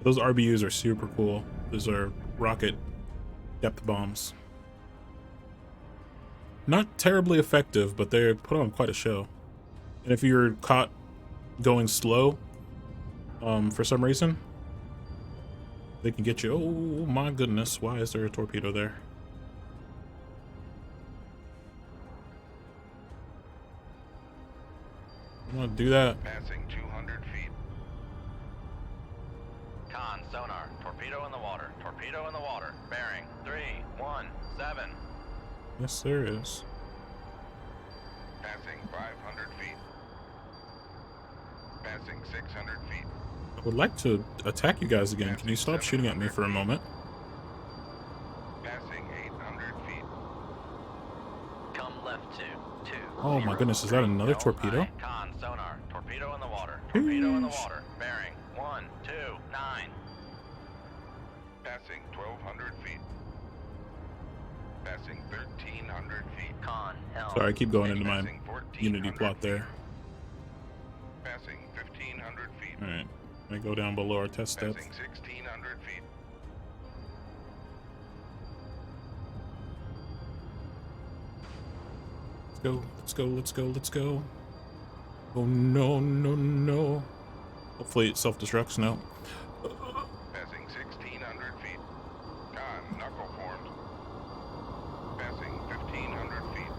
Those RBUs are super cool. Those are rocket depth bombs. Not terribly effective, but they put on quite a show. And if you're caught going slow, for some reason, they can get you. Oh my goodness, why is there a torpedo there? I'm gonna do that. Passing 200 feet. Con, sonar, torpedo in the water. Torpedo in the water. Bearing 317. Yes, there is. Passing 500 feet. Passing 600 feet. I would like to attack you guys again. Can you stop shooting at me for a moment? Passing 800 feet. Come left to 2. Oh my goodness, is that another torpedo? Con, sonar, torpedo in the water. Torpedo in the water. Bearing 129. Passing 1200 feet. Passing 1300 feet. Con, helm. Sorry, I keep going into my Passing 1400 Unity plot feet. there. Passing 1500 feet. Alright, I go down below our test depth. Passing 1600 feet. Let's go, let's go, let's go, let's go. Oh no, no, no. Hopefully it self-destructs, no. Passing 1600 feet. Con, knuckle formed. Passing 1500 feet.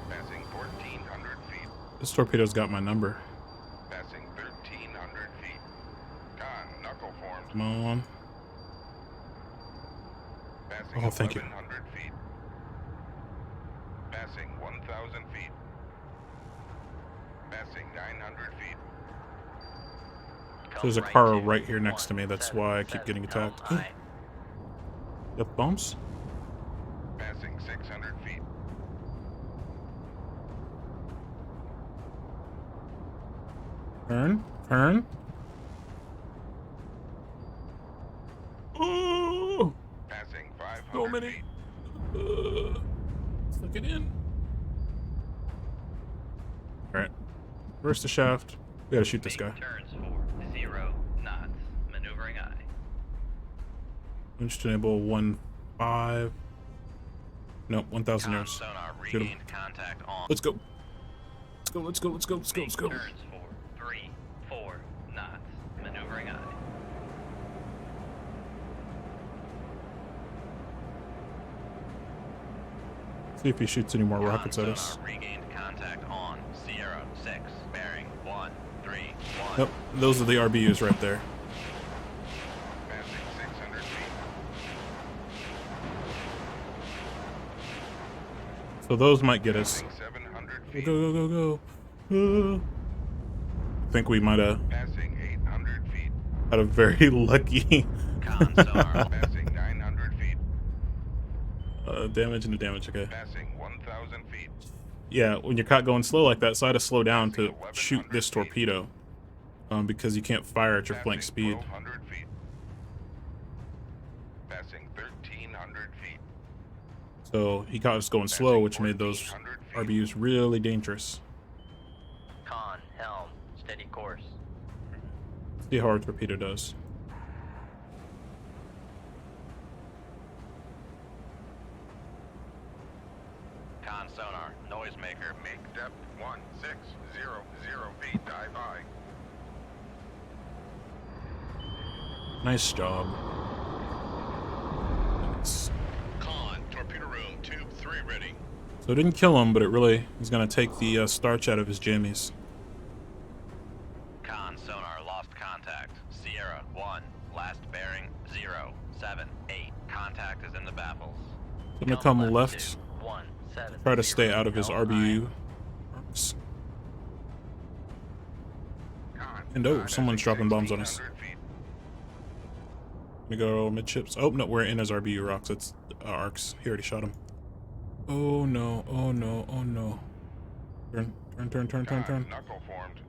Passing 1400 feet. This torpedo's got my number. Passing 1300 feet. Con, knuckle formed. Come on. Passing Oh, thank you. 1100 feet. Passing 1000 feet. Passing 900 feet. So there's a car right here next to me, that's why I keep getting attacked. Death bombs? Passing 600 feet. Turn, turn. Oh, Passing 500 so many. feet. Suck it in. Alright. Reverse the shaft. We gotta shoot this guy. Turns for 0 knots. Maneuvering I. Winch to enable 1.5. Nope, 1,000 Con, yards. sonar, Shoot him. regained contact on. Let's go. Let's go, let's go, let's go, let's go, let's go. Turns for 4 knots. Maneuvering I. See if he shoots any more Con, rockets at sonar, us. regained contact on. Sierra 6. Bearing 131. Nope, those are the RBUs right there. Passing 600 feet. So those might get us. Passing 700 Go, feet. go, go, go, go. I think we might have Passing 800 feet. had a very lucky Con, sonar. Passing 900 feet. damage into damage, okay. Passing 1000 feet. Yeah, when you're caught going slow like that, so I had to slow down to shoot this torpedo. Because you can't fire at your flank Passing speed. 1200 feet. Passing 1300 feet. So he caught us going slow, which made those RBUs really dangerous. Con, helm, steady course. See how our torpedo does. Con, sonar, noisemaker. Make depth 1600 feet. Dive high. Nice job. Nice. Con, torpedo room, tube 3 ready. So it didn't kill him, but it really is going to take the starch out of his jammies. in the baffles. I'm gonna come left. 217. Try to stay out of his Helm RBU. Con, And oh, Con, someone's dropping bombs on us. 1,600 feet. Gonna go midships. Oh no, we're in his RBU rocks. It's arcs. He already shot him. Oh no! Oh no! Oh no! Turn! Turn! Turn! Turn! Turn! Con, Turn! knuckle formed.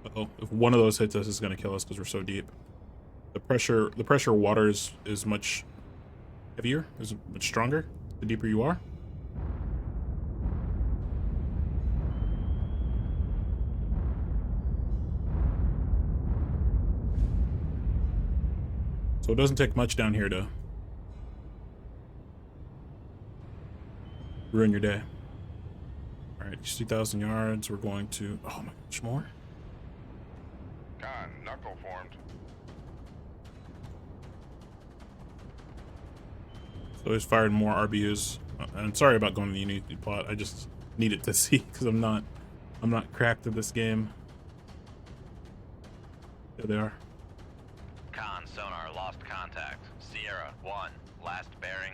Uh-oh. If one of those hits us, it's gonna kill us because we're so deep. The pressure water is much heavier, is much stronger the deeper you are. So it doesn't take much down here to ruin your day. All right, 2,000 yards. We're going to. Oh my gosh, more. Con, knuckle formed. So he's fired more RBUs. And sorry about going to the Unity plot. I just needed to see because I'm not cracked at this game. There they are. Con sonar lost contact. Sierra 1. Last bearing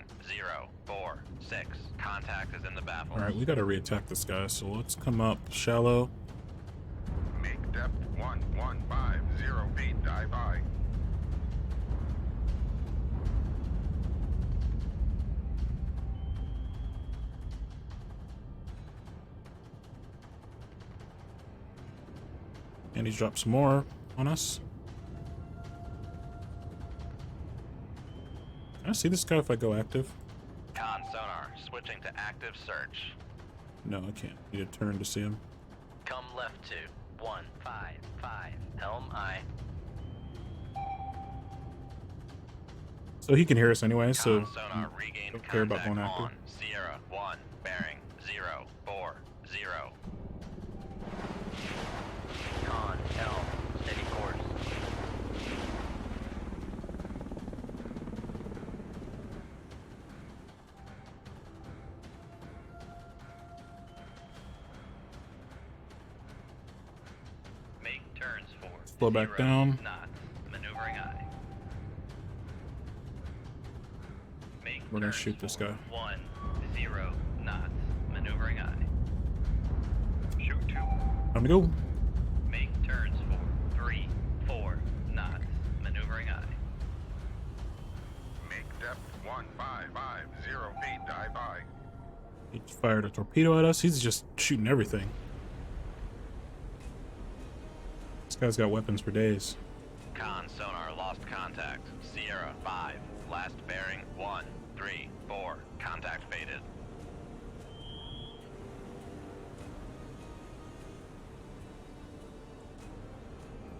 046. Contact is in the baffles. All right, we got to reattack this guy. So let's come up shallow. Make depth 1150 feet. Dive by. And he's dropped some more on us. Can I see this guy if I go active? Con sonar switching to active search. No, I can't. I need to turn to see him. Come left to 155. Helm I. So he can hear us anyway, so Con sonar regained don't care about contact going active. on Sierra 1. Bearing 040. Con helm. Steady course. Make turns for Slow back 0 down. knots. Maneuvering I. Make We're gonna turns shoot this for guy. 10 knots. Maneuvering I. Shoot 2. Time to go. Make turns for 4 knots. Maneuvering I. Make depth 1550 feet. Dive by. He fired a torpedo at us. He's just shooting everything. This guy's got weapons for days. Con sonar lost contact. Sierra 5. Last bearing 134. Contact faded.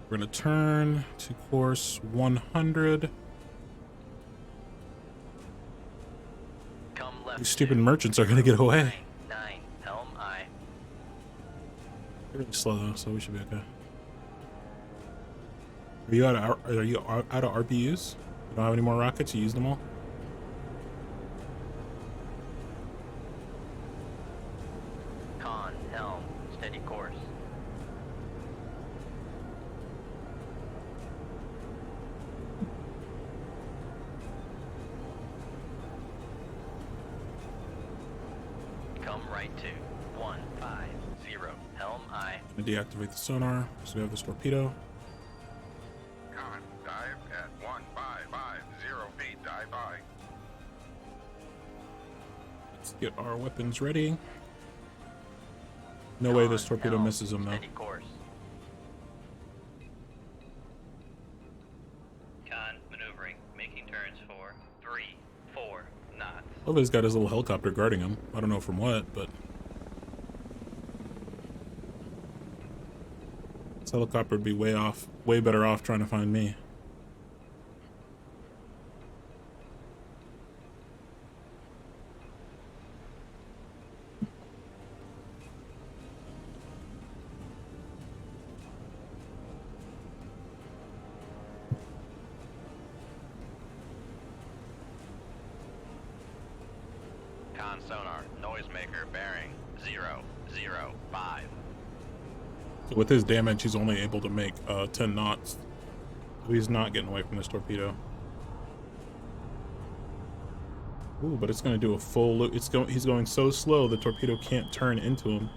We're gonna turn to course 100. Come left. These stupid merchants are gonna get away. 9. Helm I. They're really slow though, so we should be okay. Are you out of RPUs? You don't have any more rockets? You used them all? Con helm. Steady course. Come right to 150. Helm I. Gonna deactivate the sonar, so we have this torpedo. Con, dive at 1550 feet. Dive by. Let's get our weapons ready. No way this torpedo misses him though. Steady course. Con maneuvering, making turns for 4 knots. Love he's got his little helicopter guarding him. I don't know from what, but this helicopter would be way better off trying to find me. Con sonar, noisemaker bearing 005. So with his damage, he's only able to make 10 knots. So he's not getting away from this torpedo. Ooh, but it's gonna do a full loop. He's going so slow the torpedo can't turn into him.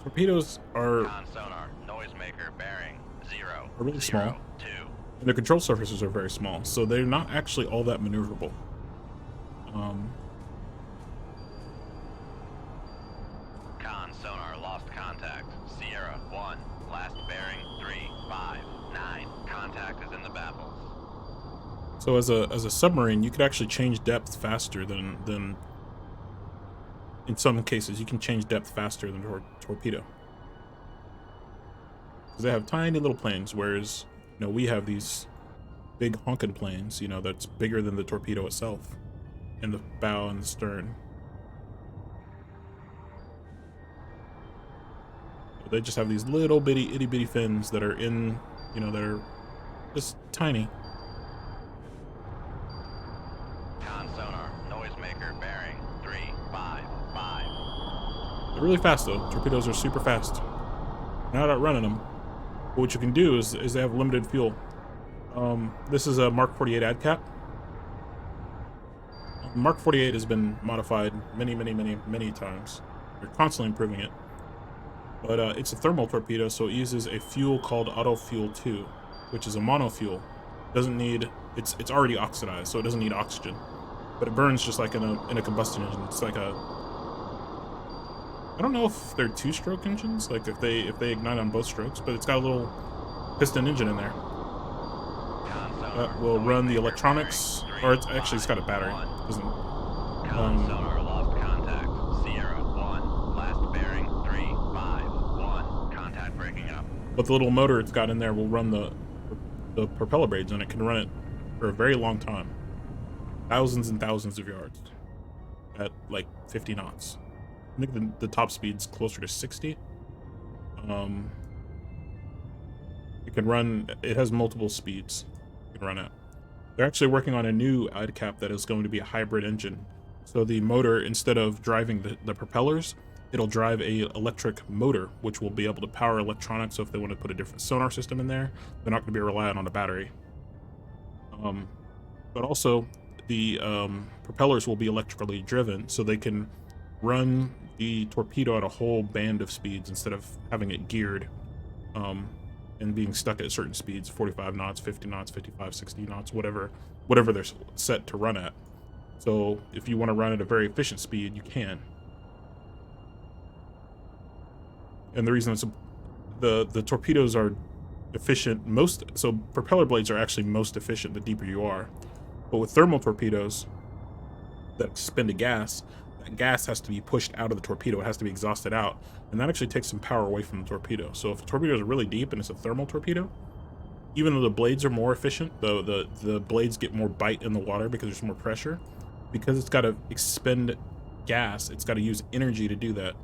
Torpedoes are Con sonar, noisemaker bearing 0, really 0, small. 2. And their control surfaces are very small, so they're not actually all that maneuverable. Con sonar lost contact. Sierra 1, last bearing 359. Contact is in the baffles. So as a submarine, you could actually change depth faster than in some cases you can change depth faster than torpedo. Because they have tiny little planes, whereas we have these big honking planes, that's bigger than the torpedo itself, in the bow and the stern. They just have these little bitty itty bitty fins that are in, that are just tiny. Con sonar, noisemaker bearing 355. They're really fast though. Torpedoes are super fast. Not outrunning them. But what you can do is they have limited fuel. This is a Mark 48 ad cap. Mark 48 has been modified many times. They're constantly improving it. But it's a thermal torpedo, so it uses a fuel called Auto Fuel 2, which is a monofuel. Doesn't need it's already oxidized, so it doesn't need oxygen. But it burns just like in a combustion engine. It's like a I don't know if they're two-stroke engines, like if they ignite on both strokes, but it's got a little piston engine in there that will run the electronics, or it's got a battery. Doesn't. Sonar lost contact. Sierra 1, last bearing 351. Contact breaking up. But the little motor it's got in there will run the propeller blades, and it can run it for a very long time, thousands and thousands of yards at like 50 knots. I think the top speed's closer to 60. It can run. It has multiple speeds. It can run at. They're actually working on a new ad cap that is going to be a hybrid engine. So the motor, instead of driving the propellers, it'll drive a electric motor, which will be able to power electronics. So if they want to put a different sonar system in there, they're not going to be reliant on a battery. But also the propellers will be electrically driven, so they can run the torpedo at a whole band of speeds instead of having it geared and being stuck at certain speeds, 45 knots, 50 knots, 55, 60 knots, whatever they're set to run at. So if you want to run at a very efficient speed, you can. And the reason the torpedoes are efficient so propeller blades are actually most efficient the deeper you are. But with thermal torpedoes that expend a gas, that gas has to be pushed out of the torpedo. It has to be exhausted out, and that actually takes some power away from the torpedo. So if the torpedoes are really deep and it's a thermal torpedo, even though the blades are more efficient, the blades get more bite in the water because there's more pressure, because it's got to expend gas, it's got to use energy to do that.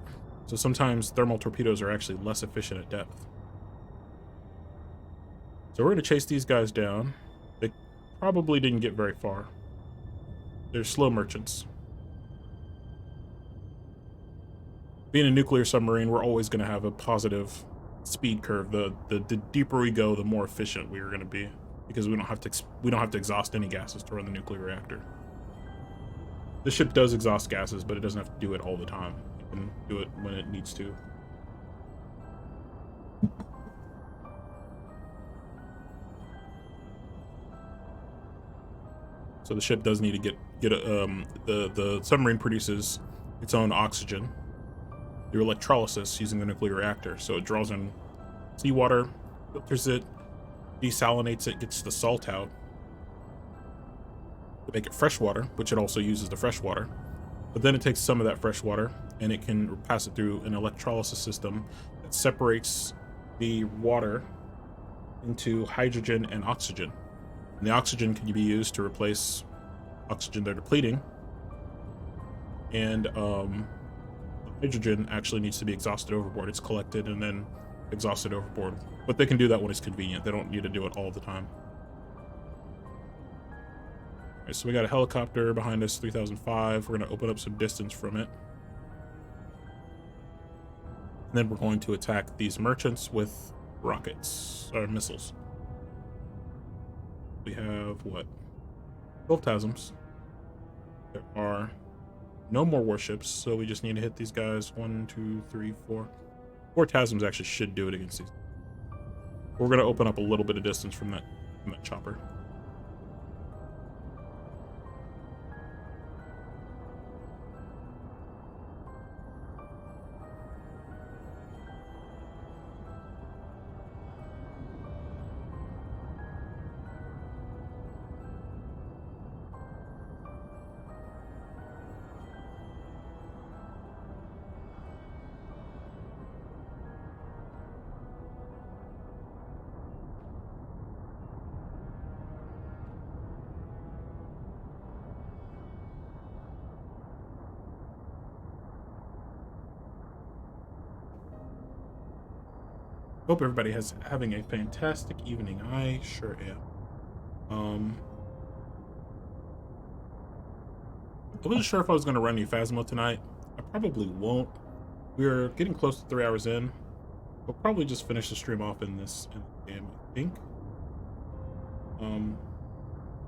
So sometimes thermal torpedoes are actually less efficient at depth. So we're going to chase these guys down. They probably didn't get very far. They're slow merchants. Being a nuclear submarine, we're always going to have a positive speed curve. The deeper we go, the more efficient we are going to be, because we don't have to exhaust any gases to run the nuclear reactor. The ship does exhaust gases, but it doesn't have to do it all the time. It can do it when it needs to. So the ship does need to get the submarine produces its own oxygen through electrolysis using the nuclear reactor. So it draws in seawater, filters it, desalinates it, gets the salt out to make it fresh water, which it also uses the fresh water. But then it takes some of that fresh water and it can pass it through an electrolysis system that separates the water into hydrogen and oxygen. And the oxygen can be used to replace oxygen they're depleting, and hydrogen actually needs to be exhausted overboard. It's collected and then exhausted overboard. But they can do that when it's convenient. They don't need to do it all the time. All right, so we got a helicopter behind us, 3005. We're going to open up some distance from it. And then we're going to attack these merchants with rockets, or missiles. We have, what, 12 TASMs. There are no more warships, so we just need to hit these guys. 1, 2, 3, 4. 4 TASMs actually should do it against these. We're gonna open up a little bit of distance from that chopper. Hope everybody has having a fantastic evening. I sure am. I wasn't sure if I was going to run any Phasmo tonight. I probably won't. We're getting close to 3 hours in. We'll probably just finish the stream off in this game, I think.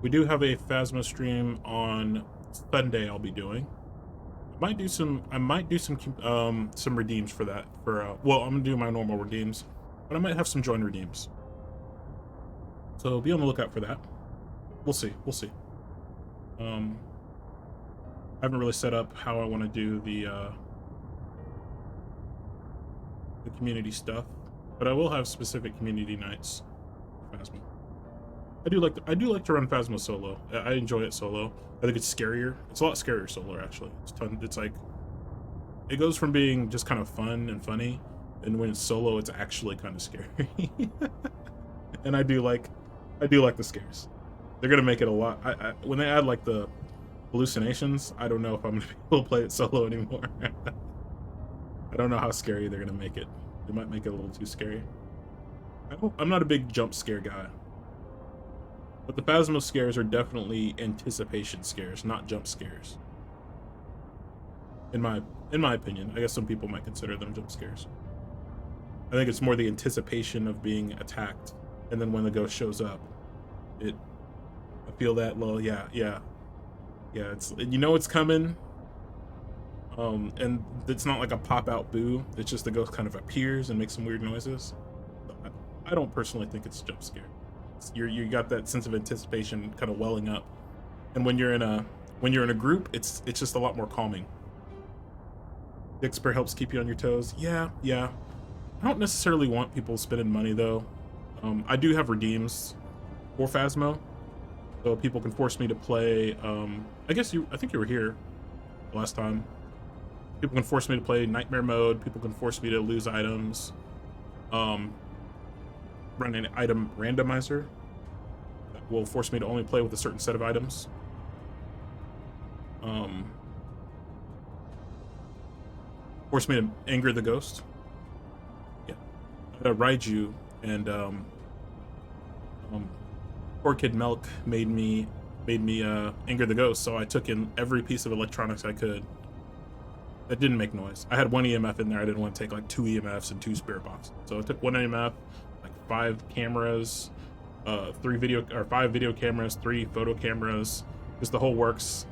We do have a Phasmo stream on Sunday. I'll be doing. I might do some redeems for that. Well, I'm gonna do my normal redeems, but I might have some join redeems. So be on the lookout for that. We'll see. We'll see. I haven't really set up how I want to do the community stuff, but I will have specific community nights for Phasmo. I do like to run Phasmo solo. I enjoy it solo. I think it's scarier. It's a lot scarier solo, actually. It's like, it goes from being just kind of fun and funny, and when it's solo, it's actually kind of scary. And I do like the scares. They're gonna make it a lot. When they add like the hallucinations, I don't know if I'm gonna be able to play it solo anymore. I don't know how scary they're gonna make it. They might make it a little too scary. I'm not a big jump scare guy. But the Phasmo scares are definitely anticipation scares, not jump scares. In my opinion, I guess some people might consider them jump scares. I think it's more the anticipation of being attacked, and then when the ghost shows up, I feel that little yeah. It's, you know, it's coming. And it's not like a pop out boo. It's just the ghost kind of appears and makes some weird noises. But I don't personally think it's a jump scare. You got that sense of anticipation kind of welling up, and when you're in a group, it's just a lot more calming. The expert helps keep you on your toes. Yeah. I don't necessarily want people spending money though. I do have redeems for Phasmo, so people can force me to play. I think you were here last time. People can force me to play nightmare mode. People can force me to lose items. Run an item randomizer that will force me to only play with a certain set of items. Force me to anger the ghost. Yeah, Raiju and poor kid Melk made me anger the ghost. So I took in every piece of electronics I could that didn't make noise. I had one EMF in there. I didn't want to take like 2 EMFs and 2 spirit boxes, so I took 1 EMF. 5 cameras, 5 video cameras, 3 photo cameras, just the whole works,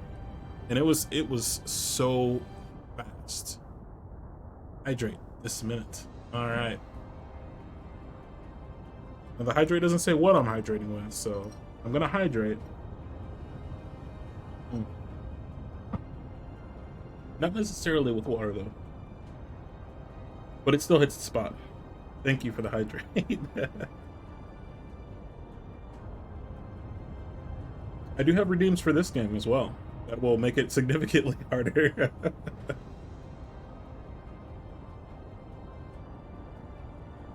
and it was so fast. Hydrate this minute. All right. Now the hydrate doesn't say what I'm hydrating with, so I'm gonna hydrate. Not necessarily with water though, but it still hits the spot. Thank you for the hydrate. I do have redeems for this game as well. That will make it significantly harder.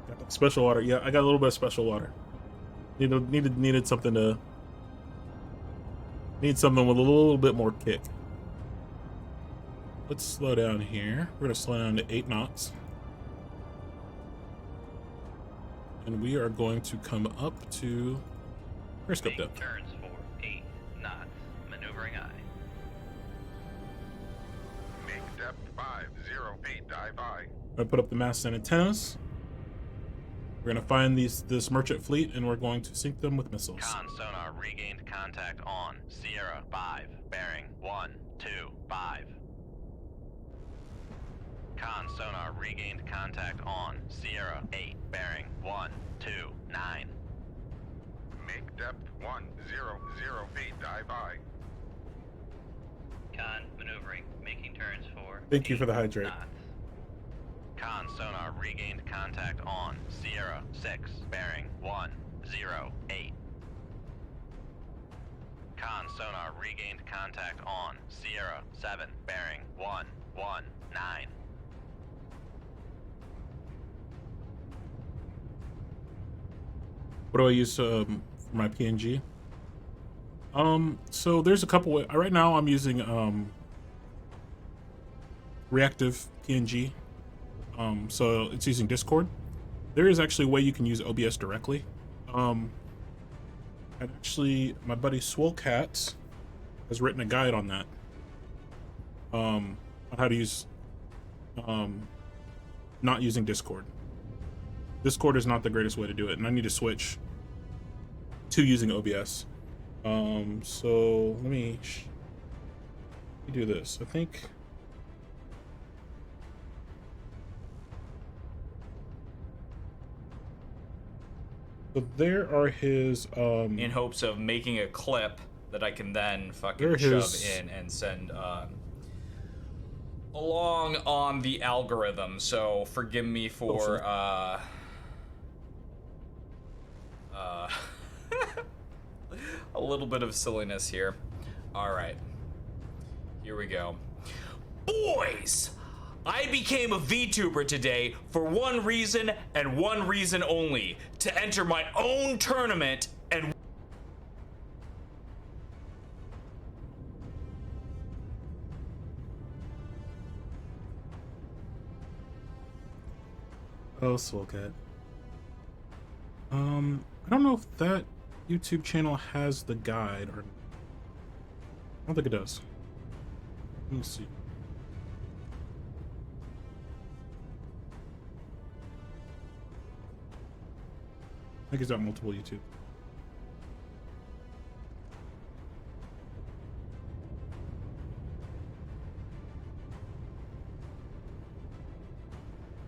Got special water. Yeah, I got a little bit of special water. Needed something to. Need something with a little bit more kick. Let's slow down here. We're gonna slow down to 8 knots. And we are going to come up to periscope depth. Turns for 8 knots. Maneuvering eye. Make depth 508, dive eye. I put up the masts and antennas. We're gonna find this merchant fleet and we're going to sink them with missiles. Con sonar regained contact on Sierra 5, bearing 125. Con sonar regained contact on Sierra 8, bearing 129. Make depth 100 feet. Dive by. Con maneuvering, making turns for. Thank you for the hydrate. Knots. Con sonar regained contact on Sierra 6, bearing 108. Con sonar regained contact on Sierra 7, bearing 119. What do I use for my PNG? So there's a couple right now I'm using reactive PNG. So it's using Discord. There is actually a way you can use OBS directly. And actually my buddy Swolecat has written a guide on that. On how to use not using Discord. Discord is not the greatest way to do it, and I need to switch to using OBS. So let me do this. I think so. There are his in hopes of making a clip that I can then fucking There shove his- in and send along on the algorithm. So forgive me for a little bit of silliness here. All right, here we go. Boys, I became a VTuber today for one reason and one reason only: to enter my own tournament and Oh, Swolecat. I don't know if that YouTube channel has the guide or I don't think it does. Let me see. I think he's got multiple YouTube.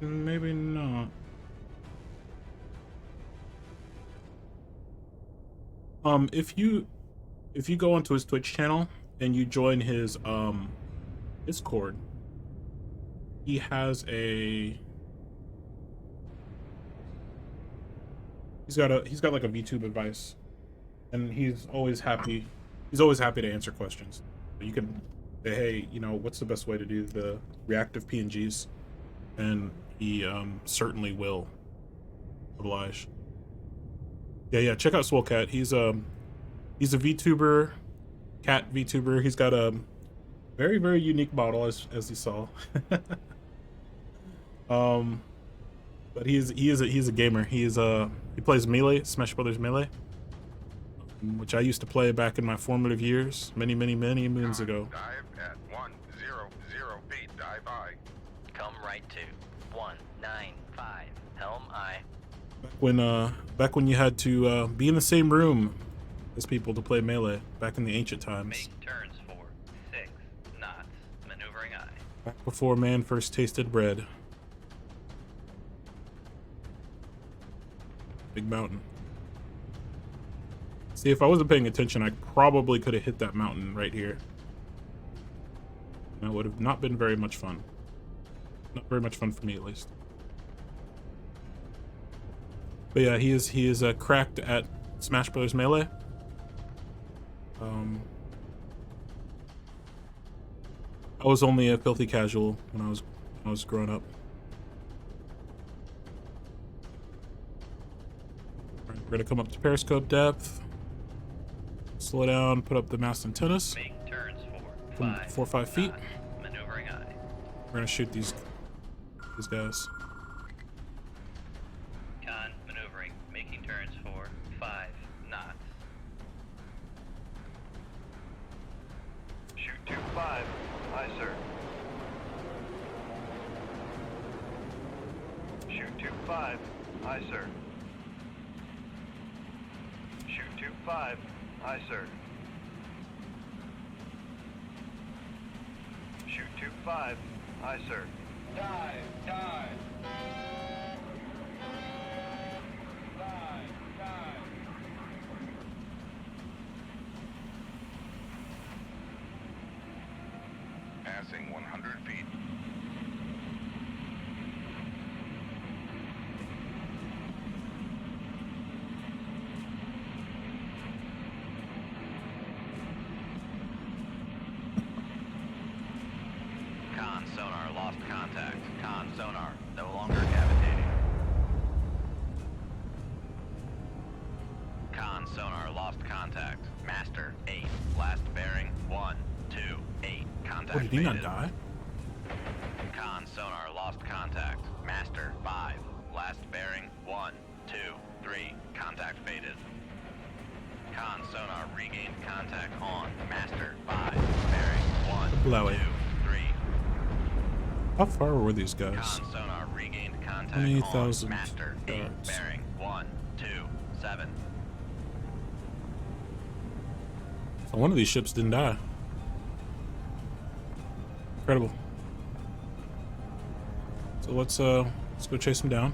Maybe not. If you go onto his Twitch channel and you join his Discord, he has a he's got like a VTube advice, and he's always happy to answer questions. You can say, hey, you know, what's the best way to do the reactive PNGs, and he certainly will oblige. Yeah, check out Swolecat. He's a VTuber, cat VTuber. He's got a very, very unique model, as you saw. But he's a gamer. He plays Melee, Smash Brothers Melee, which I used to play back in my formative years, many moons ago. Dive at 100 feet. Dive by. Come right to 195. Helm I. Back when you had to be in the same room as people to play Melee, back in the ancient times. Make turns for 6 knots. Maneuvering I. Back before man first tasted bread. Big mountain. See, if I wasn't paying attention, I probably could have hit that mountain right here. That would have not been very much fun. Not very much fun for me, at least. But yeah, he is cracked at Smash Brothers Melee. I was only a filthy casual when I was growing up. Right, we're gonna come up to periscope depth. Slow down, put up the mast antennas. Make turns for From 4 or 5 feet. knots. Maneuvering I. We're gonna shoot these guys. Con maneuvering. Making turns for 5 knots. Shoot 25. Aye, sir. Shoot 25. Aye, sir. Shoot 2-5. Aye, sir. Shoot 2-5. Aye, sir. Dive, dive. Dive, dive. Passing 100 feet. Con sonar lost contact. Con sonar no longer cavitating. Con sonar lost contact. Master 8. Last bearing 1, 2, 8. Contact Oh, did he not faded. die? Con sonar lost contact. Master 5. Last bearing 1, 2, 3. Contact faded. Con sonar regained contact on. Master 5. Bearing 1, Blow it. 2, 3. How far were these guys? Con sonar regained contact 20,000 on. Master 8. yards. Bearing 1, 2, 7. So one of these ships didn't die. Incredible. So let's go chase him down.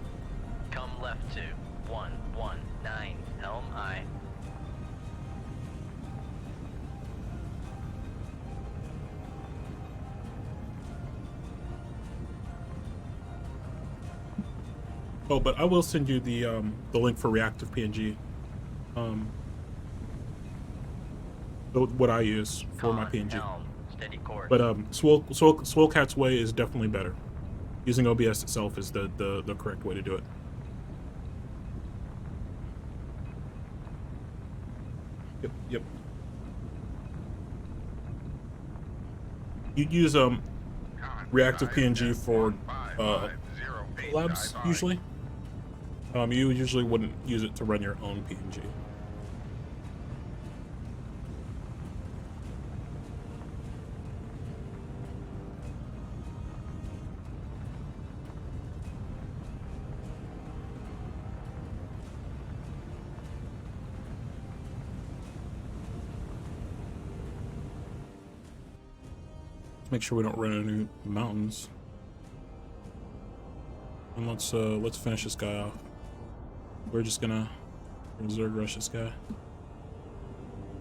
Come left to 119 Helm I. Oh, but I will send you the link for reactive PNG. What I use for my PNG. Helm, steady course. But Swolecat's way is definitely better. Using OBS itself is the correct way to do it. Yep. You'd use reactive PNG for labs usually. You usually wouldn't use it to run your own PNG. Make sure we don't run into mountains. And let's finish this guy off. We're just gonna Zerg rush this guy.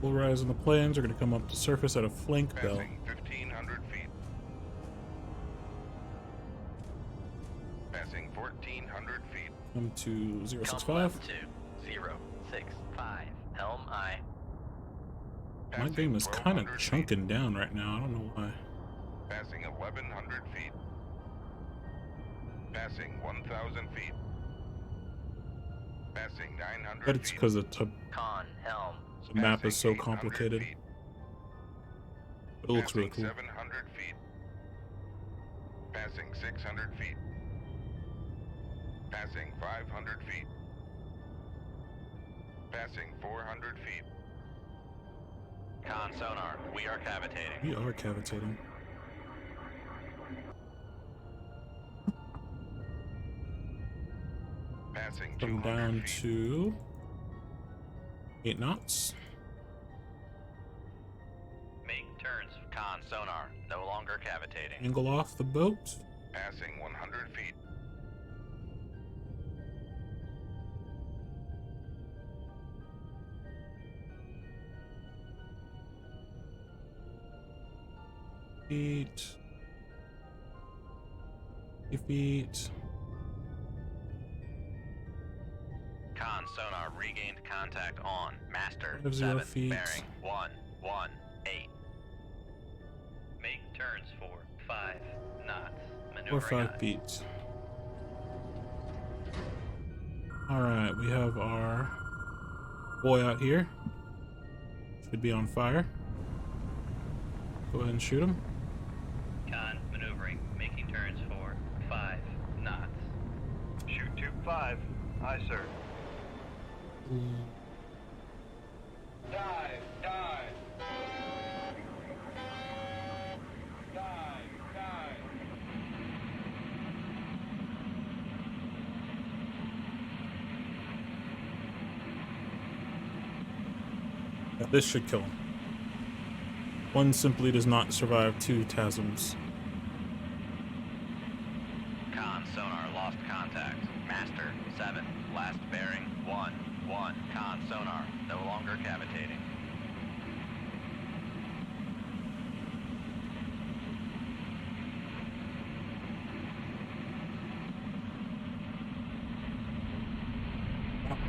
We'll rise in the plains. We're gonna come up to surface at a flank bell. Passing 1,500 feet. Passing 1,400 feet. Come to 065. Come left to 065 Helm I. My Passing game is kind of 1,200 chunking down right now. I don't know why. Passing 1,100 feet. Passing 1,000 feet. Passing 900 But it's feet. because the Con Helm. map is so Passing 800 complicated. feet. It looks really Passing cool. 700 feet. Passing 600 feet. Passing 500 feet. Passing 400 feet. Con sonar, we are cavitating. We are cavitating. Passing Come 200 down feet. to 8 knots. Make turns. Con sonar, no longer cavitating. Angle off the boat. Passing 100 feet. Feet. 50 feet. Con sonar regained contact on. Master 50 7 feet. bearing 118. Make turns for 5 knots. Or Maneuvering 5 feet. Alright, we have our boy out here. Should be on fire. Go ahead and shoot him. Con maneuvering, making turns for 5 knots. Shoot 2-5. Aye, sir. Dive, dive. Dive, dive. This should kill him. One simply does not survive 2 TASMs. Con, sonar, lost contact. Master, 7. Last bearing, 1. 1. Con, sonar, no longer cavitating.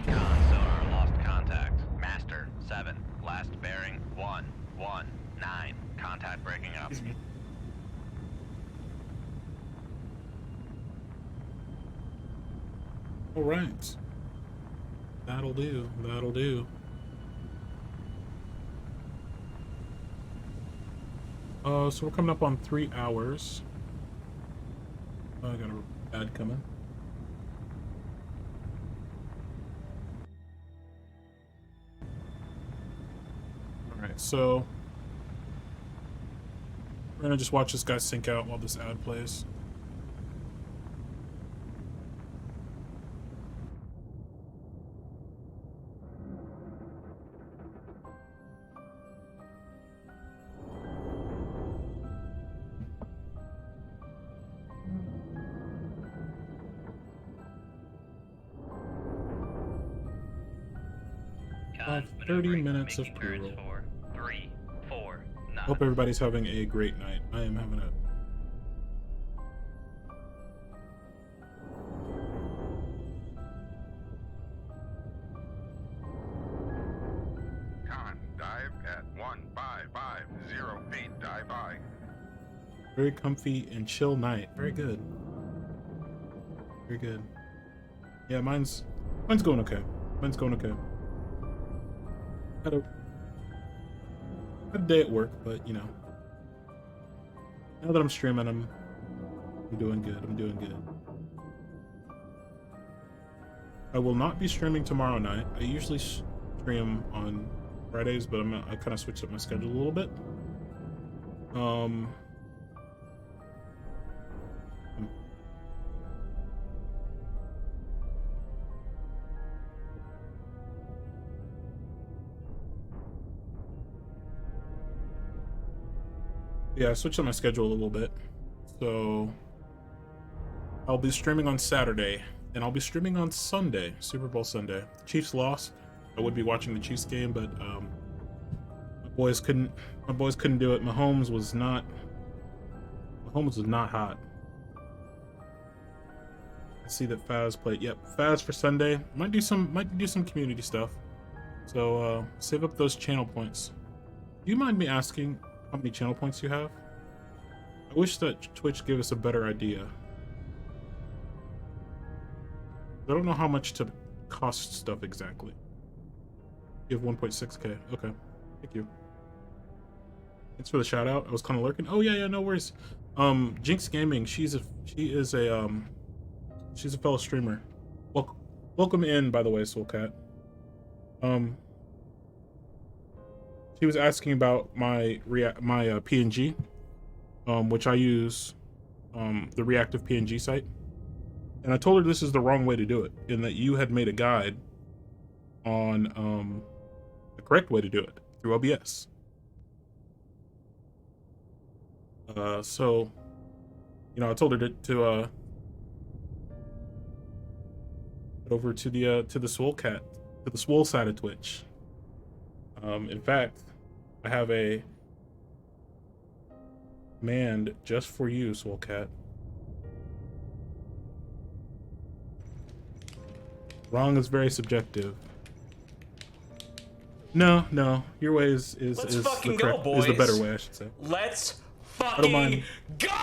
Con, sonar, lost contact. Master, 7. Last bearing, 1. 1. 9. Contact breaking up. All right. That'll do. That'll do. So we're coming up on 3 hours. Oh, I got a ad coming. All right, so we're gonna just watch this guy sink out while this ad plays. About 30 minutes of pre-roll. 3, 4, Hope everybody's having a great night. I am having a Con, dive at 1550 feet. Dive by. very comfy and chill night. Very good. Very good. Yeah, mine's going okay. Mine's going okay. Had a day at work, but you know, now that I'm streaming, I'm doing good. I'm doing good. I will not be streaming tomorrow night. I usually stream on Fridays, but I kind of switched up my schedule a little bit. Yeah, I switched up my schedule a little bit. So I'll be streaming on Saturday, and I'll be streaming on Sunday, Super Bowl Sunday. Chiefs lost. I would be watching the Chiefs game, but my boys couldn't do it. Mahomes was not hot. I see that Faz played. Yep, Faz for Sunday. Might do some community stuff. So save up those channel points. Do you mind me asking how many channel points you have? I wish that Twitch gave us a better idea. I don't know how much to cost stuff exactly. You have 1.6k. Okay, thank you. Thanks for the shout out. I was kind of lurking. Oh yeah, no worries. Jinx Gaming. She's a fellow streamer. Welcome in, by the way, Soulcat. She was asking about my PNG, which I use the reactive PNG site, and I told her this is the wrong way to do it, and that you had made a guide on the correct way to do it through OBS. So, you know, I told her to head over to the Swolecat, to the Swole side of Twitch. In fact, I have a command just for you, Swolecat. Wrong is very subjective. No, your way is fucking the go, correct, is the boys. better way, I should say. Let's I don't mind. fucking go!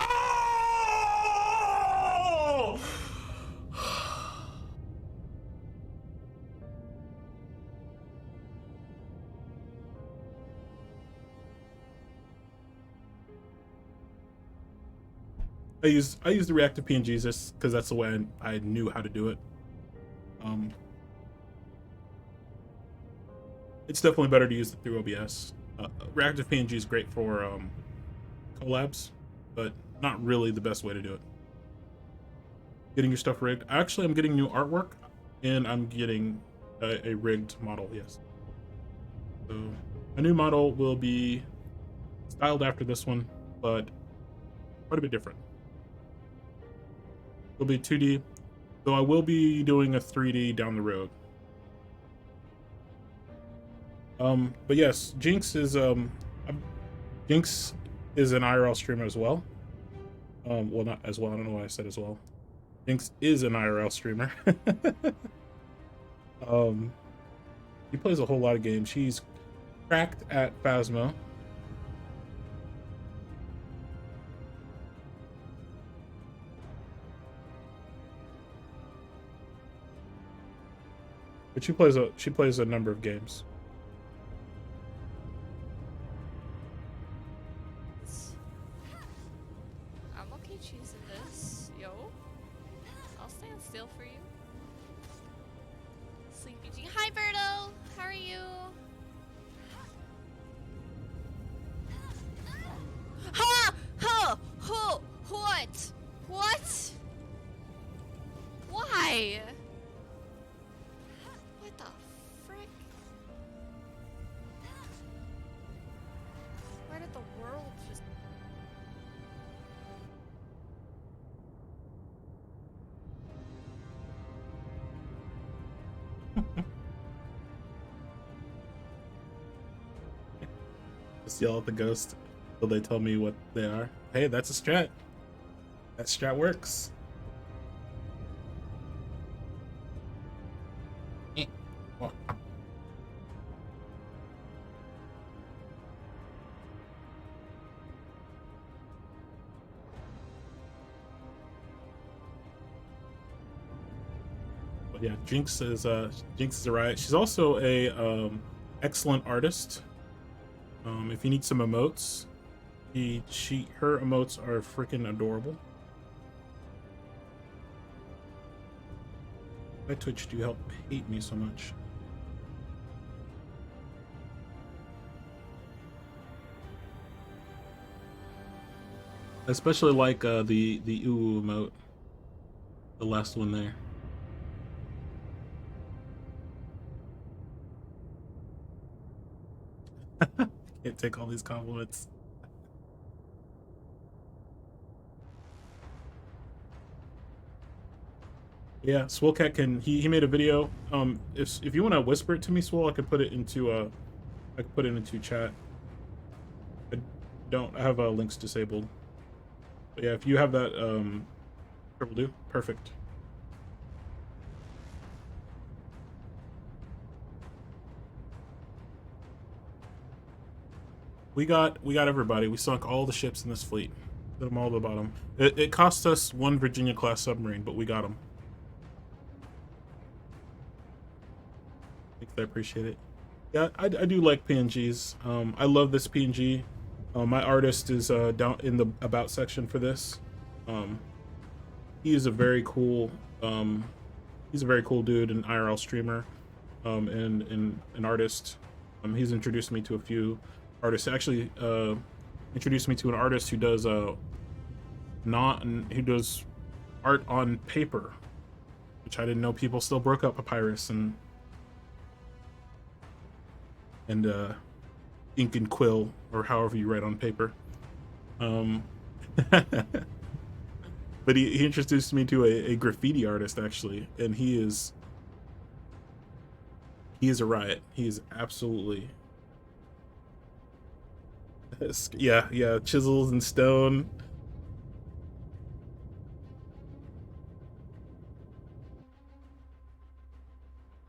I use the reactive PNGs just because that's the way I knew how to do it. It's definitely better to use it through OBS. Reactive PNG is great for collabs, but not really the best way to do it. Getting your stuff rigged. Actually, I'm getting new artwork, and I'm getting a rigged model. Yes. So A new model will be styled after this one, but quite a bit different. It'll be 2D, though I will be doing a 3D down the road. But yes, Jinx is an IRL streamer as well. Well, not as well. I don't know why I said as well. Jinx is an IRL streamer. He plays a whole lot of games. She's cracked at Phasmo. But she plays a number of games. I'm okay choosing this. Yo. I'll stand still for you. Sleepy G. Hi, Birdo! How are you? Ha! Ha! Who? What? What? Why? What the frick? Where did the world just... Just yell at the ghost till they tell me what they are. Hey, that's a strat. That strat works. Oh. But yeah, Jinx is a riot. She's also a excellent artist. If you need some emotes, her emotes are freaking adorable. Why Twitch do you help hate me so much? I especially like the ooh emote, the last one there. Can't take all these compliments. Yeah, Swolecat can he made a video. If you want to whisper it to me, Swole, I could put it into chat. I have links disabled. But yeah, if you have that will do. Perfect. We got everybody. We sunk all the ships in this fleet. Put them all to the bottom. It cost us one Virginia class submarine, but we got them. I appreciate it. Yeah, I do like PNGs. I love this PNG. My artist is down in the about section for this. He is a very cool he's a very cool dude, an IRL streamer, and an artist. He's introduced me to a few artists. Actually, introduced me to an artist who does art on paper, which I didn't know people still broke up papyrus and ink and quill, or however you write on paper. But he introduced me to a graffiti artist, actually, and he is a riot. He is absolutely yeah, chisels and stone.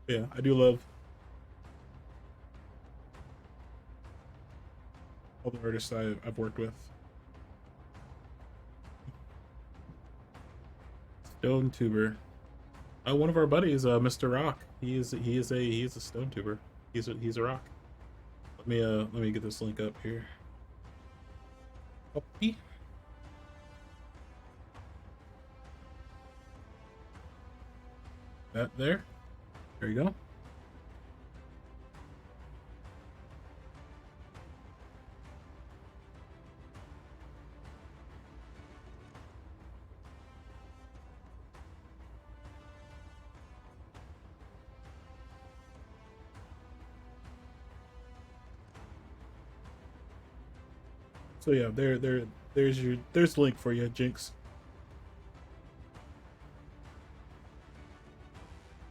Yeah, I do love all the artists I've worked with. Stone tuber. One of our buddies, Mr. Rock. He is a stone tuber. He's a rock. Let me get this link up here. Copy. That there. There you go. So yeah, there's the link for you, Jinx.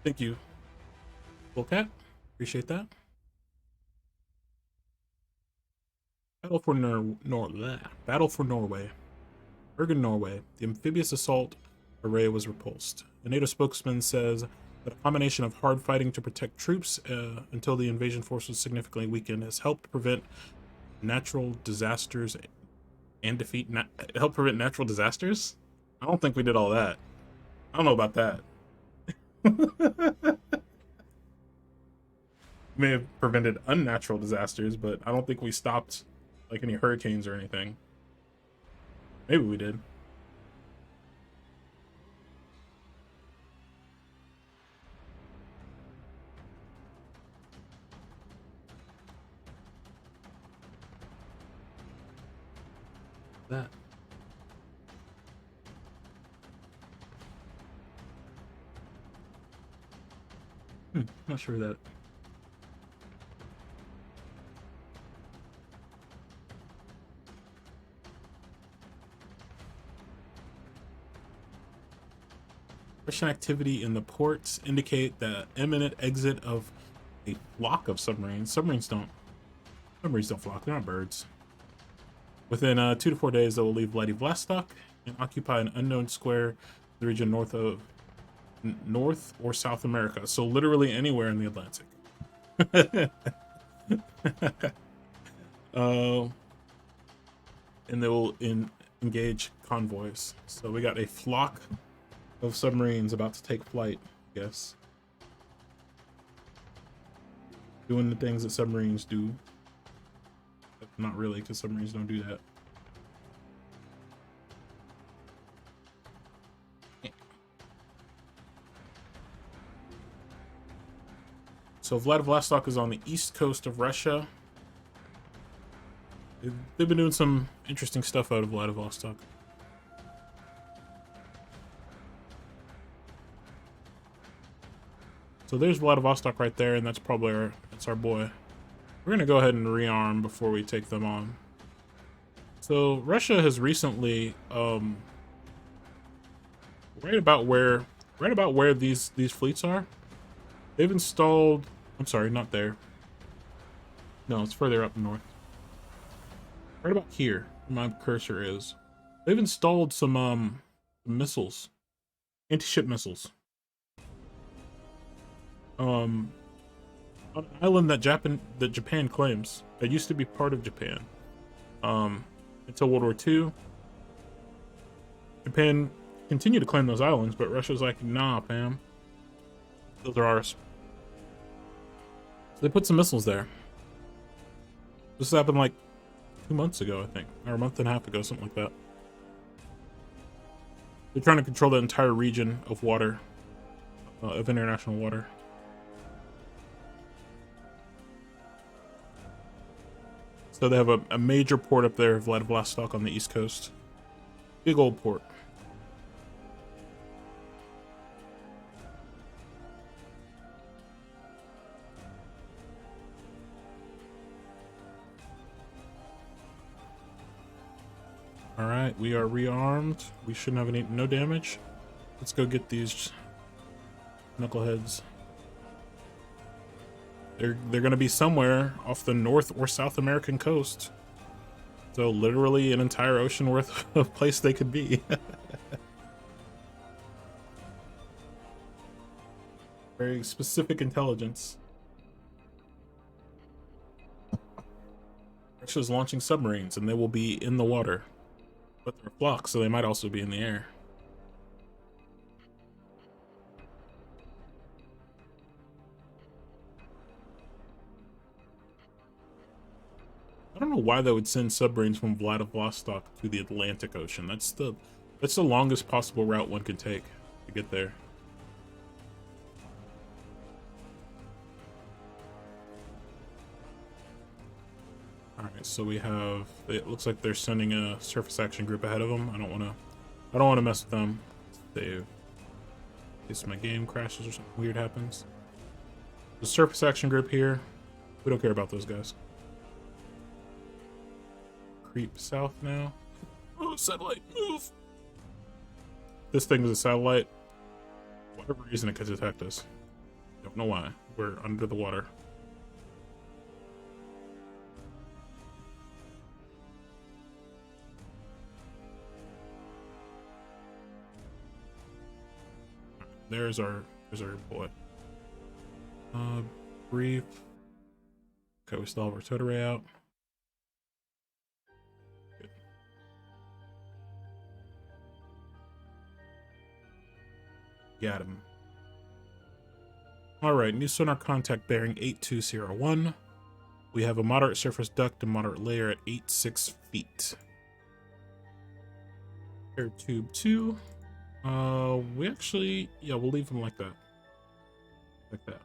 Thank you, Bullcat. Appreciate that. Battle for Norway. Bergen, Norway. The amphibious assault array was repulsed. The NATO spokesman says that a combination of hard fighting to protect troops until the invasion force was significantly weakened has helped prevent natural disasters and help prevent natural disasters. I don't think we did all that. I don't know about that. May have prevented unnatural disasters, but I don't think we stopped like any hurricanes or anything. Maybe we did. That. Not sure that. Russian activity in the ports indicate the imminent exit of a flock of submarines. Submarines don't flock. They're not birds. Within 2 to 4 days, they will leave Vladivostok and occupy an unknown square in the region north or South America. So literally anywhere in the Atlantic. And they will engage convoys. So we got a flock of submarines about to take flight, I guess. Doing the things that submarines do. But not really, because submarines don't do that. So Vladivostok is on the east coast of Russia. They've been doing some interesting stuff out of Vladivostok. So there's Vladivostok right there, and that's probably that's our boy. We're gonna go ahead and rearm before we take them on. So Russia has recently, right about where these fleets are, they've installed. I'm sorry, not there. No, it's further up north. Right about here, where my cursor is. They've installed some missiles, anti-ship missiles. On an island that Japan claims that used to be part of Japan. Until World War II, Japan continued to claim those islands, but Russia's like, nah, fam, those are ours. So they put some missiles there. This happened like 2 months ago, I think, or a month and a half ago, something like that. They're trying to control the entire region of water, of international water. So they have a major port up there, Vladivostok, on the east coast. Big old port. Alright, we are rearmed. We shouldn't have no damage. Let's go get these knuckleheads. They're gonna be somewhere off the North or South American coast. So literally an entire ocean worth of place they could be. Very specific intelligence. Russia's launching submarines and they will be in the water. But they're flocks, so they might also be in the air. I don't know why they would send submarines from Vladivostok to the Atlantic Ocean. That's the longest possible route one could take to get there. Alright, so we have, it looks like they're sending a surface action group ahead of them. I don't wanna mess with them. Save. In case my game crashes or something weird happens. The surface action group here, we don't care about those guys. creep south now. Oh, satellite, move! This thing is a satellite. For whatever reason, it could detect us. Don't know why. We're under the water. There's our boy. Brief. Okay, we still have our total ray out. Good. Got him. All right, new sonar contact bearing 8201. We have a moderate surface duct and moderate layer at 86 feet. Air tube 2. We actually, yeah, we'll leave them like that. Like that.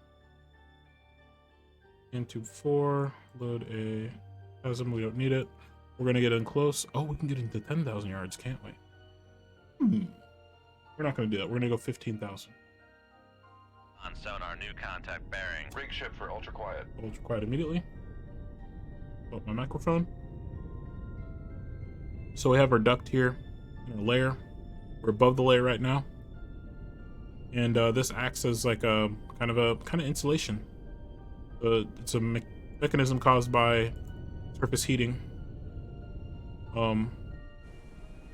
In tube 4, load a chasm, we don't need it. We're gonna get in close. Oh, we can get into 10,000 yards, can't we? We're not gonna do that. We're gonna go 15,000. On sonar, new contact bearing. Rig ship for ultra quiet. Ultra quiet immediately. Oh, my microphone. So we have our duct here, in our layer. We're above the layer right now. And this acts as like a kind of insulation. It's a mechanism caused by surface heating.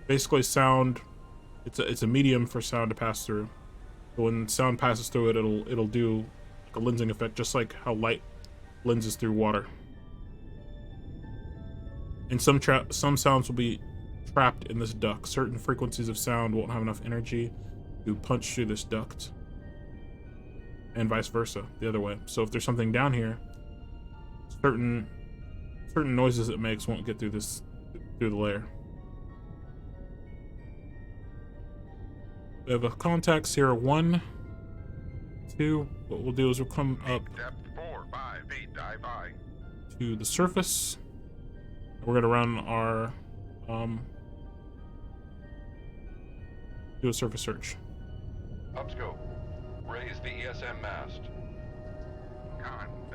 Basically sound, it's a medium for sound to pass through. But when sound passes through it, it'll do like a lensing effect, just like how light lenses through water. And some sounds will be trapped in this duct. Certain frequencies of sound won't have enough energy to punch through this duct, and vice versa, the other way. So if there's something down here, certain noises it makes won't get through the layer. We have a contact Sierra 1, 2. What we'll do is we'll come up Depth 4, 5 feet, dive high. to the surface. We're gonna run our do a surface search. Upscope. Raise the ESM mast.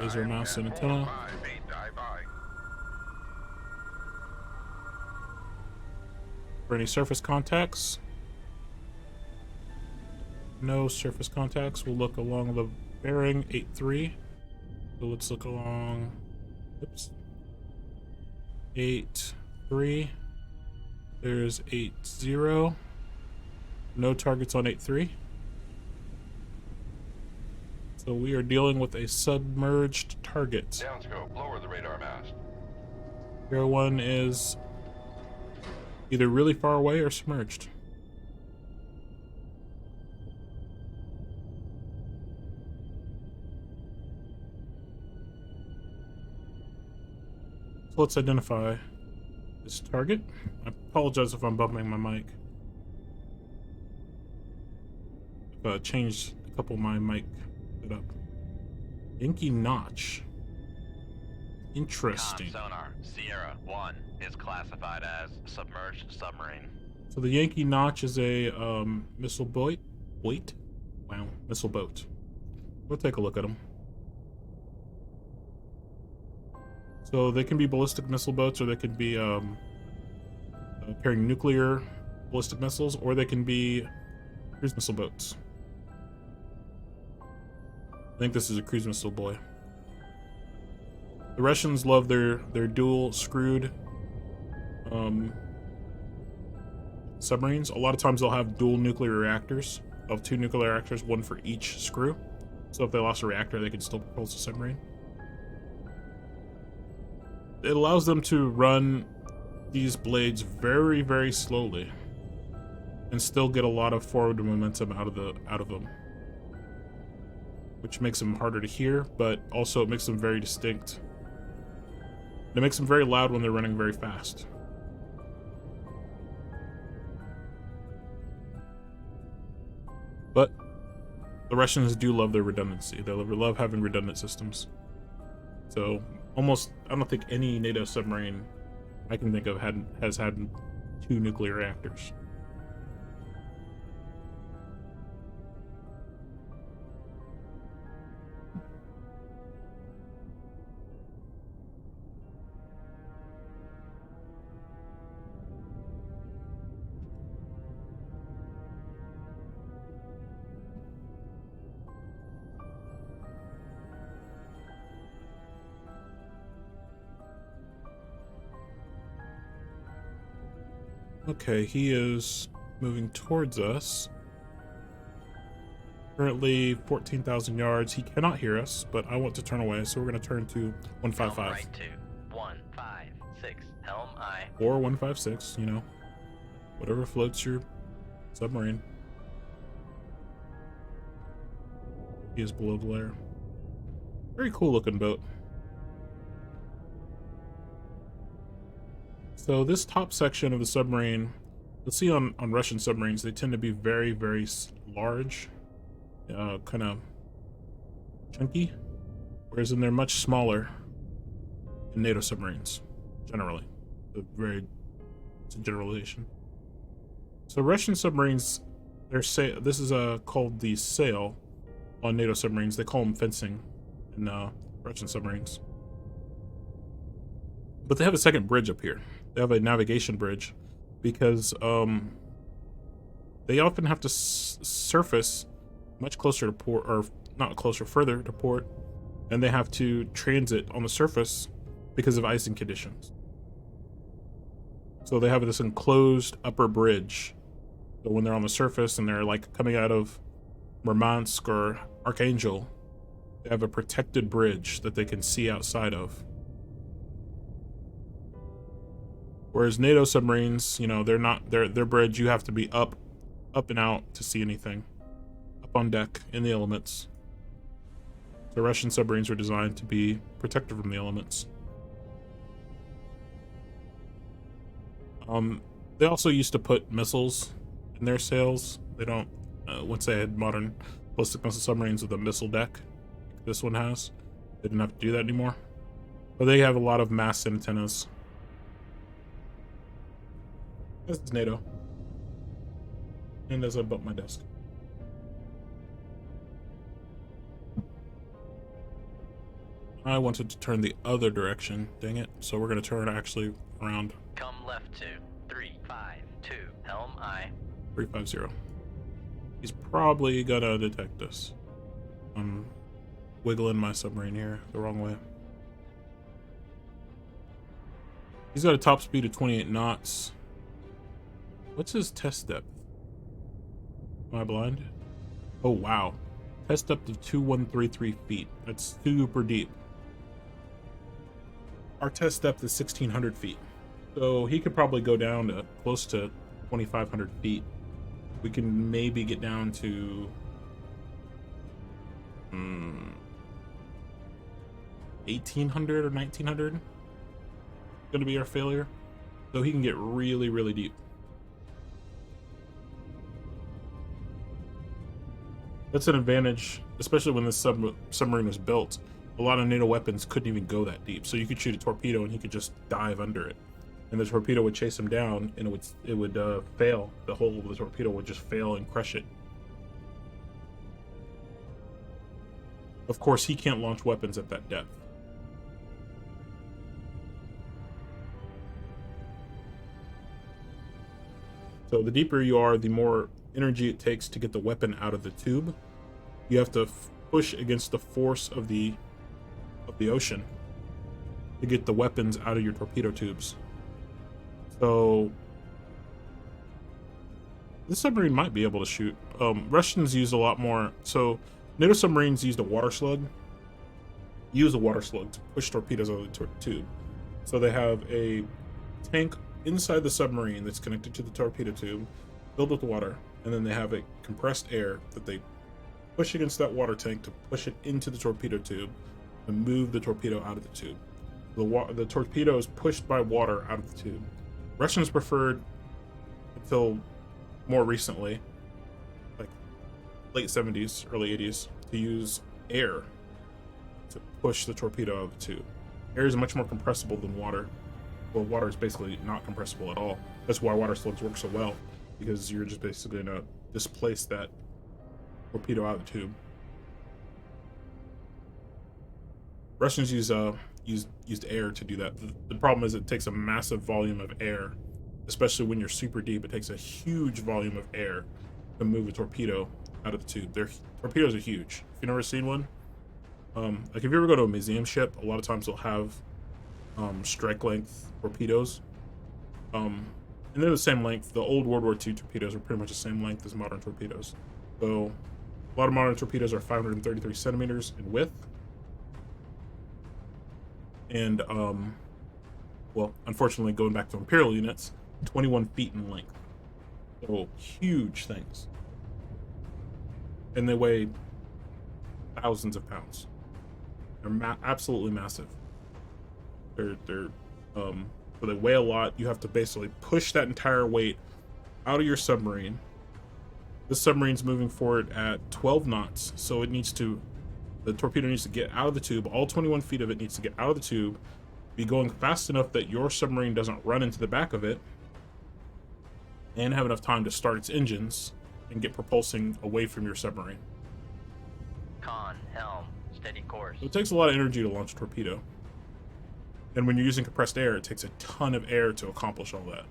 Laser mast and antenna. 5 feet, dive high. For any surface contacts. No surface contacts. We'll look along the bearing 83. So let's look along. Oops. 83. There's 80. No targets on 83. So we are dealing with a submerged target. Downscope. Lower the radar mast. Zero 1 is either really far away or submerged. So let's identify this target. I apologize if I'm bumping my mic. I've changed a couple of my mic setup. Yankee Notch. Interesting. Sonar, Sierra 1 is classified as submerged submarine. So the Yankee Notch is a missile boat. Wow, missile boat. We'll take a look at them. So they can be ballistic missile boats, or they could be carrying nuclear ballistic missiles, or they can be cruise missile boats. I think this is a cruise missile boy. The Russians love their dual screwed submarines. A lot of times they'll have dual nuclear reactors. They'll have 2 nuclear reactors, 1 for each screw. So if they lost a reactor, they can still propel the submarine. It allows them to run these blades very, very slowly and still get a lot of forward momentum out of them, which makes them harder to hear, but also it makes them very distinct. It makes them very loud when they're running very fast. But the Russians do love their redundancy. They love having redundant systems. So almost, I don't think any NATO submarine I can think of has had 2 nuclear reactors. Okay, he is moving towards us. Currently 14,000 yards. He cannot hear us, but I want to turn away, so we're going to turn to 155. Helm right to 156. Helm I. Or 156, you know. Whatever floats your submarine. He is below the layer. Very cool looking boat. So this top section of the submarine, you'll see on Russian submarines, they tend to be very, very large, kind of chunky, whereas they're much smaller in NATO submarines, generally. It's a generalization. So Russian submarines, this is called the sail on NATO submarines. They call them fencing in Russian submarines. But they have a second bridge up here. They have a navigation bridge because they often have to surface much closer to port, or not closer, further to port, and they have to transit on the surface because of icing conditions. So they have this enclosed upper bridge. So when they're on the surface and they're like coming out of Murmansk or Archangel, they have a protected bridge that they can see outside of. Whereas NATO submarines, you know, they're not, their bridge, you have to be up and out to see anything. Up on deck in the elements. The Russian submarines were designed to be protected from the elements. They also used to put missiles in their sails. They don't, once they had modern ballistic missile submarines with a missile deck, like this one has, they didn't have to do that anymore. But they have a lot of mast antennas. This is NATO. And as I bump my desk. I wanted to turn the other direction, dang it. So we're gonna turn actually around. Come left to 352. Helm I. 350. He's probably gonna detect us. I'm wiggling my submarine here the wrong way. He's got a top speed of 28 knots. What's his test depth? Am I blind? Oh, wow. Test depth of 2133 feet. That's super deep. Our test depth is 1600 feet. So he could probably go down to close to 2500 feet. We can maybe get down to 1800 or 1900. Gonna be our failure. So he can get really, really deep. That's an advantage, especially when this submarine was built. A lot of NATO weapons couldn't even go that deep, so you could shoot a torpedo and he could just dive under it, and the torpedo would chase him down, and it would fail. The whole of the torpedo would just fail and crush it. Of course, he can't launch weapons at that depth. So the deeper you are, the more energy it takes to get the weapon out of the tube. You have to push against the force of the ocean to get the weapons out of your torpedo tubes. So this submarine might be able to shoot. Russians use a lot more. So NATO submarines used a water slug. Use a water slug to push torpedoes out of the tube. So they have a tank inside the submarine that's connected to the torpedo tube, filled with water, and then they have a compressed air that they push against that water tank to push it into the torpedo tube and move the torpedo out of the tube. The torpedo is pushed by water out of the tube. Russians preferred, until more recently, like late 70s, early 80s, to use air to push the torpedo out of the tube. Air is much more compressible than water. Well, water is basically not compressible at all. That's why water slugs work so well, because you're just basically gonna displace that torpedo out of the tube. Russians used air to do that. The problem is it takes a massive volume of air, especially when you're super deep. It takes a huge volume of air to move a torpedo out of the tube. Their torpedoes are huge. If you've never seen one, like if you ever go to a museum ship, a lot of times they'll have strike length torpedoes, and and they're the same length. The old World War II torpedoes are pretty much the same length as modern torpedoes. So a lot of modern torpedoes are 533 centimeters in width. And, well, unfortunately, going back to Imperial units, 21 feet in length. So huge things. And they weigh thousands of pounds. They're absolutely massive. So they weigh a lot. You have to basically push that entire weight out of your submarine. This submarine's moving forward at 12 knots, so the torpedo needs to get out of the tube. All 21 feet of it needs to get out of the tube, be going fast enough that your submarine doesn't run into the back of it, and have enough time to start its engines and get propulsing away from your submarine. Con, helm, steady course. So it takes a lot of energy to launch a torpedo. And when you're using compressed air, it takes a ton of air to accomplish all that.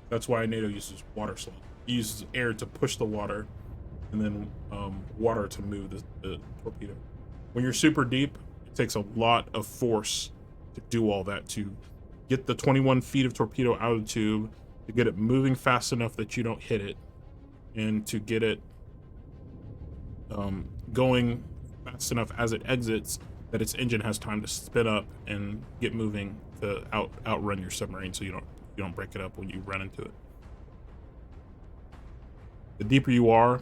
That's why NATO uses water slug. It uses air to push the water, and then water to move the torpedo. When you're super deep, it takes a lot of force to do all that, to get the 21 feet of torpedo out of the tube, to get it moving fast enough that you don't hit it, and to get it going fast enough as it exits that its engine has time to spin up and get moving to outrun your submarine, so you don't break it up when you run into it. The deeper you are,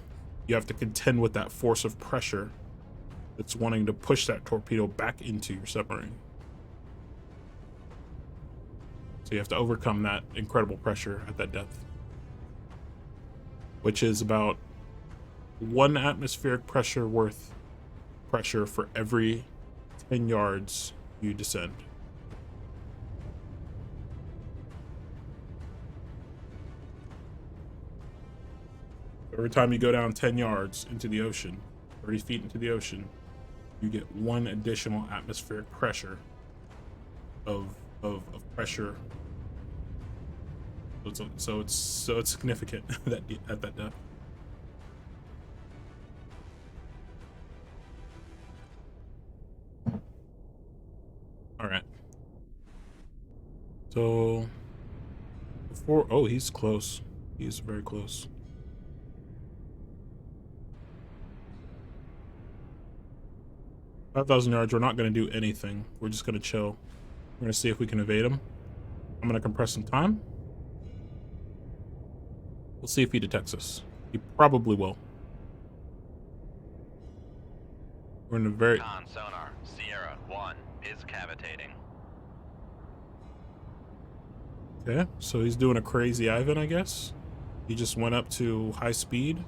you have to contend with that force of pressure that's wanting to push that torpedo back into your submarine. So you have to overcome that incredible pressure at that depth, which is about 1 atmospheric pressure worth pressure for every 10 yards you descend. Every time you go down 10 yards into the ocean, 30 feet into the ocean, you get 1 additional atmospheric pressure of pressure. So it's significant that at that depth. All right. So he's close. He's very close. "5,000 yards, we're not going to do anything. We're just going to chill. We're going to see if we can evade him. I'm going to compress some time. We'll see if he detects us. He probably will." We're in a very... Con sonar, Sierra 1 is cavitating. Okay, so he's doing a crazy Ivan, I guess. He just went up to high speed.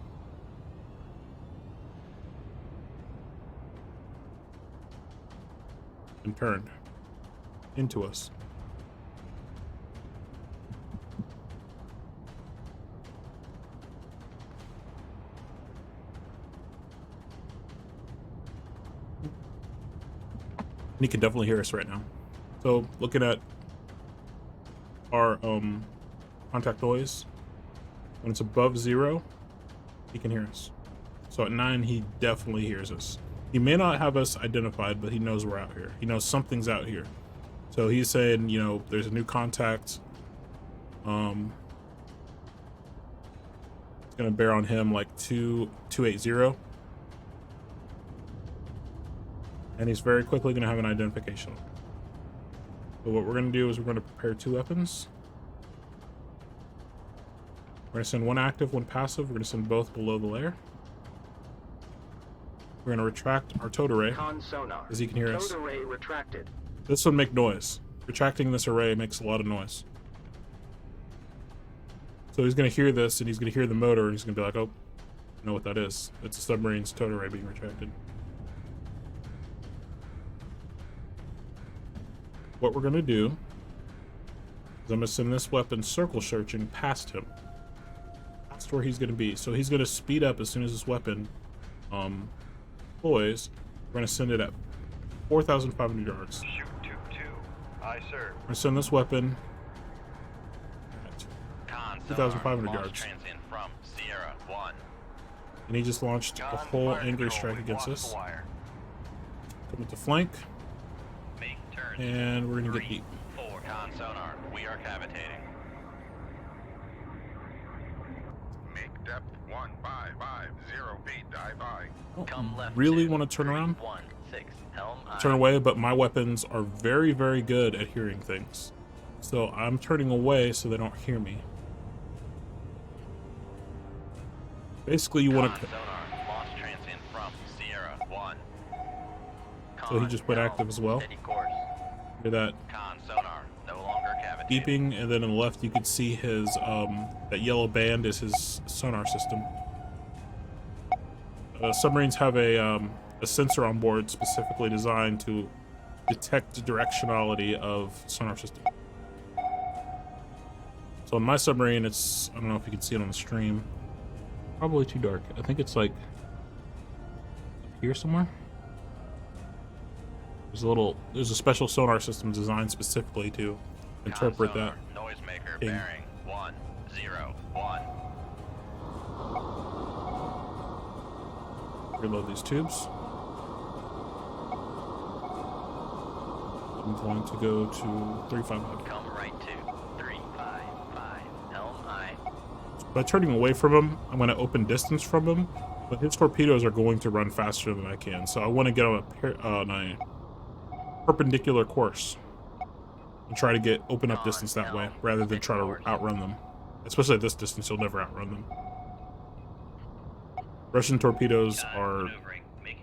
And turned into us. He can definitely hear us right now. So looking at our contact noise, when it's above 0, he can hear us. So at 9, he definitely hears us. He may not have us identified, but he knows we're out here. He knows something's out here. So he's saying, there's a new contact. It's gonna bear on him like 280. And he's very quickly gonna have an identification. So what we're gonna do is we're gonna prepare 2 weapons. We're gonna send 1 active, 1 passive. We're gonna send both below the layer. We're gonna retract our towed array, Con sonar. as he can hear us. Towed array retracted. This would make noise. Retracting this array makes a lot of noise. So he's gonna hear this, and he's gonna hear the motor, and he's gonna be like, "Oh, I know what that is. It's a submarine's towed array being retracted." What we're gonna do is I'm gonna send this weapon circle searching past him. That's where he's gonna be. So he's gonna speed up as soon as this weapon deploys. We're gonna send it at 4,500 yards. Shoot 2-2. Aye, sir. We're gonna send this weapon at Con 2,500 sonar, yards. launch transient from Sierra 1. And he just launched a Con, full fire angry control, strike we've against lost us. the wire. Coming to flank, Make turns. and we're gonna get 3, deep. 4. Con sonar, we are cavitating. 1550 feet, dive by. Come left. Really 2, want to turn around? 316, helm aye. Turn away, but my weapons are very, very good at hearing things. So I'm turning away so they don't hear me. Basically, you want to. Sonar, lost transient from Sierra 1. So he just went active as well. Steady course. Hear that Con sonar, no longer cavity. beeping, and then on the left you can see his that yellow band is his sonar system. Submarines have a sensor on board specifically designed to detect the directionality of sonar system. So on my submarine, it's, I don't know if you can see it on the stream. Probably too dark. I think it's like up here somewhere. There's a special sonar system designed specifically to interpret that. Noisemaker ping. bearing 101. Reload these tubes. I'm going to go to 355. Come right to 355. Helm aye. By turning away from him, I'm going to open distance from him, but his torpedoes are going to run faster than I can, so I want to get on a perpendicular course and try to open up distance that way, rather than try to outrun them. Especially at this distance, you'll never outrun them. Russian torpedoes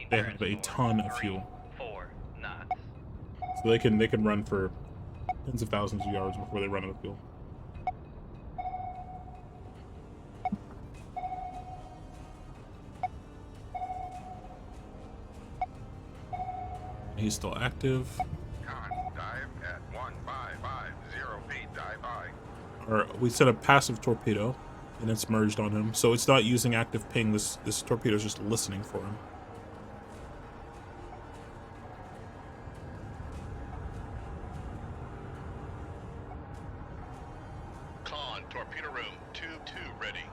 they have a ton of fuel, 4 knots. so they can run for tens of thousands of yards before they run out of fuel. He's still active. Con, dive at 1550 feet, dive by. Or we set a passive torpedo, and it's merged on him, so it's not using active ping. This torpedo is just listening for him. Con, torpedo room, tube 2 ready.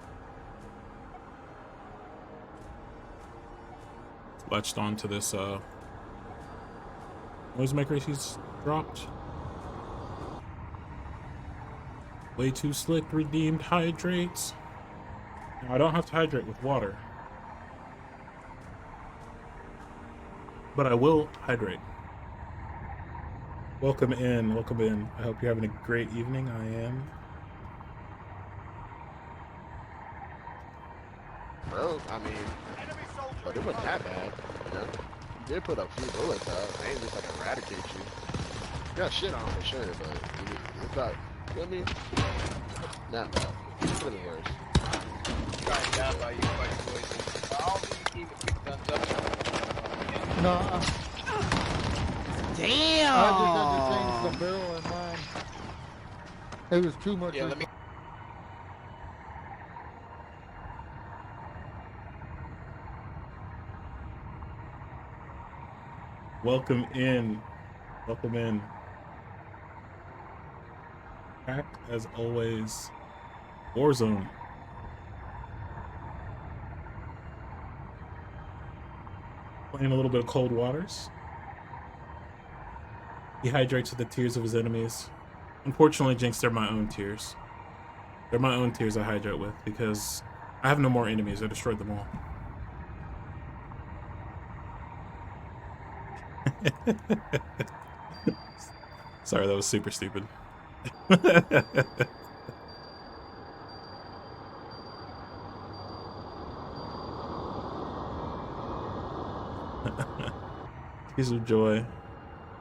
Latched onto this noisemaker he's dropped. Way too slick, redeemed hydrates. Now I don't have to hydrate with water, but I will hydrate. Welcome in, welcome in. I hope you're having a great evening. I am. Well, I mean, but it wasn't that bad, you know? You did put a few bullets out. They ain't just like eradicate you. You got shit on for sure, but it's not, you know what I mean? Not bad. It could have been worse. Trying down by you, fight voices. All these keep big guns up. No. Damn! I just had to change the barrel in mine. It was too much. Yeah, let me. Welcome in. Welcome in. Packed as always. Warzone. Playing a little bit of Coldwaters. He hydrates with the tears of his enemies. Unfortunately, Jinx, they're my own tears. They're my own tears I hydrate with because I have no more enemies. I destroyed them all. Sorry, that was super stupid. Tears of joy.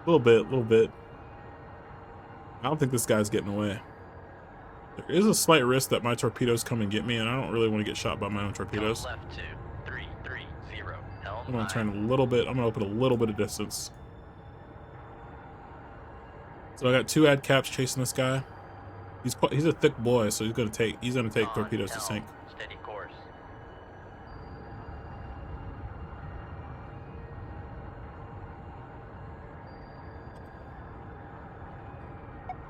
A little bit. I don't think this guy's getting away. There is a slight risk that my torpedoes come and get me, and I don't really want to get shot by my own torpedoes. Left 2, 330. Helm I'm gonna aye. turn a little bit. I'm gonna open a little bit of distance. So I got 2 ad caps chasing this guy. He's a thick boy, so he's gonna take Con, torpedoes to helm, sink. Steady course.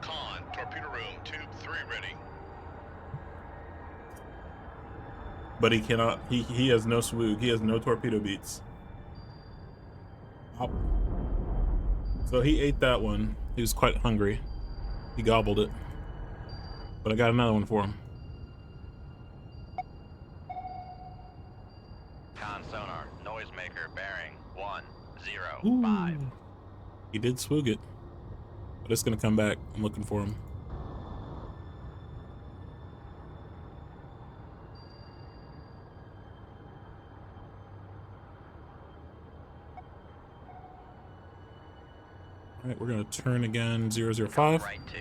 Con, torpedo room, tube 3 ready. But he cannot. He has no swoog. He has no torpedo beats. Op. So he ate that one. He was quite hungry. He gobbled it. But I got another one for him. noisemaker bearing 105. Ooh. He did swoog it. But it's gonna come back. I'm looking for him. Alright, we're gonna turn again 005. Right to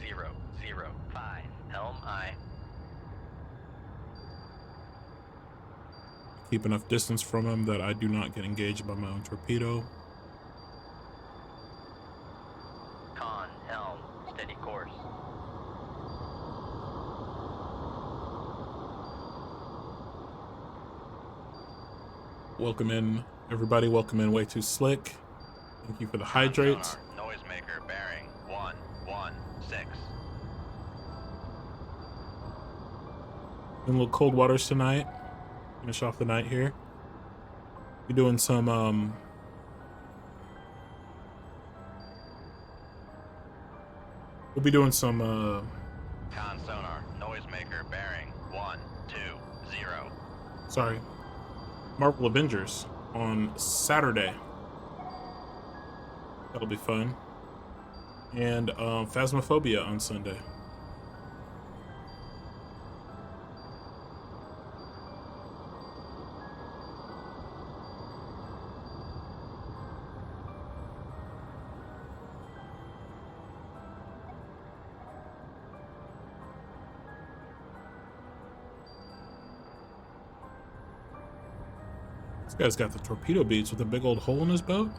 005. Helm aye. Keep enough distance from him that I do not get engaged by my own torpedo. Con, helm, steady course. Welcome in, everybody. Welcome in Way Too Slick. Thank you for the hydrates. Sonar, noisemaker bearing 116. In a little Coldwaters tonight. Finish off the night here. Be doing some we'll be doing some Con sonar, noisemaker bearing 120. sorry, Marvel Avengers on Saturday. That'll be fun. And Phasmophobia on Sunday. This guy's got the torpedo beats with a big old hole in his boat.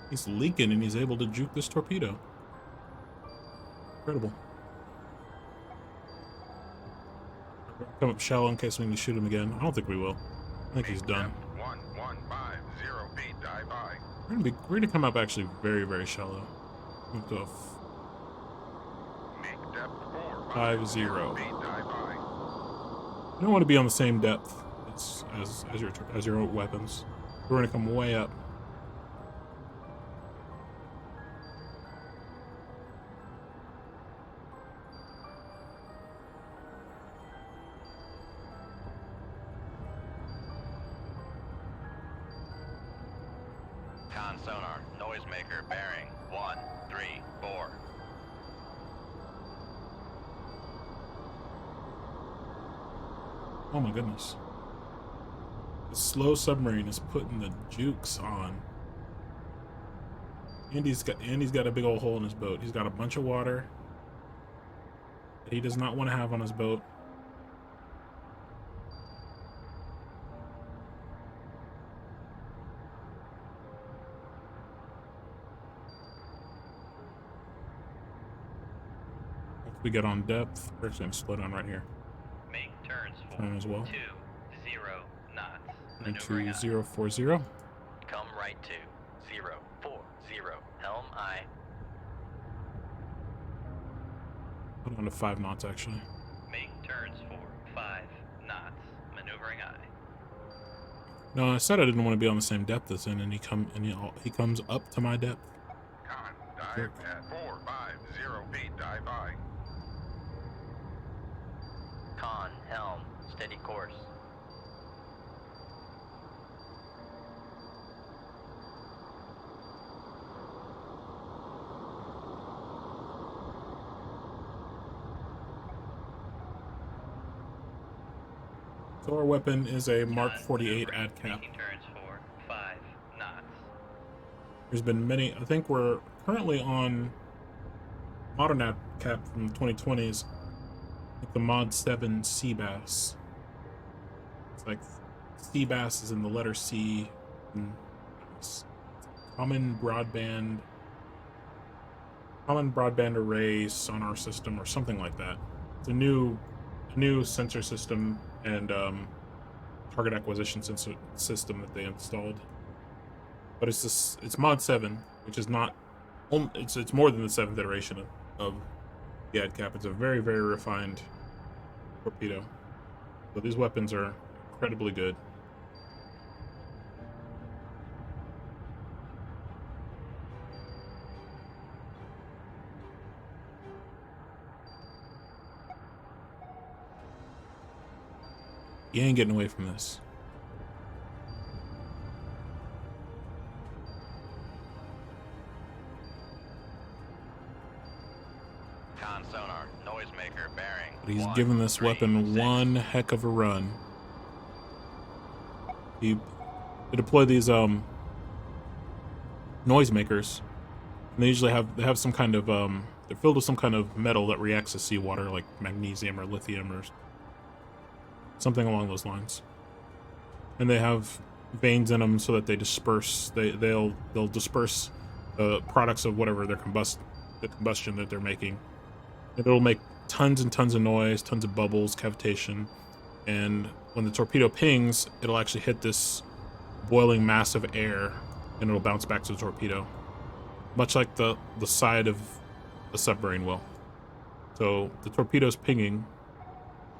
He's leaking and he's able to juke this torpedo. Incredible. Come up shallow in case we need to shoot him again. I don't think we will. I think he's done. 1150 feet, dive by. We're gonna come up actually very, very shallow. We'll go Make depth 50. feet, dive by. You don't want to be on the same depth as your weapons. We're gonna come way up. Con sonar, noisemaker bearing 134. Oh my goodness. The slow submarine is putting the jukes on. Andy's got a big old hole in his boat. He's got a bunch of water that he does not want to have on his boat. If we get on depth, we're just gonna slow down right here. Make turns for Turn as well. 20 knots. Into Maneuvering aye. 040. Come right to 040. Helm aye. Put on to 5 knots actually. Make turns for 5 knots. Maneuvering aye. No, I said I didn't want to be on the same depth as him, and he comes up to my depth. Con, dive at 450 feet, dive by. Con, helm, steady course. So our weapon is a Mark 48 ad cap. Making turns for 5 knots. There's been many. I think we're currently on modern ad cap from the 2020s, like the Mod 7 Sea Bass. It's like Sea Bass is in the letter C. And it's common broadband array sonar system or something like that. It's a new sensor system and target acquisition sensor system that they installed. But it's Mod 7, which is not. It's more than the 7th iteration of the ad cap. It's a very, very refined torpedo. So these weapons are incredibly good. You ain't getting away from this. Con sonar, noisemaker bearing. But he's 1, giving this 3, weapon 6. one heck of a run. They deploy these noisemakers, and they usually have some kind of they're filled with some kind of metal that reacts to seawater, like magnesium or lithium or something along those lines. And they have veins in them so that they disperse. They'll disperse products of whatever the combustion that they're making. And it'll make tons and tons of noise, tons of bubbles, cavitation, and when the torpedo pings, it'll actually hit this boiling mass of air, and it'll bounce back to the torpedo, much like the side of the submarine will. So the torpedo's pinging,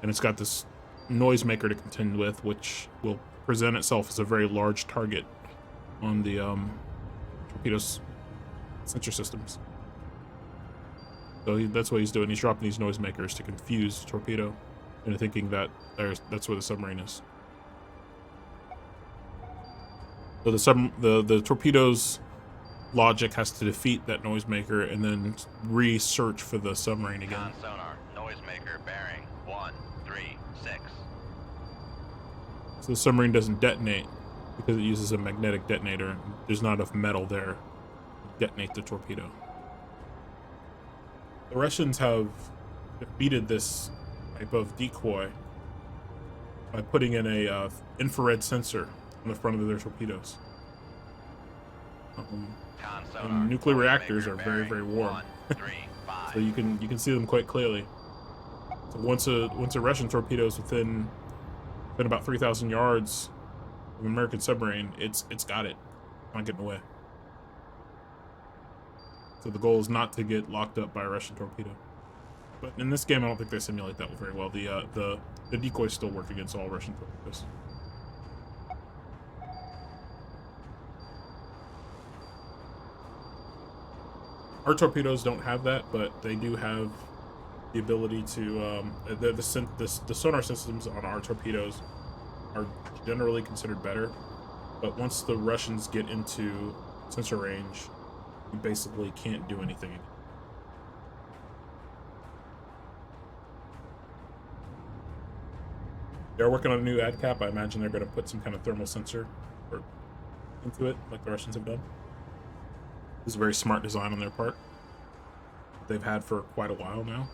and it's got this noisemaker to contend with, which will present itself as a very large target on the torpedo's sensor systems. So that's what he's doing. He's dropping these noisemakers to confuse the torpedo into thinking that that's where the submarine is. So the torpedo's logic has to defeat that noisemaker and then research for the submarine again. Con sonar, noisemaker bearing 1, 3, 6. So the submarine doesn't detonate because it uses a magnetic detonator. There's not enough metal there to detonate the torpedo. The Russians have defeated this type of decoy by putting in a infrared sensor on the front of their torpedoes. And nuclear reactors are very, very warm, 1, 3, 5. so you can see them quite clearly. So once a Russian torpedo is within about 3,000 yards of an American submarine, it's got it. It's not getting away. So the goal is not to get locked up by a Russian torpedo. But in this game, I don't think they simulate that very well. The decoys still work against all Russian torpedoes. Our torpedoes don't have that, but they do have the ability to. The sonar systems on our torpedoes are generally considered better, but once the Russians get into sensor range, you basically can't do anything. They're working on a new ad cap. I imagine they're going to put some kind of thermal sensor into it, like the Russians have done. This is a very smart design on their part. They've had for quite a while now.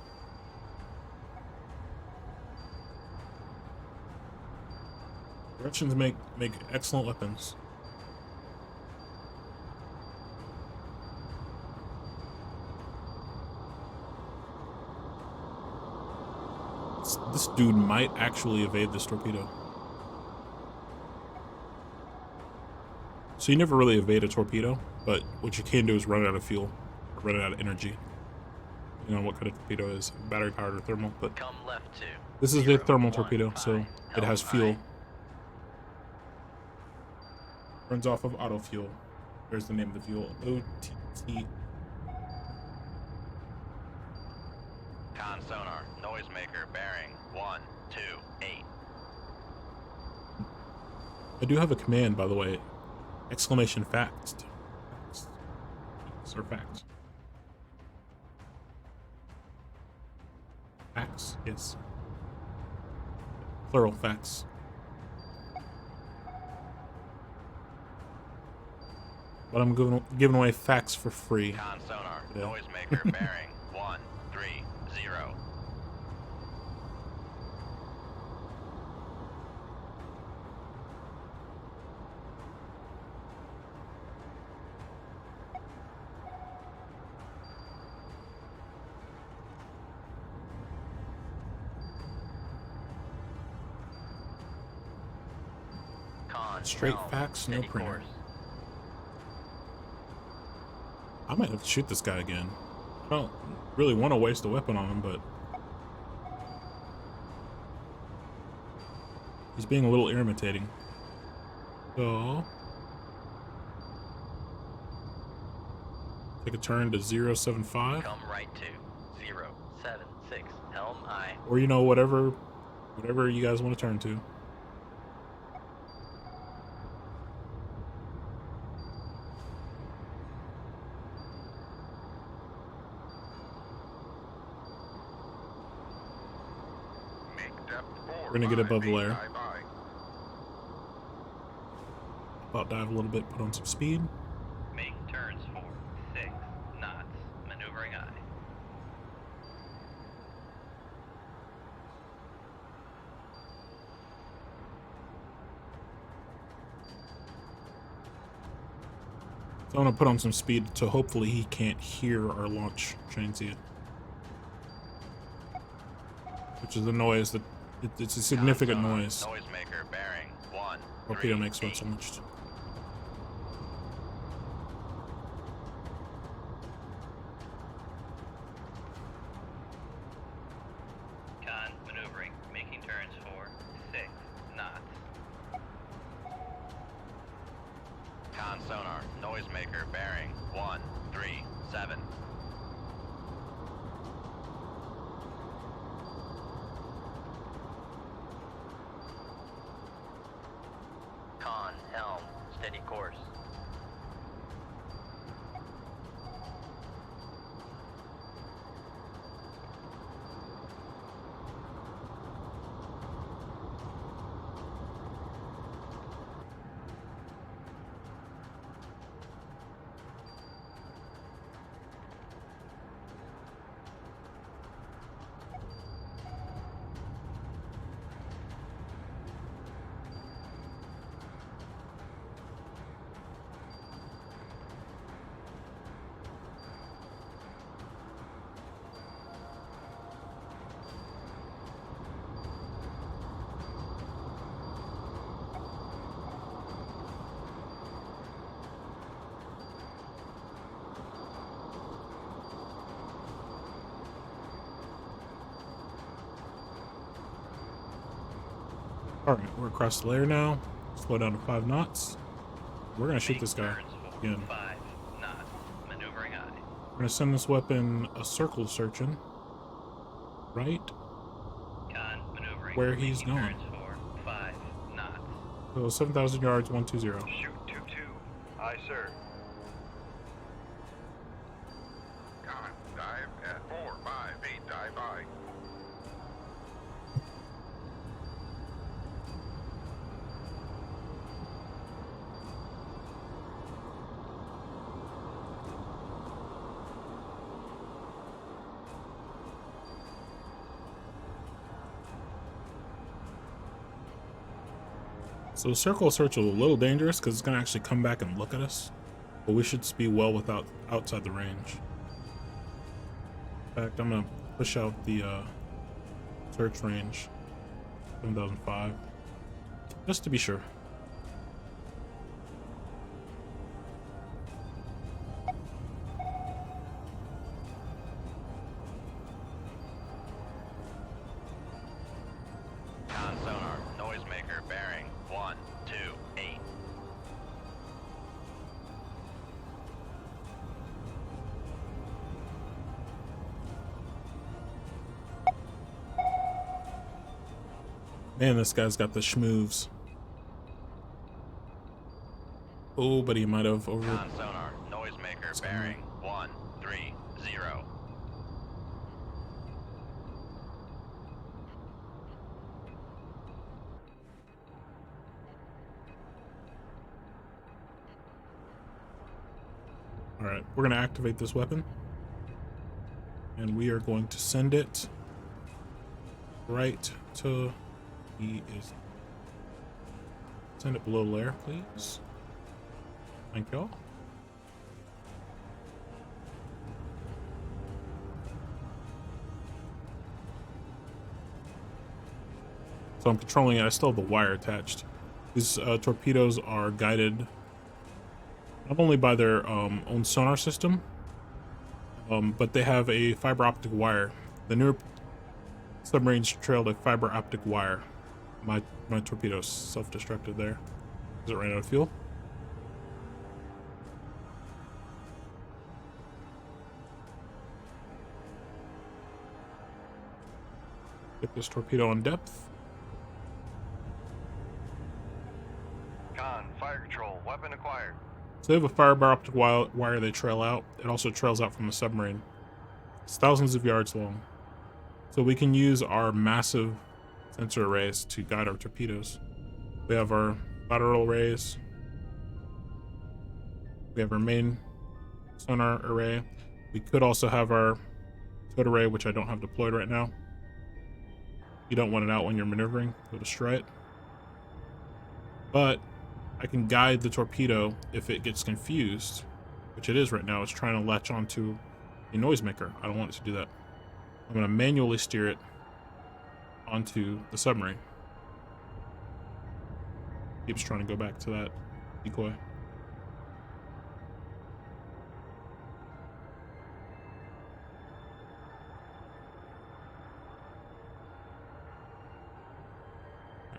The Russians make excellent weapons. This dude might actually evade this torpedo. So you never really evade a torpedo, but what you can do is run out of fuel, or run out of energy. Depending on what kind of torpedo it is, battery powered or thermal. But Come left 2. this is the thermal torpedo, so it has fuel. Runs off of auto fuel. There's the name of the fuel, OTT. Con sonar, noisemaker bearing 1, 2, 8. I do have a command, by the way. Exclamation facts. Or facts. Facts, yes. Plural facts. But I'm giving away facts for free. Con sonar, Yeah. noisemaker bearing 1, 3, 0. Con Straight 12, facts, no steady printer. course. I might have to shoot this guy again. I don't really want to waste a weapon on him, but he's being a little irritating. So take a turn to 075, Come right 2, 0, 7, 6. Helm aye. or you know, whatever you guys want to turn to. We're gonna get above the layer. Dive by. About dive a little bit, put on some speed. Make turns for 6 knots. Maneuvering eye. So I'm gonna put on some speed so hopefully he can't hear our launch transient. Which is a noise that it's a significant noise. Noisemaker bearing 1. Torpedo makes so much. Con maneuvering, making turns for 6 knots. Con sonar, noisemaker bearing 137. Con helm, steady course. Alright, we're across the layer now. Slow down to 5 knots. We're gonna shoot this guy again. 5 knots. Maneuvering eye. We're gonna send this weapon a circle searching. Right Con maneuvering. where he's making going. turns for 5 knots. So 7,000 yards, 120. Shoot 2-2. Aye, sir. Con, dive at 458, dive by. So circle search is a little dangerous because it's gonna actually come back and look at us. But we should be well without outside the range. In fact, I'm gonna push out the search range 7,005 just to be sure. Con sonar, noisemaker bearing 128. Man, this guy's got the schmoves. Oh, but he might have over. Con sonar, noisemaker bearing 130. All right, we're gonna activate this weapon, and we are going to send it right to. He is. Send it below layer, please. Thank y'all. So I'm controlling it. I still have the wire attached. These torpedoes are guided not only by their own sonar system, but they have a fiber optic wire. The newer submarines trailed a fiber optic wire. My torpedo's self-destructed there. Is it ran out of fuel? Get this torpedo on depth. Con, fire control, weapon acquired. So they have a fiber optic wire they trail out. It also trails out from the submarine. It's thousands of yards long. So we can use our massive sensor arrays to guide our torpedoes. We have our lateral arrays. We have our main sonar array. We could also have our towed array, which I don't have deployed right now. You don't want it out when you're maneuvering, you'll destroy it. But I can guide the torpedo if it gets confused, which it is right now. It's trying to latch onto a noisemaker. I don't want it to do that. I'm going to manually steer it onto the submarine. Keeps trying to go back to that decoy.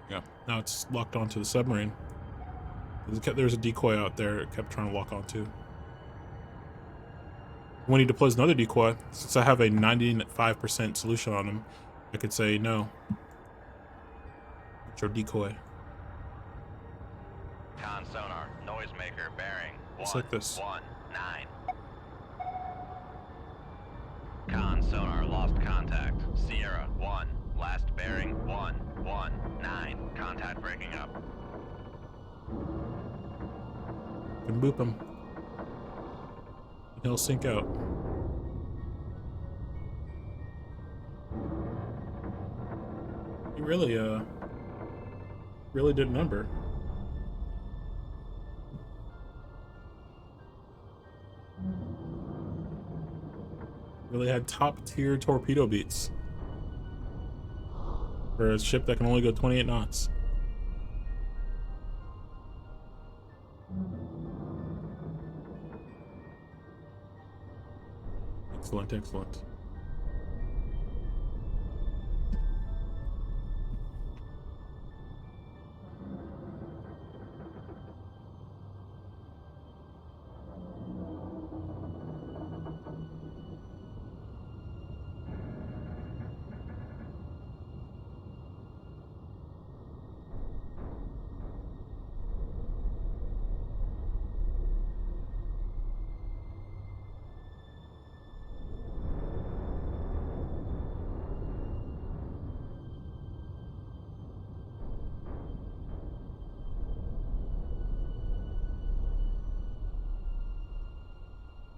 Yeah, now it's locked onto the submarine. There's a decoy out there it kept trying to lock onto. When he deploys another decoy, since I have a 95% solution on him, I could say no. It's your decoy. Con sonar, noisemaker bearing. Just like this. 119. Con sonar lost contact. Sierra 1. Last bearing 119. Contact breaking up. Can boop him. He'll sink out. He really did a number. Really had top tier torpedo beats for a ship that can only go 28 knots. Excellent, excellent.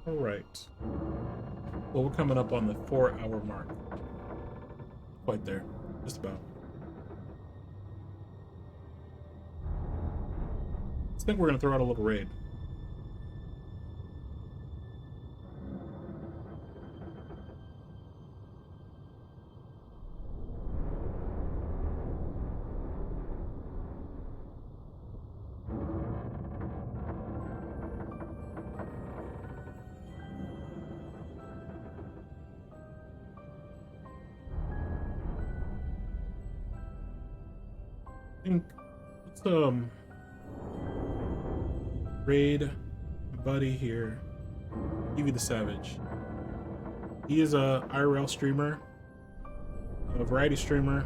All right. Well, we're coming up on the 4-hour mark. Quite there, just about. I think we're gonna throw out a little raid. I think let's raid my buddy here, Evie the Savage. He is a IRL streamer, a variety streamer.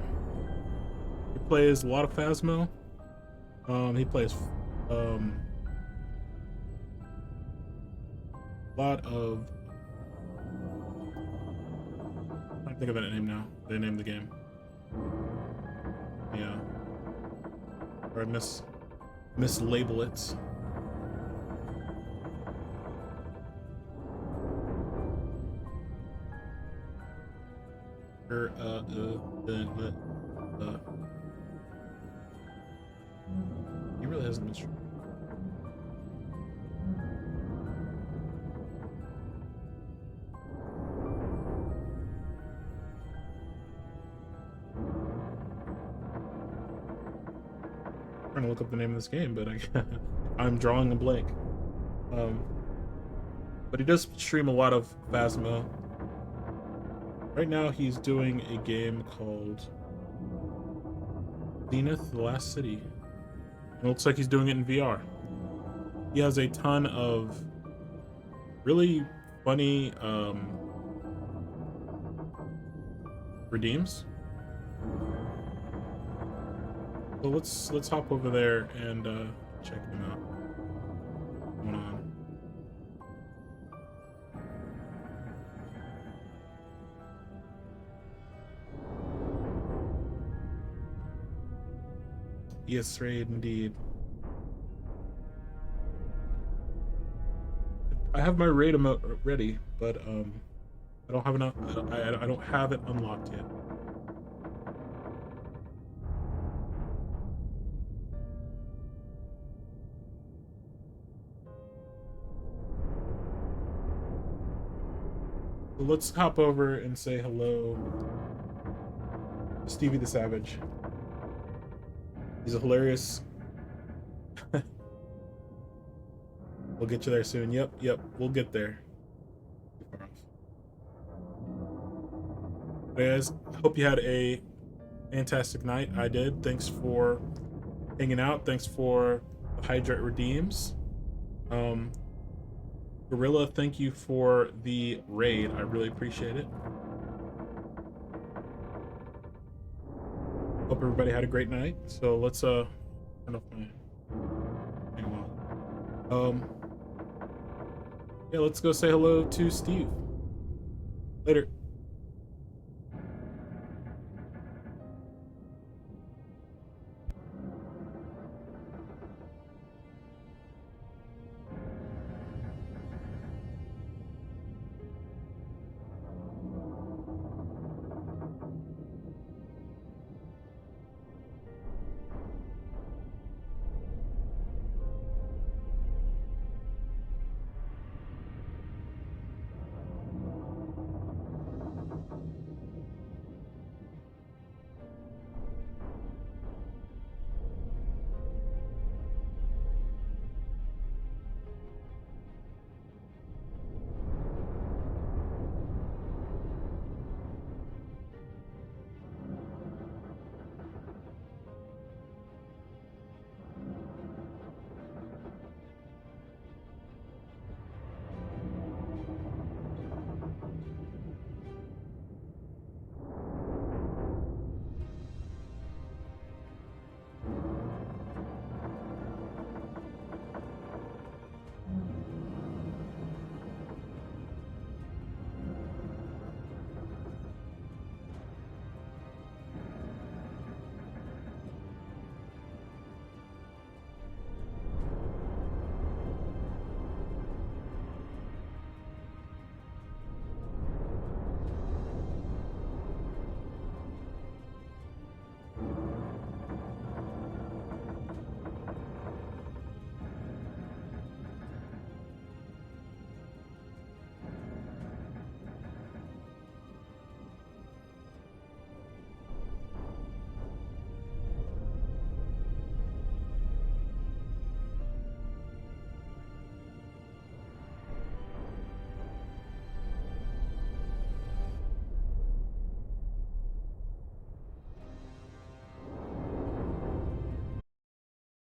He plays a lot of Phasmo. He plays a lot of, I can't think of that name now. They named the game. Yeah. Or I mislabel it. He really hasn't been. Trying to look up the name of this game, but I'm drawing a blank. But he does stream a lot of Phasmo. Right now he's doing a game called Zenith, The Last City. It looks like he's doing it in VR. He has a ton of really funny redeems. So let's hop over there and check them out. What's going on? Yes, raid indeed. I have my raid emote ready, but I don't have enough. I don't have it unlocked yet. So let's hop over and say hello to Stevie the Savage. He's a hilarious. We'll get you there soon. Yep, we'll get there. Guys, hope you had a fantastic night. I did. Thanks for hanging out. Thanks for the Hydrate Redeems. Gorilla, thank you for the raid. I really appreciate it. Hope everybody had a great night. So let's turn off my hang on. Yeah, let's go say hello to Steve. Later.